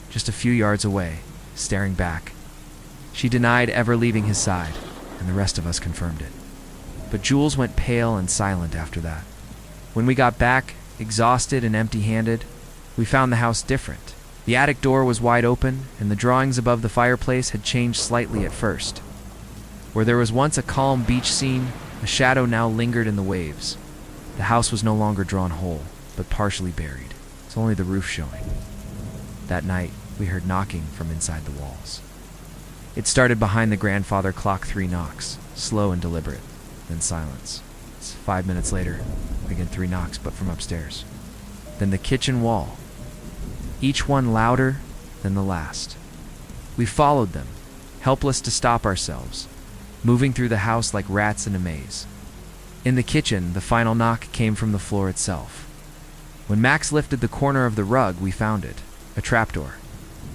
just a few yards away, staring back. She denied ever leaving his side, and the rest of us confirmed it. But Jules went pale and silent after that. When we got back, exhausted and empty-handed, we found the house different. The attic door was wide open, and the drawings above the fireplace had changed slightly at first. Where there was once a calm beach scene, a shadow now lingered in the waves. The house was no longer drawn whole, but partially buried. It's only the roof showing. That night, we heard knocking from inside the walls. It started behind the grandfather clock, 3 knocks, slow and deliberate, then silence. 5 minutes later, again 3 knocks, but from upstairs. Then the kitchen wall, each one louder than the last. We followed them, helpless to stop ourselves, moving through the house like rats in a maze. In the kitchen, the final knock came from the floor itself. When Max lifted the corner of the rug, we found it, a trapdoor.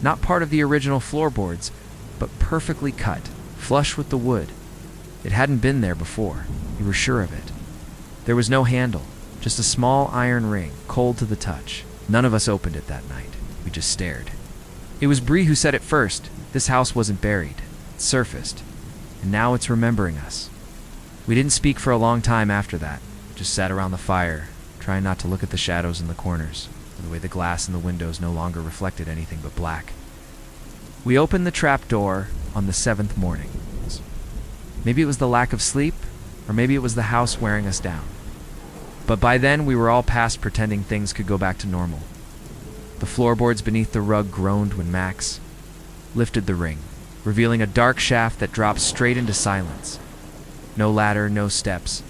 Not part of the original floorboards, but perfectly cut, flush with the wood. It hadn't been there before, we were sure of it. There was no handle, just a small iron ring, cold to the touch. None of us opened it that night. We just stared. It was Bree who said it first. This house wasn't buried. It surfaced. And now it's remembering us. We didn't speak for a long time after that. Just sat around the fire, trying not to look at the shadows in the corners, or the way the glass in the windows no longer reflected anything but black. We opened the trap door on the 7th morning. Maybe it was the lack of sleep, or maybe it was the house wearing us down. But by then, we were all past pretending things could go back to normal. The floorboards beneath the rug groaned when Max lifted the ring, revealing a dark shaft that dropped straight into silence. No ladder, no steps,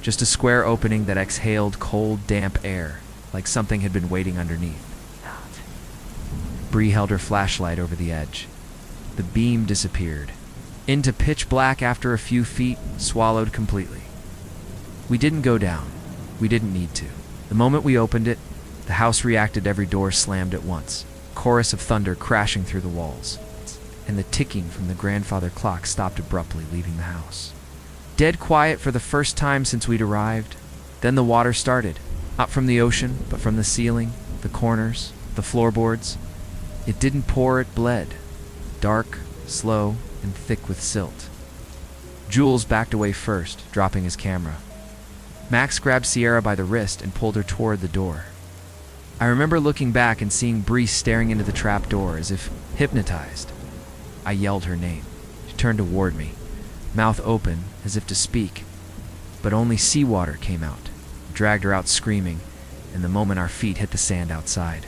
just a square opening that exhaled cold, damp air, like something had been waiting underneath. Bree held her flashlight over the edge. The beam disappeared, into pitch black after a few feet, swallowed completely. We didn't go down. We didn't need to. The moment we opened it, the house reacted. Every door slammed at once, chorus of thunder crashing through the walls, and the ticking from the grandfather clock stopped abruptly, leaving the house. Dead quiet for the first time since we'd arrived. Then the water started, not from the ocean, but from the ceiling, the corners, the floorboards. It didn't pour, it bled. Dark, slow, and thick with silt. Jules backed away first, dropping his camera. Max grabbed Sierra by the wrist and pulled her toward the door. I remember looking back and seeing Bree staring into the trap door as if hypnotized. I yelled her name. She turned toward me, mouth open as if to speak, but only seawater came out. I dragged her out screaming, and the moment our feet hit the sand outside,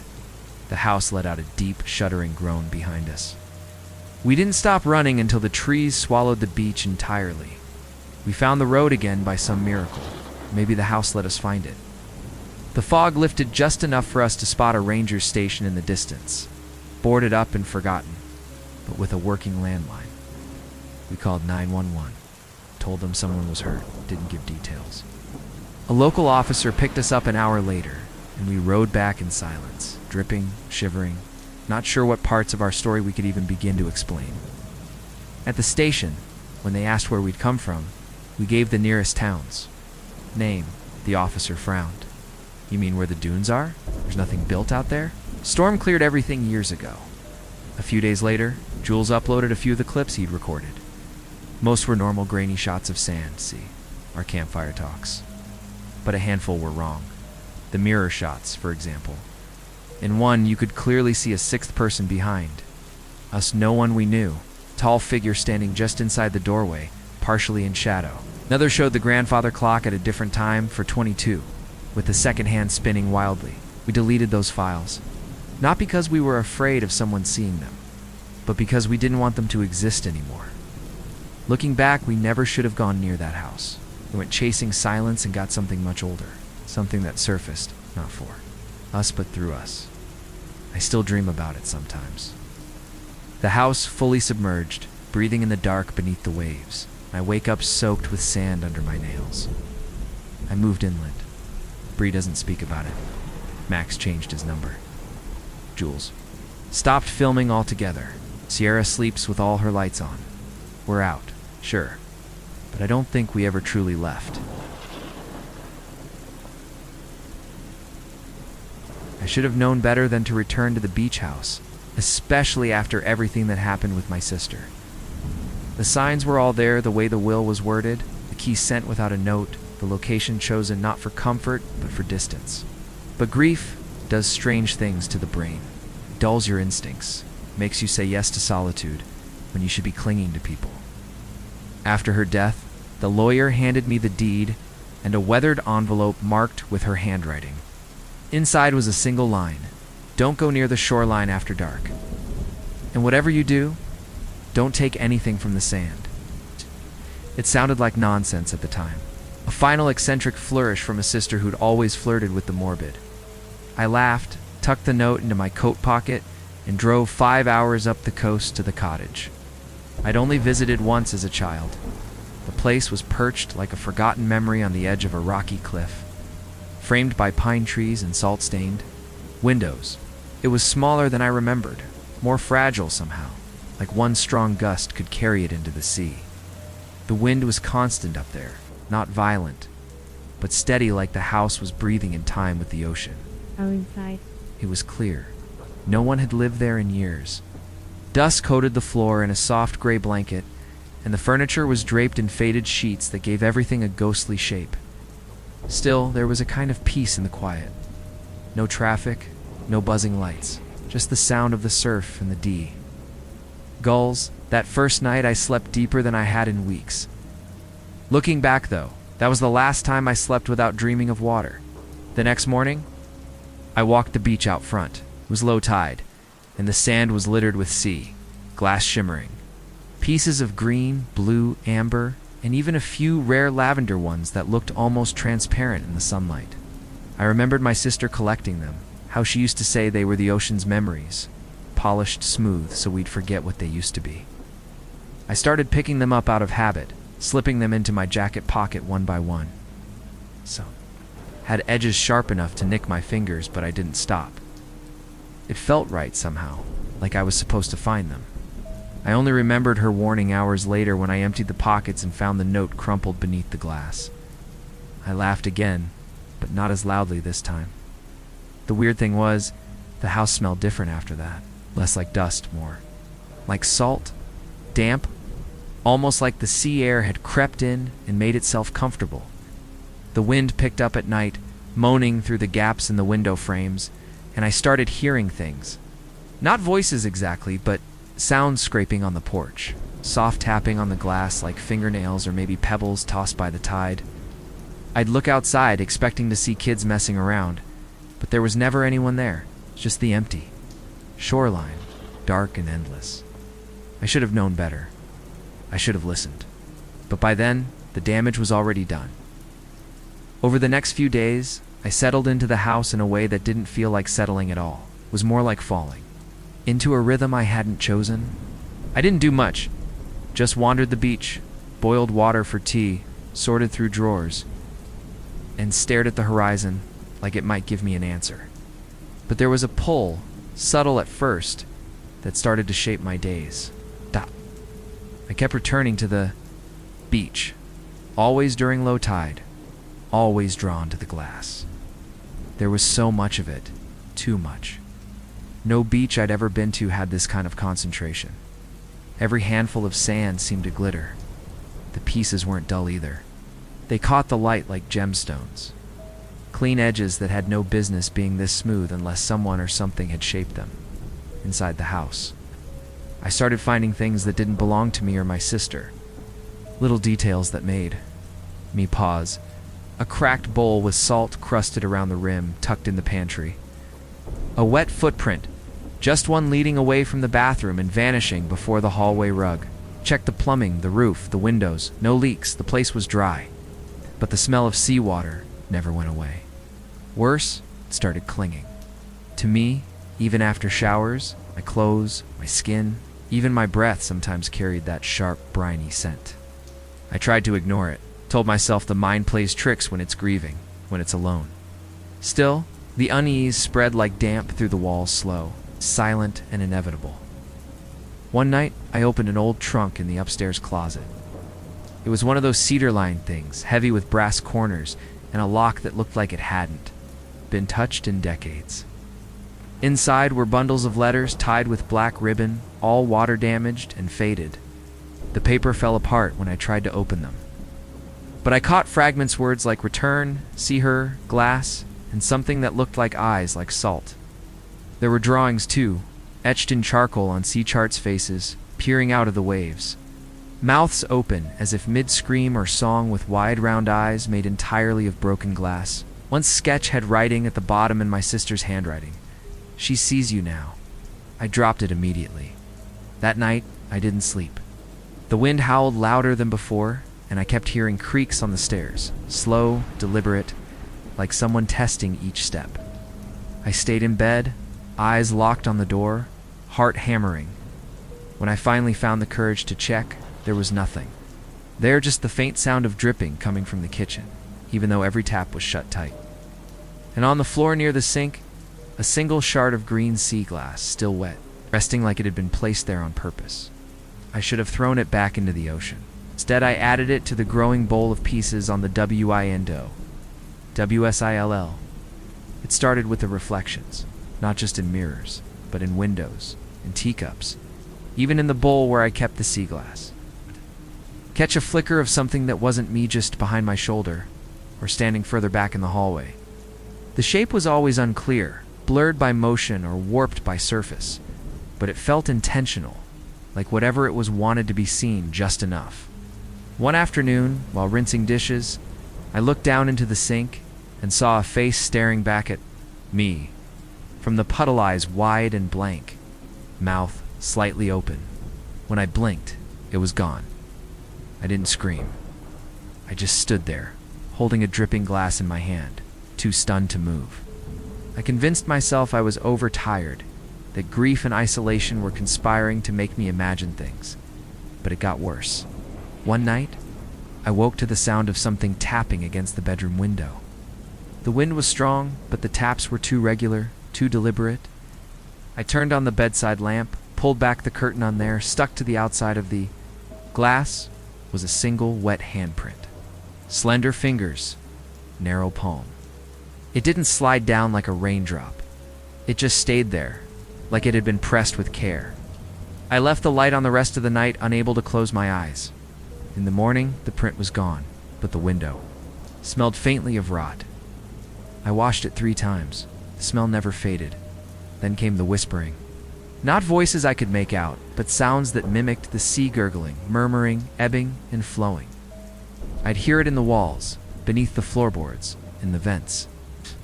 the house let out a deep, shuddering groan behind us. We didn't stop running until the trees swallowed the beach entirely. We found the road again by some miracle. Maybe the house let us find it. The fog lifted just enough for us to spot a ranger station in the distance, boarded up and forgotten, but with a working landline. We called 911, told them someone was hurt, didn't give details. A local officer picked us up an hour later, and we rode back in silence, dripping, shivering, not sure what parts of our story we could even begin to explain. At the station, when they asked where we'd come from, we gave the nearest towns. Name, the officer frowned. You mean where the dunes are? There's nothing built out there? Storm cleared everything years ago. A few days later, Jules uploaded a few of the clips he'd recorded. Most were normal grainy shots of sand, see, our campfire talks. But a handful were wrong. The mirror shots, for example. In one, you could clearly see a sixth person behind. Us, no one we knew. Tall figure standing just inside the doorway, partially in shadow. Another showed the grandfather clock at a different time for 22, with the second hand spinning wildly. We deleted those files. Not because we were afraid of someone seeing them, but because we didn't want them to exist anymore. Looking back, we never should have gone near that house. We went chasing silence and got something much older. Something that surfaced, not for us, but through us. I still dream about it sometimes. The house fully submerged, breathing in the dark beneath the waves. I wake up soaked with sand under my nails. I moved inland. Bree doesn't speak about it. Max changed his number. Jules stopped filming altogether. Sierra sleeps with all her lights on. We're out, sure, but I don't think we ever truly left. I should have known better than to return to the beach house, especially after everything that happened with my sister. The signs were all there, the way the will was worded, the key sent without a note, the location chosen not for comfort, but for distance. But grief does strange things to the brain. It dulls your instincts, makes you say yes to solitude when you should be clinging to people. After her death, the lawyer handed me the deed and a weathered envelope marked with her handwriting. Inside was a single line: "Don't go near the shoreline after dark. And whatever you do, don't take anything from the sand." It sounded like nonsense at the time. A final eccentric flourish from a sister who'd always flirted with the morbid. I laughed, tucked the note into my coat pocket, and drove 5 hours up the coast to the cottage. I'd only visited once as a child. The place was perched like a forgotten memory on the edge of a rocky cliff, framed by pine trees and salt-stained windows. It was smaller than I remembered, more fragile somehow, like one strong gust could carry it into the sea. The wind was constant up there, not violent, but steady, like the house was breathing in time with the ocean. Oh, inside. It was clear. No one had lived there in years. Dust coated the floor in a soft gray blanket, and the furniture was draped in faded sheets that gave everything a ghostly shape. Still, there was a kind of peace in the quiet. No traffic, no buzzing lights, just the sound of the surf and the D. Gulls. That first night I slept deeper than I had in weeks. Looking back though, that was the last time I slept without dreaming of water. The next morning, I walked the beach out front. It was low tide, and the sand was littered with sea, glass shimmering. Pieces of green, blue, amber, and even a few rare lavender ones that looked almost transparent in the sunlight. I remembered my sister collecting them, how she used to say they were the ocean's memories, polished smooth so we'd forget what they used to be. I started picking them up out of habit, slipping them into my jacket pocket one by one. Some had edges sharp enough to nick my fingers, but I didn't stop. It felt right somehow, like I was supposed to find them. I only remembered her warning hours later when I emptied the pockets and found the note crumpled beneath the glass. I laughed again, but not as loudly this time. The weird thing was, the house smelled different after that. Less like dust, more like salt, damp, almost like the sea air had crept in and made itself comfortable. The wind picked up at night, moaning through the gaps in the window frames, and I started hearing things. Not voices exactly, but sounds scraping on the porch, soft tapping on the glass like fingernails or maybe pebbles tossed by the tide. I'd look outside expecting to see kids messing around, but there was never anyone there, just the empty shoreline, dark and endless. I should have known better. I should have listened. But by then, the damage was already done. Over the next few days, I settled into the house in a way that didn't feel like settling at all. It was more like falling into a rhythm I hadn't chosen. I didn't do much, just wandered the beach, boiled water for tea, sorted through drawers, and stared at the horizon like it might give me an answer. But there was a pull, subtle at first, that started to shape my days. I kept returning to the beach, always during low tide, always drawn to the glass. There was so much of it, too much. No beach I'd ever been to had this kind of concentration. Every handful of sand seemed to glitter. The pieces weren't dull either. They caught the light like gemstones. Clean edges that had no business being this smooth unless someone or something had shaped them. Inside the house, I started finding things that didn't belong to me or my sister. Little details that made me pause. A cracked bowl with salt crusted around the rim, tucked in the pantry. A wet footprint, just one leading away from the bathroom and vanishing before the hallway rug. Checked the plumbing, the roof, the windows. No leaks, the place was dry. But the smell of seawater never went away. Worse, it started clinging. To me, even after showers, my clothes, my skin, even my breath sometimes carried that sharp, briny scent. I tried to ignore it, told myself the mind plays tricks when it's grieving, when it's alone. Still, the unease spread like damp through the walls slow, silent and inevitable. One night, I opened an old trunk in the upstairs closet. It was one of those cedar-lined things, heavy with brass corners, and a lock that looked like it hadn't been touched in decades. Inside were bundles of letters tied with black ribbon, all water-damaged and faded. The paper fell apart when I tried to open them. But I caught fragments words like return, see her, glass, and something that looked like eyes like salt. There were drawings, too, etched in charcoal on sea charts' faces, peering out of the waves. Mouths open, as if mid-scream or song with wide round eyes made entirely of broken glass. One sketch had writing at the bottom in my sister's handwriting. She sees you now. I dropped it immediately. That night, I didn't sleep. The wind howled louder than before, and I kept hearing creaks on the stairs, slow, deliberate, like someone testing each step. I stayed in bed, eyes locked on the door, heart hammering. When I finally found the courage to check, there was nothing. There, just the faint sound of dripping coming from the kitchen, even though every tap was shut tight. And on the floor near the sink, a single shard of green sea glass, still wet, resting like it had been placed there on purpose. I should have thrown it back into the ocean. Instead, I added it to the growing bowl of pieces on the WINDO. WSILL. It started with the reflections, not just in mirrors, but in windows, in teacups, even in the bowl where I kept the sea glass. Catch a flicker of something that wasn't me just behind my shoulder, or standing further back in the hallway. The shape was always unclear, blurred by motion or warped by surface, but it felt intentional, like whatever it was wanted to be seen just enough. One afternoon, while rinsing dishes, I looked down into the sink and saw a face staring back at me, from the puddle eyes wide and blank, mouth slightly open. When I blinked, it was gone. I didn't scream. I just stood there, holding a dripping glass in my hand, too stunned to move. I convinced myself I was overtired, that grief and isolation were conspiring to make me imagine things. But it got worse. One night, I woke to the sound of something tapping against the bedroom window. The wind was strong, but the taps were too regular, too deliberate. I turned on the bedside lamp, pulled back the curtain on there, stuck to the outside of the glass was a single wet handprint. Slender fingers, narrow palm. It didn't slide down like a raindrop. It just stayed there, like it had been pressed with care. I left the light on the rest of the night, unable to close my eyes. In the morning, the print was gone, but the window smelled faintly of rot. I washed it 3 times. The smell never faded. Then came the whispering. Not voices I could make out, but sounds that mimicked the sea gurgling, murmuring, ebbing, and flowing. I'd hear it in the walls, beneath the floorboards, in the vents.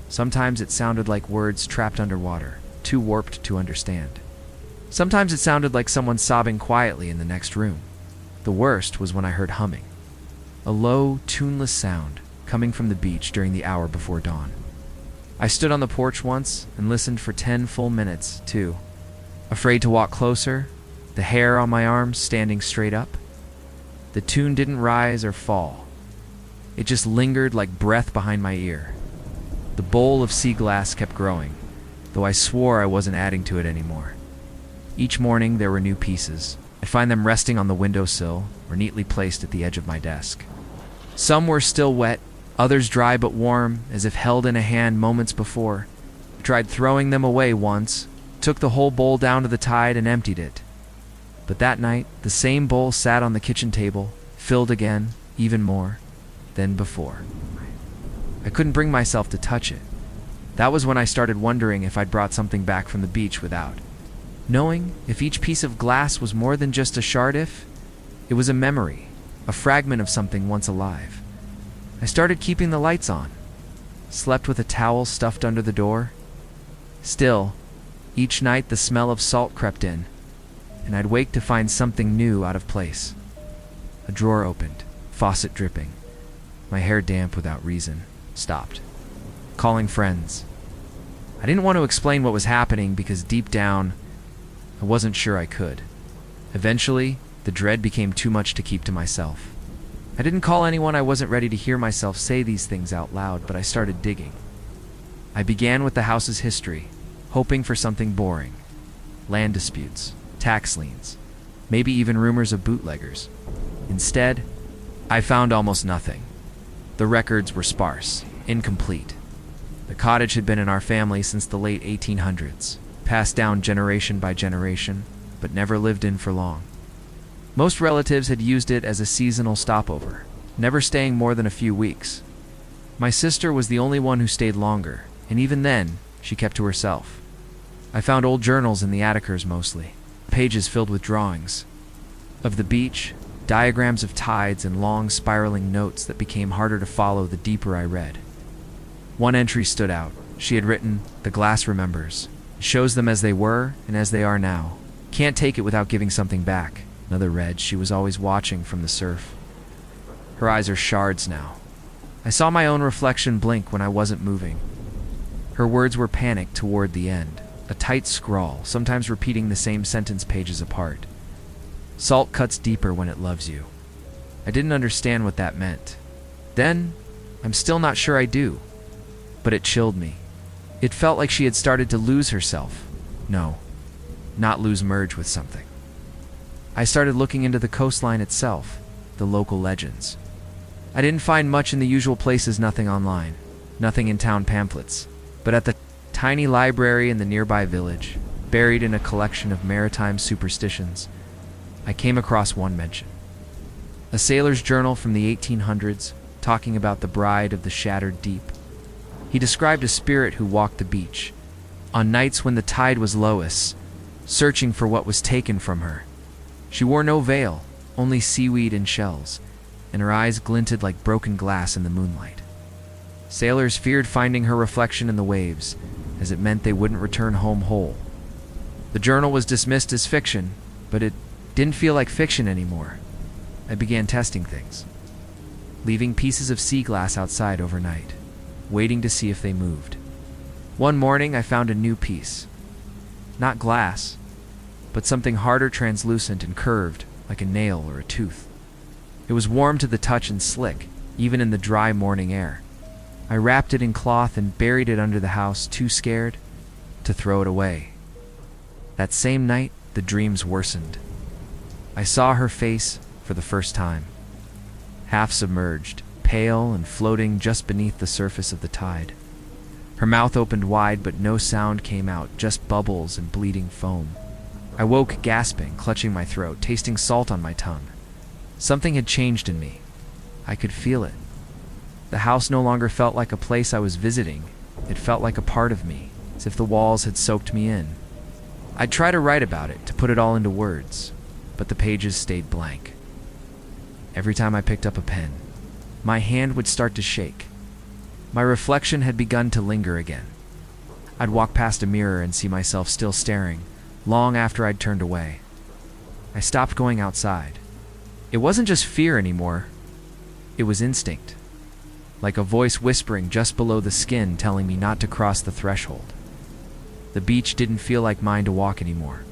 Sometimes it sounded like words trapped underwater, too warped to understand. Sometimes it sounded like someone sobbing quietly in the next room. The worst was when I heard humming. A low, tuneless sound coming from the beach during the hour before dawn. I stood on the porch once and listened for 10 full minutes, too. Afraid to walk closer, the hair on my arms standing straight up. The tune didn't rise or fall. It just lingered like breath behind my ear. The bowl of sea glass kept growing, though I swore I wasn't adding to it anymore. Each morning there were new pieces. I'd find them resting on the windowsill or neatly placed at the edge of my desk. Some were still wet, others dry but warm, as if held in a hand moments before. I tried throwing them away once, took the whole bowl down to the tide and emptied it. But that night, the same bowl sat on the kitchen table, filled again, even more than before. I couldn't bring myself to touch it. That was when I started wondering if I'd brought something back from the beach without. Knowing if each piece of glass was more than just a shard, if it was a memory, a fragment of something once alive. I started keeping the lights on, slept with a towel stuffed under the door. Still, each night the smell of salt crept in, and I'd wake to find something new out of place. A drawer opened, faucet dripping, my hair damp without reason. Stopped. Calling friends. I didn't want to explain what was happening because deep down, I wasn't sure I could. Eventually, the dread became too much to keep to myself. I didn't call anyone. I wasn't ready to hear myself say these things out loud, but I started digging. I began with the house's history, hoping for something boring. Land disputes, tax liens, maybe even rumors of bootleggers. Instead, I found almost nothing. The records were sparse, incomplete. The cottage had been in our family since the late 1800s, passed down generation by generation, but never lived in for long. Most relatives had used it as a seasonal stopover, never staying more than a few weeks. My sister was the only one who stayed longer, and even then, she kept to herself. I found old journals in the atticers mostly, pages filled with drawings of the beach, diagrams of tides, and long spiraling notes that became harder to follow the deeper I read. One entry stood out. She had written, "The glass remembers. It shows them as they were and as they are now. Can't take it without giving something back." Another read, "She was always watching from the surf. Her eyes are shards now." I saw my own reflection blink when I wasn't moving. Her words were panicked toward the end, a tight scrawl, sometimes repeating the same sentence pages apart. "Salt cuts deeper when it loves you." I didn't understand what that meant. Then, I'm still not sure I do. But it chilled me. It felt like she had started to lose herself. No, not lose, merge with something. I started looking into the coastline itself, the local legends. I didn't find much in the usual places, nothing online, nothing in town pamphlets, but at the tiny library in the nearby village, buried in a collection of maritime superstitions, I came across one mention. A sailor's journal from the 1800s, talking about the bride of the shattered deep. He described a spirit who walked the beach, on nights when the tide was lowest, searching for what was taken from her. She wore no veil, only seaweed and shells, and her eyes glinted like broken glass in the moonlight. Sailors feared finding her reflection in the waves, as it meant they wouldn't return home whole. The journal was dismissed as fiction, but it didn't feel like fiction anymore. I began testing things, leaving pieces of sea glass outside overnight, waiting to see if they moved. One morning I found a new piece. Not glass, but something harder, translucent and curved, like a nail or a tooth. It was warm to the touch and slick, even in the dry morning air. I wrapped it in cloth and buried it under the house, too scared to throw it away. That same night, the dreams worsened. I saw her face for the first time, half submerged, pale and floating just beneath the surface of the tide. Her mouth opened wide, but no sound came out, just bubbles and bleeding foam. I woke gasping, clutching my throat, tasting salt on my tongue. Something had changed in me. I could feel it. The house no longer felt like a place I was visiting. It felt like a part of me, as if the walls had soaked me in. I'd try to write about it, to put it all into words, but the pages stayed blank. Every time I picked up a pen, my hand would start to shake. My reflection had begun to linger again. I'd walk past a mirror and see myself still staring, long after I'd turned away. I stopped going outside. It wasn't just fear anymore. It was instinct, like a voice whispering just below the skin telling me not to cross the threshold. The beach didn't feel like mine to walk anymore.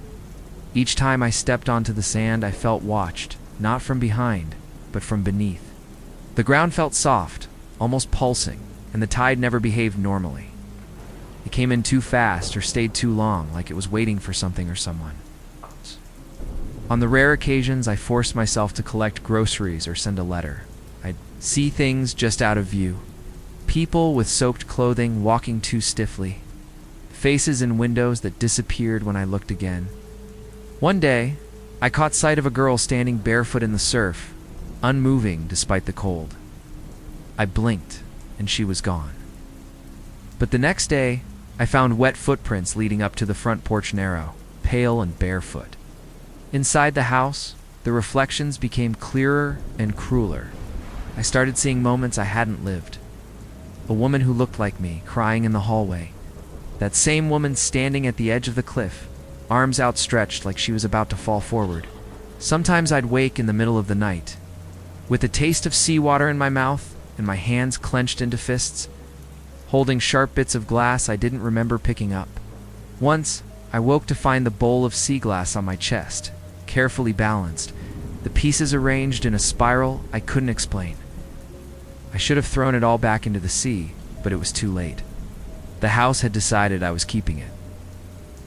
Each time I stepped onto the sand, I felt watched, not from behind, but from beneath. The ground felt soft, almost pulsing, and the tide never behaved normally. It came in too fast or stayed too long, like it was waiting for something or someone. On the rare occasions I forced myself to collect groceries or send a letter, I'd see things just out of view. People with soaked clothing walking too stiffly. Faces in windows that disappeared when I looked again. One day, I caught sight of a girl standing barefoot in the surf, unmoving despite the cold. I blinked, and she was gone. But the next day, I found wet footprints leading up to the front porch narrow, pale and barefoot. Inside the house, the reflections became clearer and crueler. I started seeing moments I hadn't lived. A woman who looked like me, crying in the hallway. That same woman standing at the edge of the cliff, arms outstretched like she was about to fall forward. Sometimes I'd wake in the middle of the night, with a taste of seawater in my mouth and my hands clenched into fists, holding sharp bits of glass I didn't remember picking up. Once, I woke to find the bowl of sea glass on my chest, carefully balanced, the pieces arranged in a spiral I couldn't explain. I should have thrown it all back into the sea, but it was too late. The house had decided I was keeping it.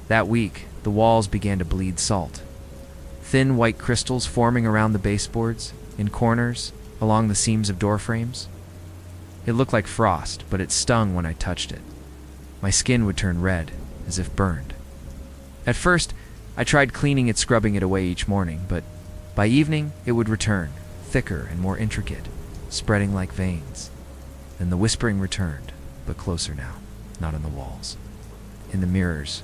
That week, the walls began to bleed salt. Thin white crystals forming around the baseboards, in corners, along the seams of door frames. It looked like frost, but it stung when I touched it. My skin would turn red, as if burned. At first, I tried cleaning it, scrubbing it away each morning, but by evening, it would return, thicker and more intricate, spreading like veins. Then the whispering returned, but closer now, not in the walls, in the mirrors.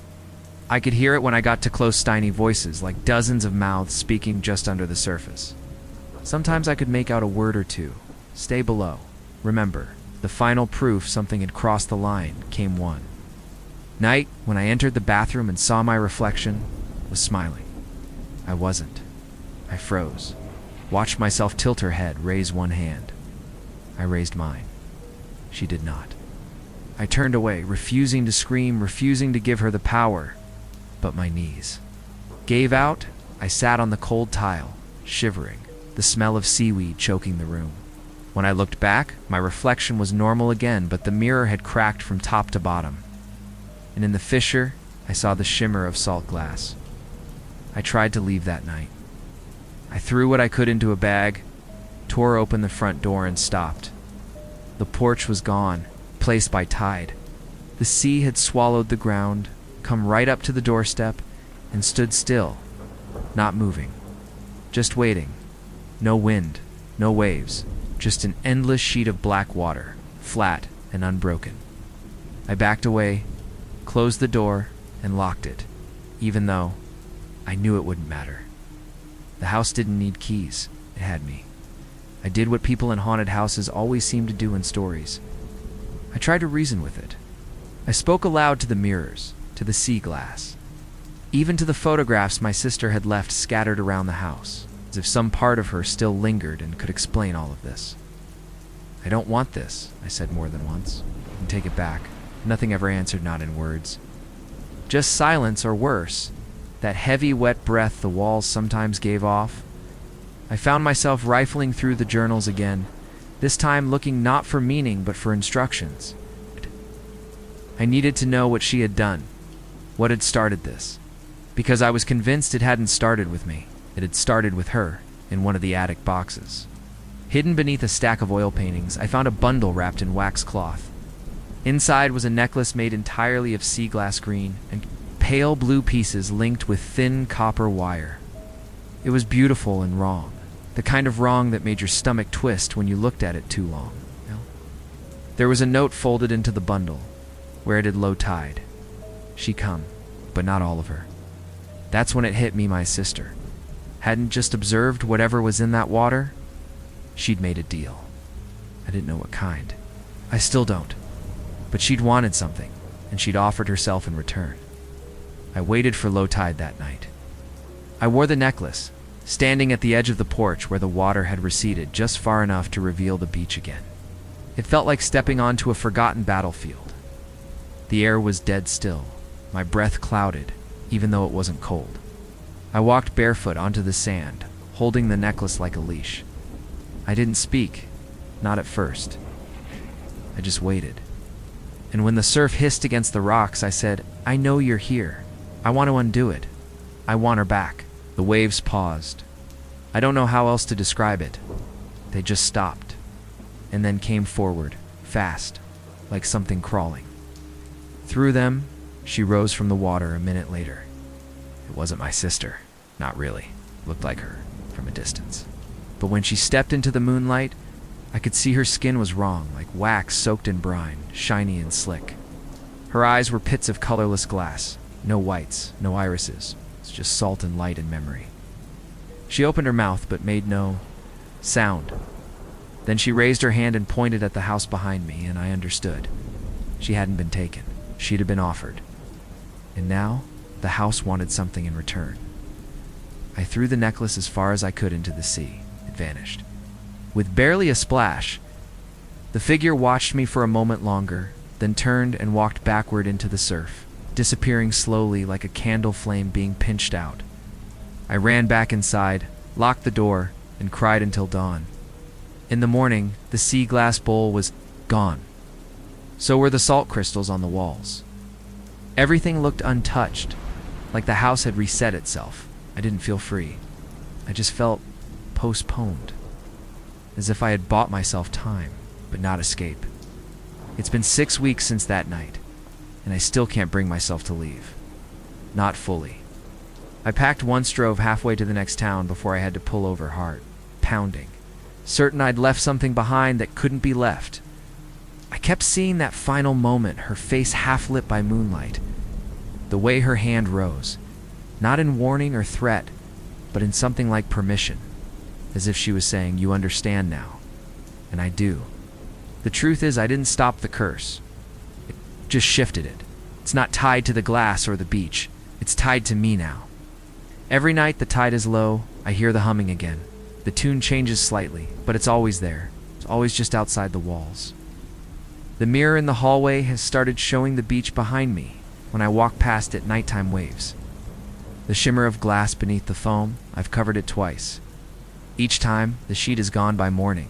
I could hear it when I got to close, tiny voices, like dozens of mouths speaking just under the surface. Sometimes I could make out a word or two. Stay below. Remember, the final proof something had crossed the line came one. Night, when I entered the bathroom and saw my reflection, was smiling. I wasn't. I froze. Watched myself tilt her head, raise one hand. I raised mine. She did not. I turned away, refusing to scream, refusing to give her the power. But my knees gave out. I sat on the cold tile, shivering, the smell of seaweed choking the room. When I looked back, my reflection was normal again, but the mirror had cracked from top to bottom. And in the fissure, I saw the shimmer of salt glass. I tried to leave that night. I threw what I could into a bag, tore open the front door, and stopped. The porch was gone, placed by tide. The sea had swallowed the ground, come right up to the doorstep, and stood still, not moving, just waiting. No wind, no waves, just an endless sheet of black water, flat and unbroken. I backed away, closed the door, and locked it, even though I knew it wouldn't matter. The house didn't need keys. It had me. I did what people in haunted houses always seem to do in stories. I tried to reason with it. I spoke aloud to the mirrors, to the sea glass, even to the photographs my sister had left scattered around the house, as if some part of her still lingered and could explain all of this. I don't want this, I said more than once, and take it back. Nothing ever answered, not in words. Just silence, or worse, that heavy, wet breath the walls sometimes gave off. I found myself rifling through the journals again, this time looking not for meaning but for instructions. I needed to know what she had done, what had started this, because I was convinced it hadn't started with me. It had started with her, in one of the attic boxes. Hidden beneath a stack of oil paintings, I found a bundle wrapped in wax cloth. Inside was a necklace made entirely of sea glass green and pale blue pieces linked with thin copper wire. It was beautiful and wrong, the kind of wrong that made your stomach twist when you looked at it too long. There was a note folded into the bundle, where it had low tide. She come, but not all of her. That's when it hit me my sister hadn't just observed whatever was in that water. She'd made a deal. I didn't know what kind. I still don't. But she'd wanted something, and she'd offered herself in return. I waited for low tide that night. I wore the necklace, standing at the edge of the porch where the water had receded just far enough to reveal the beach again. It felt like stepping onto a forgotten battlefield. The air was dead still, my breath clouded, even though it wasn't cold. I walked barefoot onto the sand, holding the necklace like a leash. I didn't speak, not at first. I just waited. And when the surf hissed against the rocks, I said, I know you're here. I want to undo it. I want her back. The waves paused. I don't know how else to describe it. They just stopped, and then came forward, fast, like something crawling. Through them, she rose from the water a minute later. It wasn't my sister. Not really. Looked like her, from a distance. But when she stepped into the moonlight, I could see her skin was wrong, like wax soaked in brine, shiny and slick. Her eyes were pits of colorless glass. No whites, no irises. It's just salt and light and memory. She opened her mouth but made no sound. Then she raised her hand and pointed at the house behind me, and I understood. She hadn't been taken. She'd have been offered. And now, the house wanted something in return. I threw the necklace as far as I could into the sea. It vanished. With barely a splash, the figure watched me for a moment longer, then turned and walked backward into the surf, disappearing slowly like a candle flame being pinched out. I ran back inside, locked the door, and cried until dawn. In the morning, the sea glass bowl was gone. So were the salt crystals on the walls. Everything looked untouched, like the house had reset itself. I didn't feel free. I just felt postponed, as if I had bought myself time, but not escape. It's been 6 weeks since that night, and I still can't bring myself to leave. Not fully. I packed once, drove halfway to the next town before I had to pull over, heart pounding, certain I'd left something behind that couldn't be left. I kept seeing that final moment, her face half lit by moonlight, the way her hand rose, not in warning or threat, but in something like permission, as if she was saying, you understand now. And I do. The truth is, I didn't stop the curse. It just shifted it. It's not tied to the glass or the beach. It's tied to me now. Every night the tide is low, I hear the humming again. The tune changes slightly, but it's always there. It's always just outside the walls. The mirror in the hallway has started showing the beach behind me when I walk past it, nighttime waves. The shimmer of glass beneath the foam, I've covered it twice. Each time, the sheet is gone by morning.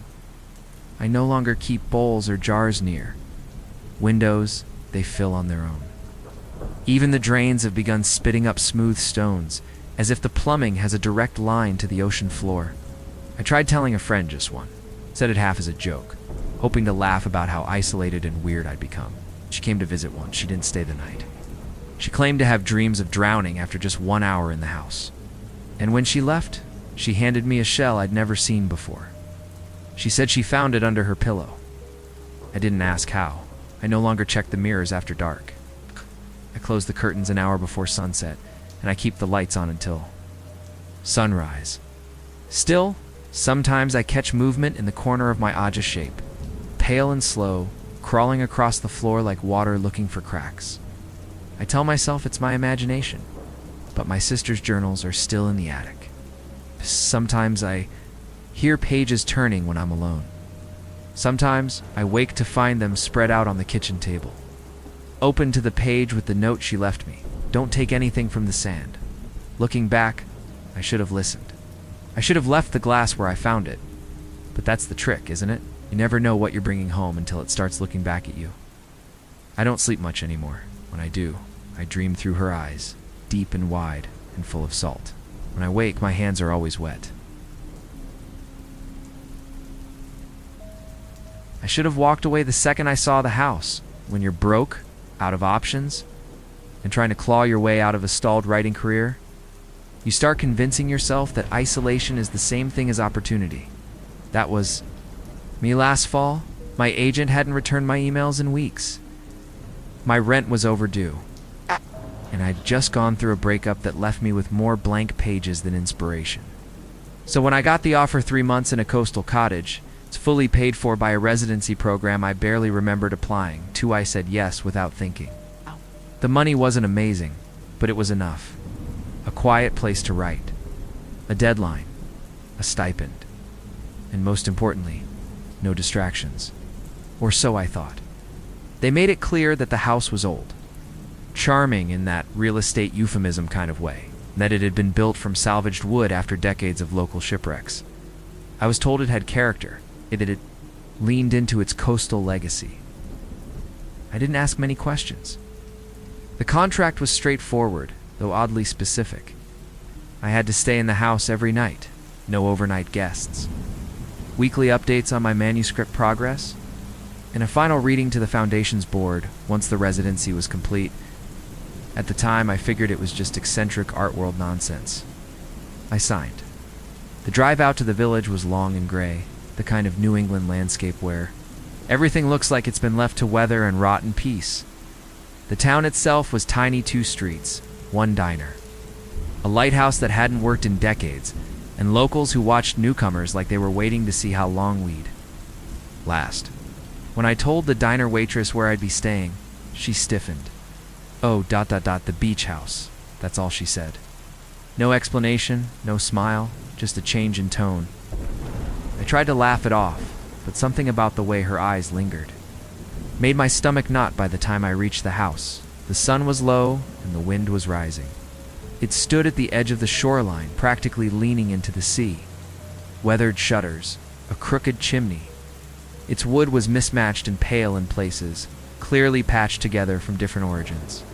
I no longer keep bowls or jars near. Windows, they fill on their own. Even the drains have begun spitting up smooth stones, as if the plumbing has a direct line to the ocean floor. I tried telling a friend just one, said it half as a joke, hoping to laugh about how isolated and weird I'd become. She came to visit once. She didn't stay the night. She claimed to have dreams of drowning after just 1 hour in the house. And when she left, she handed me a shell I'd never seen before. She said she found it under her pillow. I didn't ask how. I no longer check the mirrors after dark. I close the curtains an hour before sunset, and I keep the lights on until sunrise. Still, sometimes I catch movement in the corner of my Aja shape, pale and slow, crawling across the floor like water looking for cracks. I tell myself it's my imagination, but my sister's journals are still in the attic. Sometimes I hear pages turning when I'm alone. Sometimes I wake to find them spread out on the kitchen table, open to the page with the note she left me. Don't take anything from the sand. Looking back, I should have listened. I should have left the glass where I found it. But that's the trick, isn't it? You never know what you're bringing home until it starts looking back at you. I don't sleep much anymore. When I do, I dream through her eyes, deep and wide and full of salt. When I wake, my hands are always wet. I should have walked away the second I saw the house. when you're broke, out of options, and trying to claw your way out of a stalled writing career, you start convincing yourself that isolation is the same thing as opportunity. That was me last fall. My agent hadn't returned my emails in weeks. My rent was overdue, and I'd just gone through a breakup that left me with more blank pages than inspiration. So when I got the offer 3 months in a coastal cottage, it's fully paid for by a residency program I barely remembered applying to, I said yes without thinking. The money wasn't amazing, but it was enough. A quiet place to write, a deadline, a stipend, and most importantly, no distractions. Or so I thought. They made it clear that the house was old, charming in that real estate euphemism kind of way, that it had been built from salvaged wood after decades of local shipwrecks. I was told it had character, that it leaned into its coastal legacy. I didn't ask many questions. The contract was straightforward, though oddly specific. I had to stay in the house every night, no overnight guests. Weekly updates on my manuscript progress, and a final reading to the Foundation's board once the residency was complete. At the time, I figured it was just eccentric art world nonsense. I signed. The drive out to the village was long and gray, the kind of New England landscape where everything looks like it's been left to weather and rot in peace. The town itself was tiny 2 streets, 1 diner, a lighthouse that hadn't worked in decades, and locals who watched newcomers like they were waiting to see how long we'd last. When I told the diner waitress where I'd be staying, she stiffened. Oh, the beach house. That's all she said. No explanation, no smile, just a change in tone. I tried to laugh it off, but something about the way her eyes lingered made my stomach knot by the time I reached the house. The sun was low and the wind was rising. It stood at the edge of the shoreline, practically leaning into the sea. Weathered shutters, a crooked chimney. Its wood was mismatched and pale in places, clearly patched together from different origins.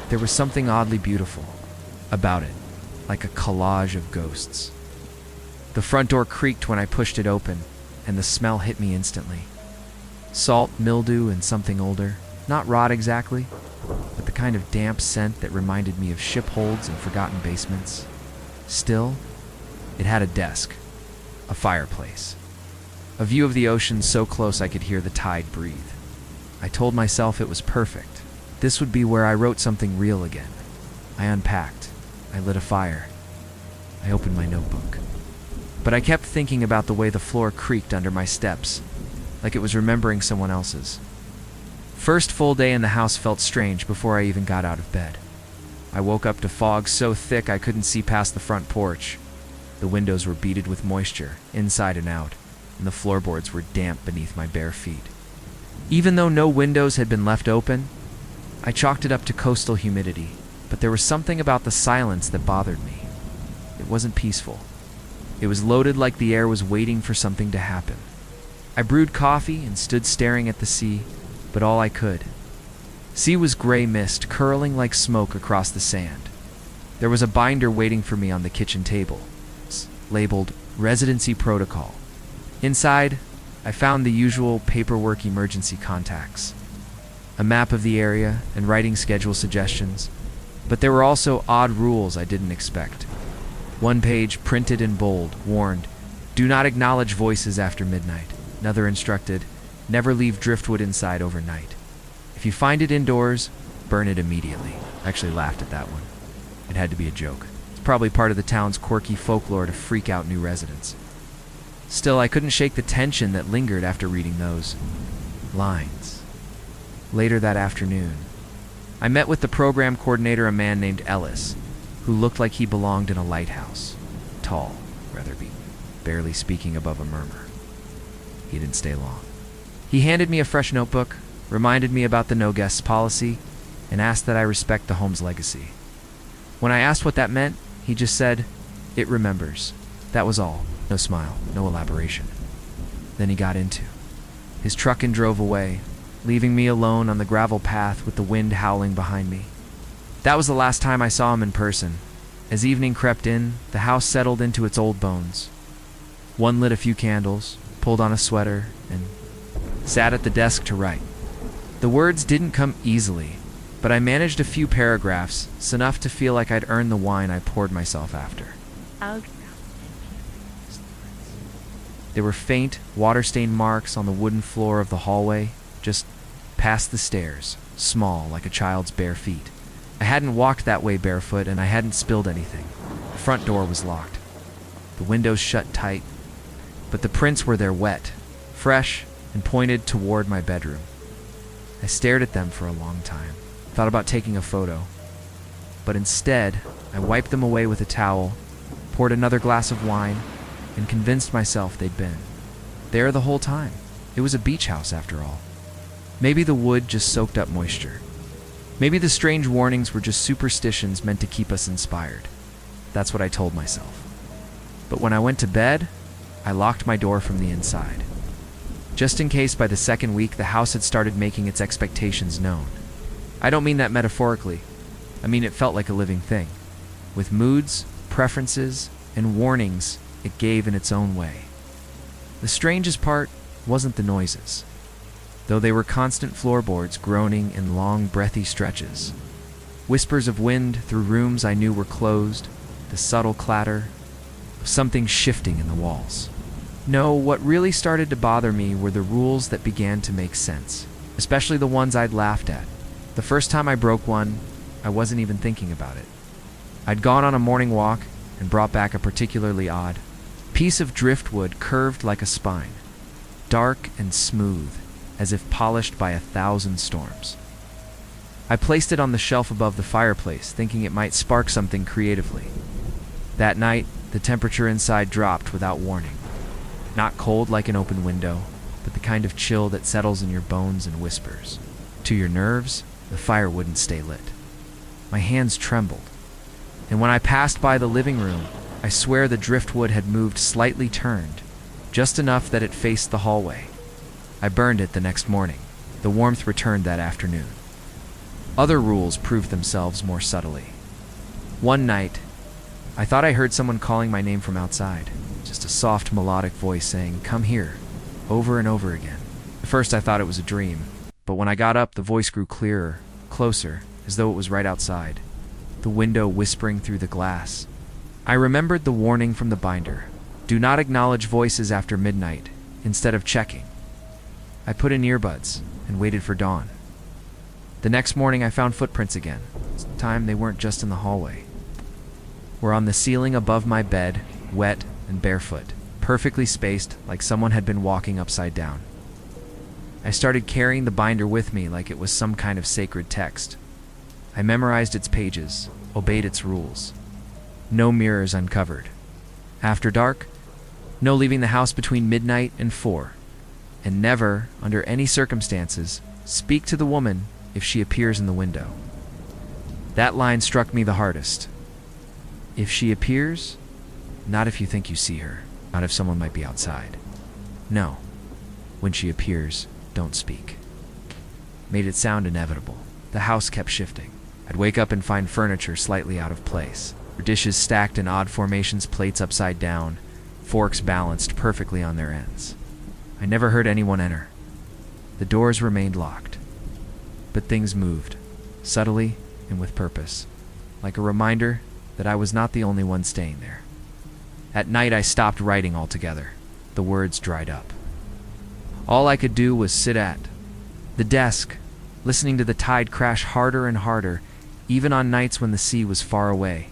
There was something oddly beautiful about it, like a collage of ghosts. The front door creaked when I pushed it open, and the smell hit me instantly. Salt, mildew, and something older. Not rot exactly, but the kind of damp scent that reminded me of ship holds and forgotten basements. Still, it had a desk, a fireplace, a view of the ocean so close I could hear the tide breathe. I told myself it was perfect. This would be where I wrote something real again. I unpacked. I lit a fire. I opened my notebook. But I kept thinking about the way the floor creaked under my steps, like it was remembering someone else's. First full day in the house felt strange before I even got out of bed. I woke up to fog so thick I couldn't see past the front porch. The windows were beaded with moisture, inside and out, and the floorboards were damp beneath my bare feet. Even though no windows had been left open, I chalked it up to coastal humidity, but there was something about the silence that bothered me. It wasn't peaceful. It was loaded like the air was waiting for something to happen. I brewed coffee and stood staring at the sea, but all I could. Sea was gray mist curling like smoke across the sand. There was a binder waiting for me on the kitchen table, labeled Residency Protocol. Inside, I found the usual paperwork emergency contacts, a map of the area and writing schedule suggestions, but there were also odd rules I didn't expect. One page, printed in bold, warned, "Do not acknowledge voices after midnight." Another instructed, "Never leave driftwood inside overnight. If you find it indoors, burn it immediately." I actually laughed at that one. It had to be a joke. It's probably part of the town's quirky folklore to freak out new residents. Still, I couldn't shake the tension that lingered after reading those lines. Later that afternoon, I met with the program coordinator, a man named Ellis, who looked like he belonged in a lighthouse. Tall, rather beaten, barely speaking above a murmur. He didn't stay long. He handed me a fresh notebook, reminded me about the no guests policy, and asked that I respect the home's legacy. When I asked what that meant, he just said, "It remembers." That was all. No smile, no elaboration. Then he got into his truck and drove away, leaving me alone on the gravel path with the wind howling behind me. That was the last time I saw him in person. As evening crept in, the house settled into its old bones. One lit a few candles, pulled on a sweater, and sat at the desk to write. The words didn't come easily, but I managed a few paragraphs, enough to feel like I'd earned the wine I poured myself after. There were faint, water-stained marks on the wooden floor of the hallway, just past the stairs, small like a child's bare feet. I hadn't walked that way barefoot, and I hadn't spilled anything. The front door was locked. The windows shut tight, but the prints were there, wet, fresh, and pointed toward my bedroom. I stared at them for a long time, thought about taking a photo, but instead, I wiped them away with a towel, poured another glass of wine, and convinced myself they'd been there the whole time. It was a beach house after all. Maybe the wood just soaked up moisture. Maybe the strange warnings were just superstitions meant to keep us inspired. That's what I told myself. But when I went to bed, I locked my door from the inside. Just in case by the second week the house had started making its expectations known. I don't mean that metaphorically. I mean it felt like a living thing, with moods, preferences, and warnings it gave in its own way. The strangest part wasn't the noises, though they were constant floorboards groaning in long, breathy stretches. Whispers of wind through rooms I knew were closed, the subtle clatter of something shifting in the walls. No, what really started to bother me were the rules that began to make sense, especially the ones I'd laughed at. The first time I broke one, I wasn't even thinking about it. I'd gone on a morning walk and brought back a particularly odd piece of driftwood curved like a spine, dark and smooth, as if polished by 1,000 storms. I placed it on the shelf above the fireplace, thinking it might spark something creatively. That night, the temperature inside dropped without warning. Not cold like an open window, but the kind of chill that settles in your bones and whispers. To your nerves, the fire wouldn't stay lit. My hands trembled, and when I passed by the living room, I swear the driftwood had moved slightly turned, just enough that it faced the hallway. I burned it the next morning. The warmth returned that afternoon. Other rules proved themselves more subtly. One night, I thought I heard someone calling my name from outside, just a soft melodic voice saying, "Come here," over and over again. At first I thought it was a dream, but when I got up, the voice grew clearer, closer, as though it was right outside, the window whispering through the glass. I remembered the warning from the binder: do not acknowledge voices after midnight, instead of checking. I put in earbuds and waited for dawn. The next morning I found footprints again. This time they weren't just in the hallway. Were on the ceiling above my bed, wet and barefoot, perfectly spaced like someone had been walking upside down. I started carrying the binder with me like it was some kind of sacred text. I memorized its pages, obeyed its rules. No mirrors uncovered. After dark, no leaving the house between midnight and 4. And never, under any circumstances, speak to the woman if she appears in the window. That line struck me the hardest. If she appears, not if you think you see her, not if someone might be outside. No, when she appears, don't speak. Made it sound inevitable. The house kept shifting. I'd wake up and find furniture slightly out of place. Dishes stacked in odd formations, plates upside down, forks balanced perfectly on their ends. I never heard anyone enter. The doors remained locked. But things moved, subtly and with purpose, like a reminder that I was not the only one staying there. At night, I stopped writing altogether. The words dried up. All I could do was sit at the desk, listening to the tide crash harder and harder, even on nights when the sea was far away.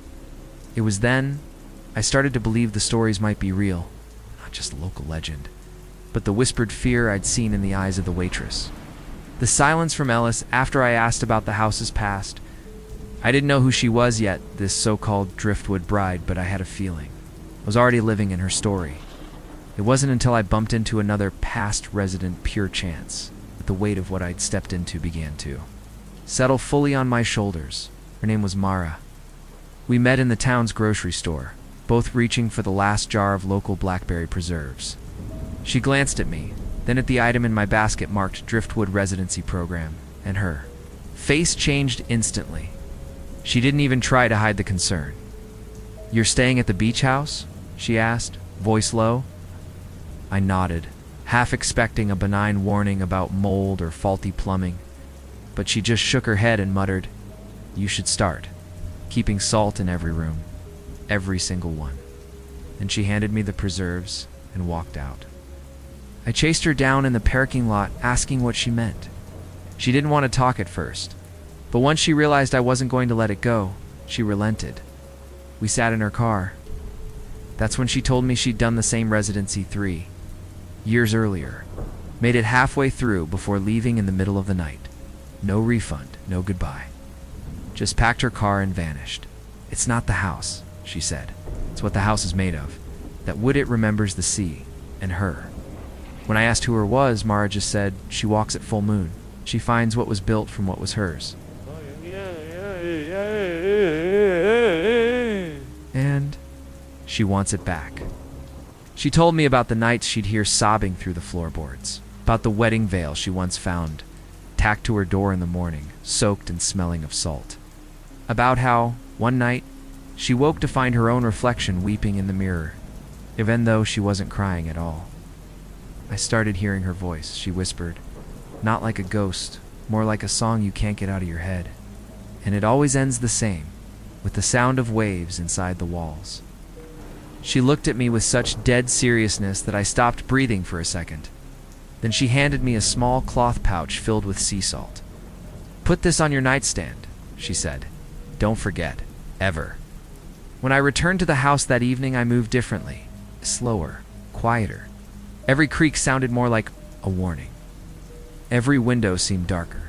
It was then I started to believe the stories might be real, not just local legend, but the whispered fear I'd seen in the eyes of the waitress. The silence from Ellis after I asked about the house's past. I didn't know who she was yet, this so-called driftwood bride, but I had a feeling. I was already living in her story. It wasn't until I bumped into another past resident pure chance that the weight of what I'd stepped into began to settle fully on my shoulders. Her name was Mara. We met in the town's grocery store, both reaching for the last jar of local blackberry preserves. She glanced at me, then at the item in my basket marked Driftwood Residency Program, and her face changed instantly. She didn't even try to hide the concern. "You're staying at the beach house?" she asked, voice low. I nodded, half expecting a benign warning about mold or faulty plumbing, but she just shook her head and muttered, "You should start keeping salt in every room, every single one." And she handed me the preserves and walked out. I chased her down in the parking lot, asking what she meant. She didn't want to talk at first, but once she realized I wasn't going to let it go, she relented. We sat in her car. That's when she told me she'd done the same residency 3 years earlier, made it halfway through before leaving in the middle of the night. No refund, no goodbye. Just packed her car and vanished. "It's not the house," she said. "It's what the house is made of. That wood, it remembers the sea and her." When I asked who her was, Mara just said she walks at full moon. She finds what was built from what was hers. And she wants it back. She told me about the nights she'd hear sobbing through the floorboards, about the wedding veil she once found, tacked to her door in the morning, soaked and smelling of salt. About how, one night, she woke to find her own reflection weeping in the mirror, even though she wasn't crying at all. I started hearing her voice, she whispered, not like a ghost, more like a song you can't get out of your head. And it always ends the same, with the sound of waves inside the walls. She looked at me with such dead seriousness that I stopped breathing for a second. Then she handed me a small cloth pouch filled with sea salt. "Put this on your nightstand," she said. "Don't forget, ever." When I returned to the house that evening, I moved differently, slower, quieter. Every creak sounded more like a warning. Every window seemed darker.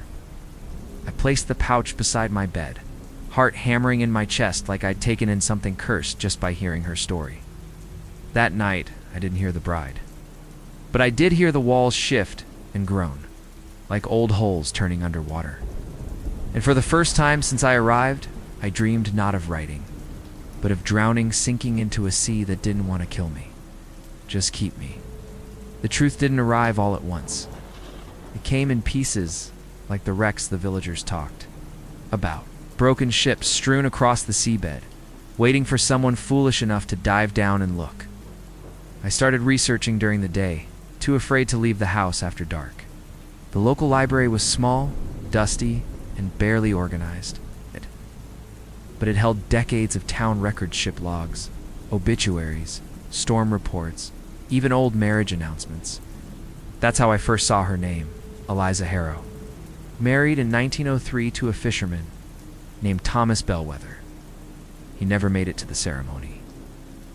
I placed the pouch beside my bed, heart hammering in my chest like I'd taken in something cursed just by hearing her story. That night, I didn't hear the bride. But I did hear the walls shift and groan, like old holes turning underwater. And for the first time since I arrived, I dreamed not of writing, but of drowning, sinking into a sea that didn't want to kill me. Just keep me. The truth didn't arrive all at once. It came in pieces, like the wrecks the villagers talked about. Broken ships strewn across the seabed, waiting for someone foolish enough to dive down and look. I started researching during the day, too afraid to leave the house after dark. The local library was small, dusty, and barely organized. But it held decades of town record ship logs, obituaries, storm reports, even old marriage announcements. That's how I first saw her name, Eliza Harrow. Married in 1903 to a fisherman named Thomas Bellwether. He never made it to the ceremony.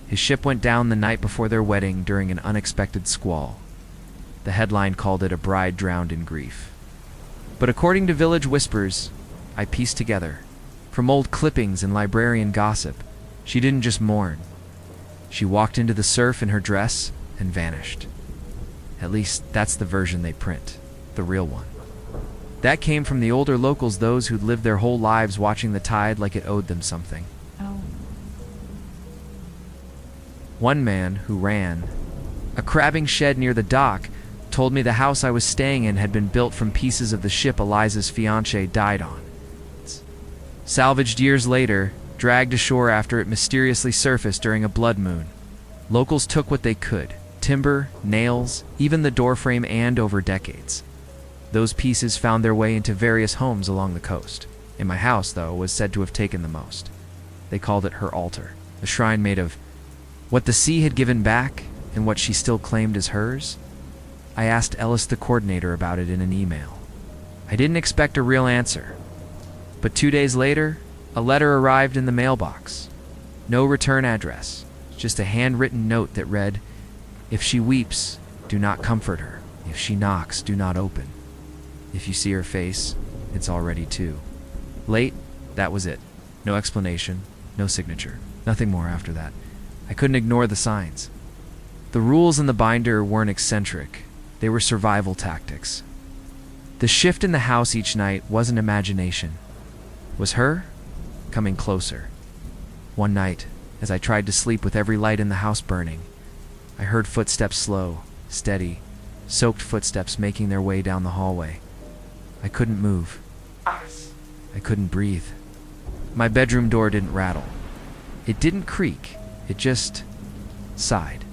His ship went down the night before their wedding during an unexpected squall. The headline called it "A Bride Drowned in Grief." But according to village whispers, I pieced together, from old clippings and librarian gossip, she didn't just mourn. She walked into the surf in her dress and vanished. At least that's the version they print, the real one. That came from the older locals, those who'd lived their whole lives watching the tide like it owed them something. Oh. One man who ran a crabbing shed near the dock told me the house I was staying in had been built from pieces of the ship Eliza's fiancé died on. Salvaged years later, dragged ashore after it mysteriously surfaced during a blood moon. Locals took what they could, timber, nails, even the doorframe, and over decades, those pieces found their way into various homes along the coast. In my house, though, was said to have taken the most. They called it her altar, a shrine made of what the sea had given back and what she still claimed as hers. I asked Ellis, the coordinator, about it in an email. I didn't expect a real answer, but 2 days later, a letter arrived in the mailbox. No return address, just a handwritten note that read, "If she weeps, do not comfort her. If she knocks, do not open. If you see her face, it's already too late." That was it. No explanation, no signature, nothing more after that. I couldn't ignore the signs. The rules in the binder weren't eccentric. They were survival tactics. The shift in the house each night wasn't imagination. It was her coming closer. One night, as I tried to sleep with every light in the house burning, I heard footsteps, slow, steady, soaked footsteps making their way down the hallway. I couldn't move. I couldn't breathe. My bedroom door didn't rattle. It didn't creak. It just sighed,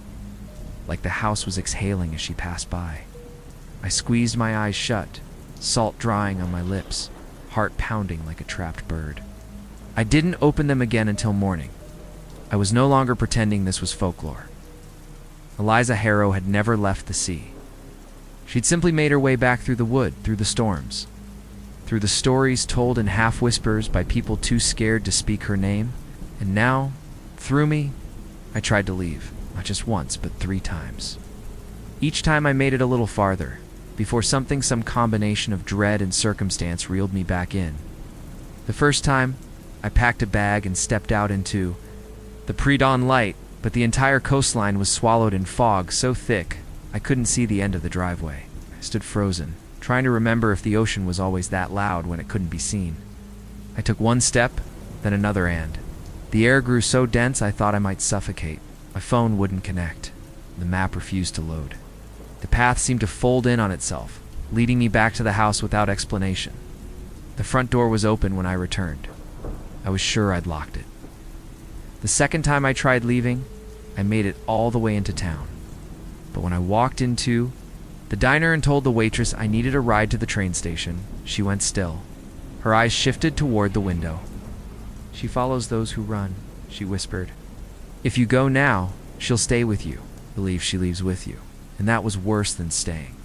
like the house was exhaling as she passed by. I squeezed my eyes shut, salt drying on my lips, heart pounding like a trapped bird. I didn't open them again until morning. I was no longer pretending this was folklore. Eliza Harrow had never left the sea. She'd simply made her way back through the wood, through the storms, through the stories told in half-whispers by people too scared to speak her name. And now, through me, I tried to leave, not just once, but 3 times. Each time I made it a little farther, before some combination of dread and circumstance reeled me back in. The first time, I packed a bag and stepped out into the pre-dawn light, but the entire coastline was swallowed in fog so thick I couldn't see the end of the driveway. I stood frozen, trying to remember if the ocean was always that loud when it couldn't be seen. I took one step, then another, and the air grew so dense I thought I might suffocate. My phone wouldn't connect. The map refused to load. The path seemed to fold in on itself, leading me back to the house without explanation. The front door was open when I returned. I was sure I'd locked it. The second time I tried leaving, I made it all the way into town. But when I walked into the diner and told the waitress I needed a ride to the train station, she went still. Her eyes shifted toward the window. "She follows those who run," she whispered. "If you go now, she'll stay with you. Believe she leaves with you." And that was worse than staying.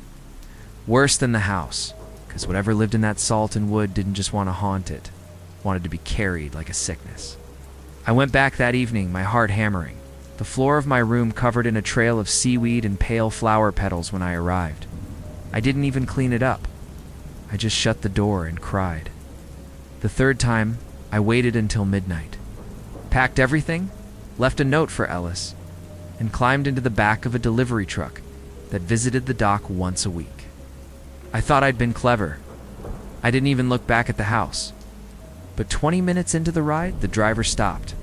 Worse than the house, because whatever lived in that salt and wood didn't just want to haunt it, wanted to be carried like a sickness. I went back that evening, my heart hammering, the floor of my room covered in a trail of seaweed and pale flower petals when I arrived. I didn't even clean it up. I just shut the door and cried. The third time, I waited until midnight, packed everything, left a note for Ellis, and climbed into the back of a delivery truck that visited the dock once a week. I thought I'd been clever. I didn't even look back at the house. But 20 minutes into the ride, the driver stopped.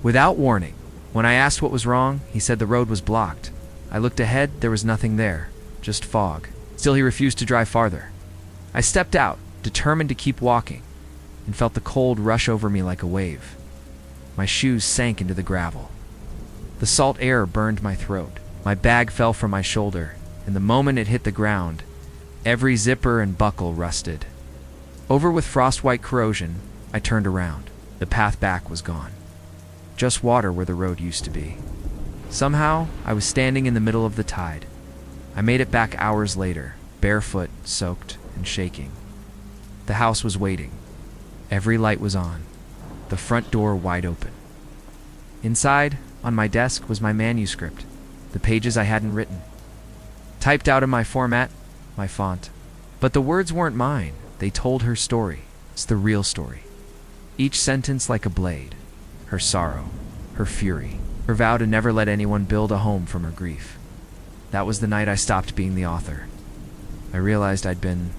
Without warning, when I asked what was wrong, he said the road was blocked. I looked ahead, there was nothing there, just fog. Still, he refused to drive farther. I stepped out, determined to keep walking, and felt the cold rush over me like a wave. My shoes sank into the gravel. The salt air burned my throat. My bag fell from my shoulder, and the moment it hit the ground, every zipper and buckle rusted. Over with frost-white corrosion, I turned around. The path back was gone. Just water where the road used to be. Somehow, I was standing in the middle of the tide. I made it back hours later, barefoot, soaked, and shaking. The house was waiting. Every light was on. The front door wide open. Inside, on my desk, was my manuscript, the pages I hadn't written. Typed out in my format, my font. But the words weren't mine. They told her story. It's the real story. Each sentence like a blade. Her sorrow, her fury, her vow to never let anyone build a home from her grief. That was the night I stopped being the author. I realized I'd been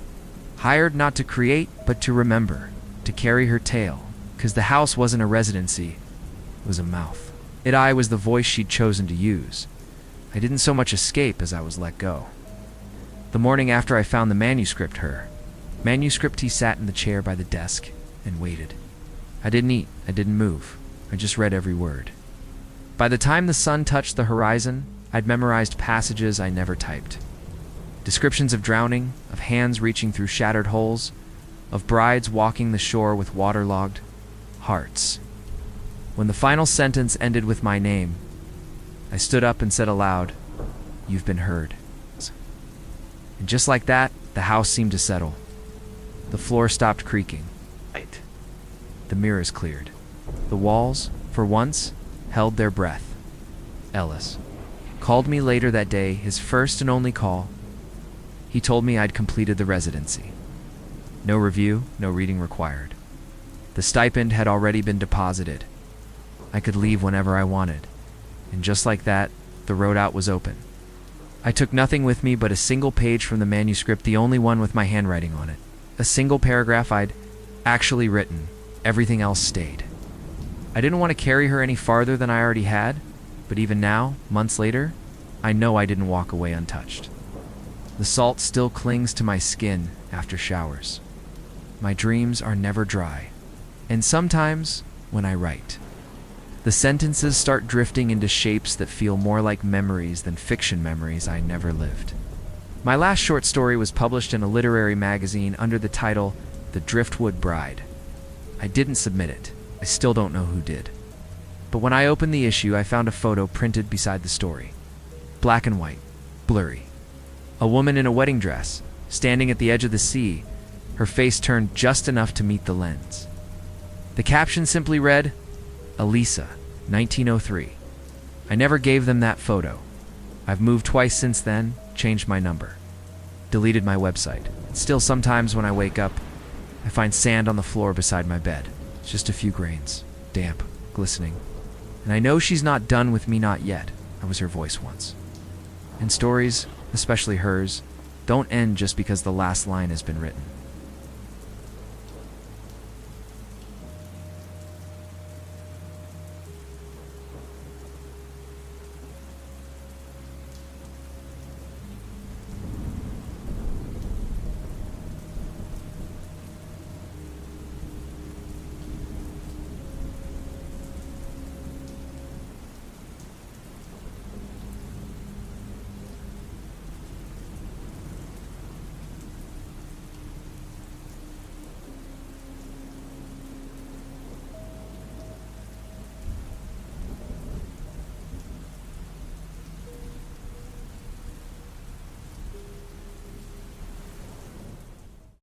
hired not to create, but to remember, to carry her tale, because the house wasn't a residency, it was a mouth. I was the voice she'd chosen to use. I didn't so much escape as I was let go. The morning after I found the manuscript, he sat in the chair by the desk and waited. I didn't eat, I didn't move, I just read every word. By the time the sun touched the horizon, I'd memorized passages I never typed. Descriptions of drowning, of hands reaching through shattered holes, of brides walking the shore with waterlogged hearts. When the final sentence ended with my name, I stood up and said aloud, "You've been heard." And just like that, the house seemed to settle. The floor stopped creaking. The mirrors cleared. The walls, for once, held their breath. Ellis called me later that day, his first and only call. He told me I'd completed the residency. No review, no reading required. The stipend had already been deposited. I could leave whenever I wanted. And just like that, the road out was open. I took nothing with me but a single page from the manuscript, the only one with my handwriting on it. A single paragraph I'd actually written. Everything else stayed. I didn't want to carry her any farther than I already had, but even now, months later, I know I didn't walk away untouched. The salt still clings to my skin after showers. My dreams are never dry. And sometimes, when I write, the sentences start drifting into shapes that feel more like memories than fiction memories I never lived. My last short story was published in a literary magazine under the title The Driftwood Bride. I didn't submit it. I still don't know who did. But when I opened the issue, I found a photo printed beside the story. Black and white, blurry. A woman in a wedding dress, standing at the edge of the sea, her face turned just enough to meet the lens. The caption simply read, Elisa, 1903. I never gave them that photo. I've moved twice since then, changed my number, deleted my website. Still, sometimes when I wake up, I find sand on the floor beside my bed. It's just a few grains, damp, glistening. And I know she's not done with me, not yet. I was her voice once. And stories, especially hers, don't end just because the last line has been written.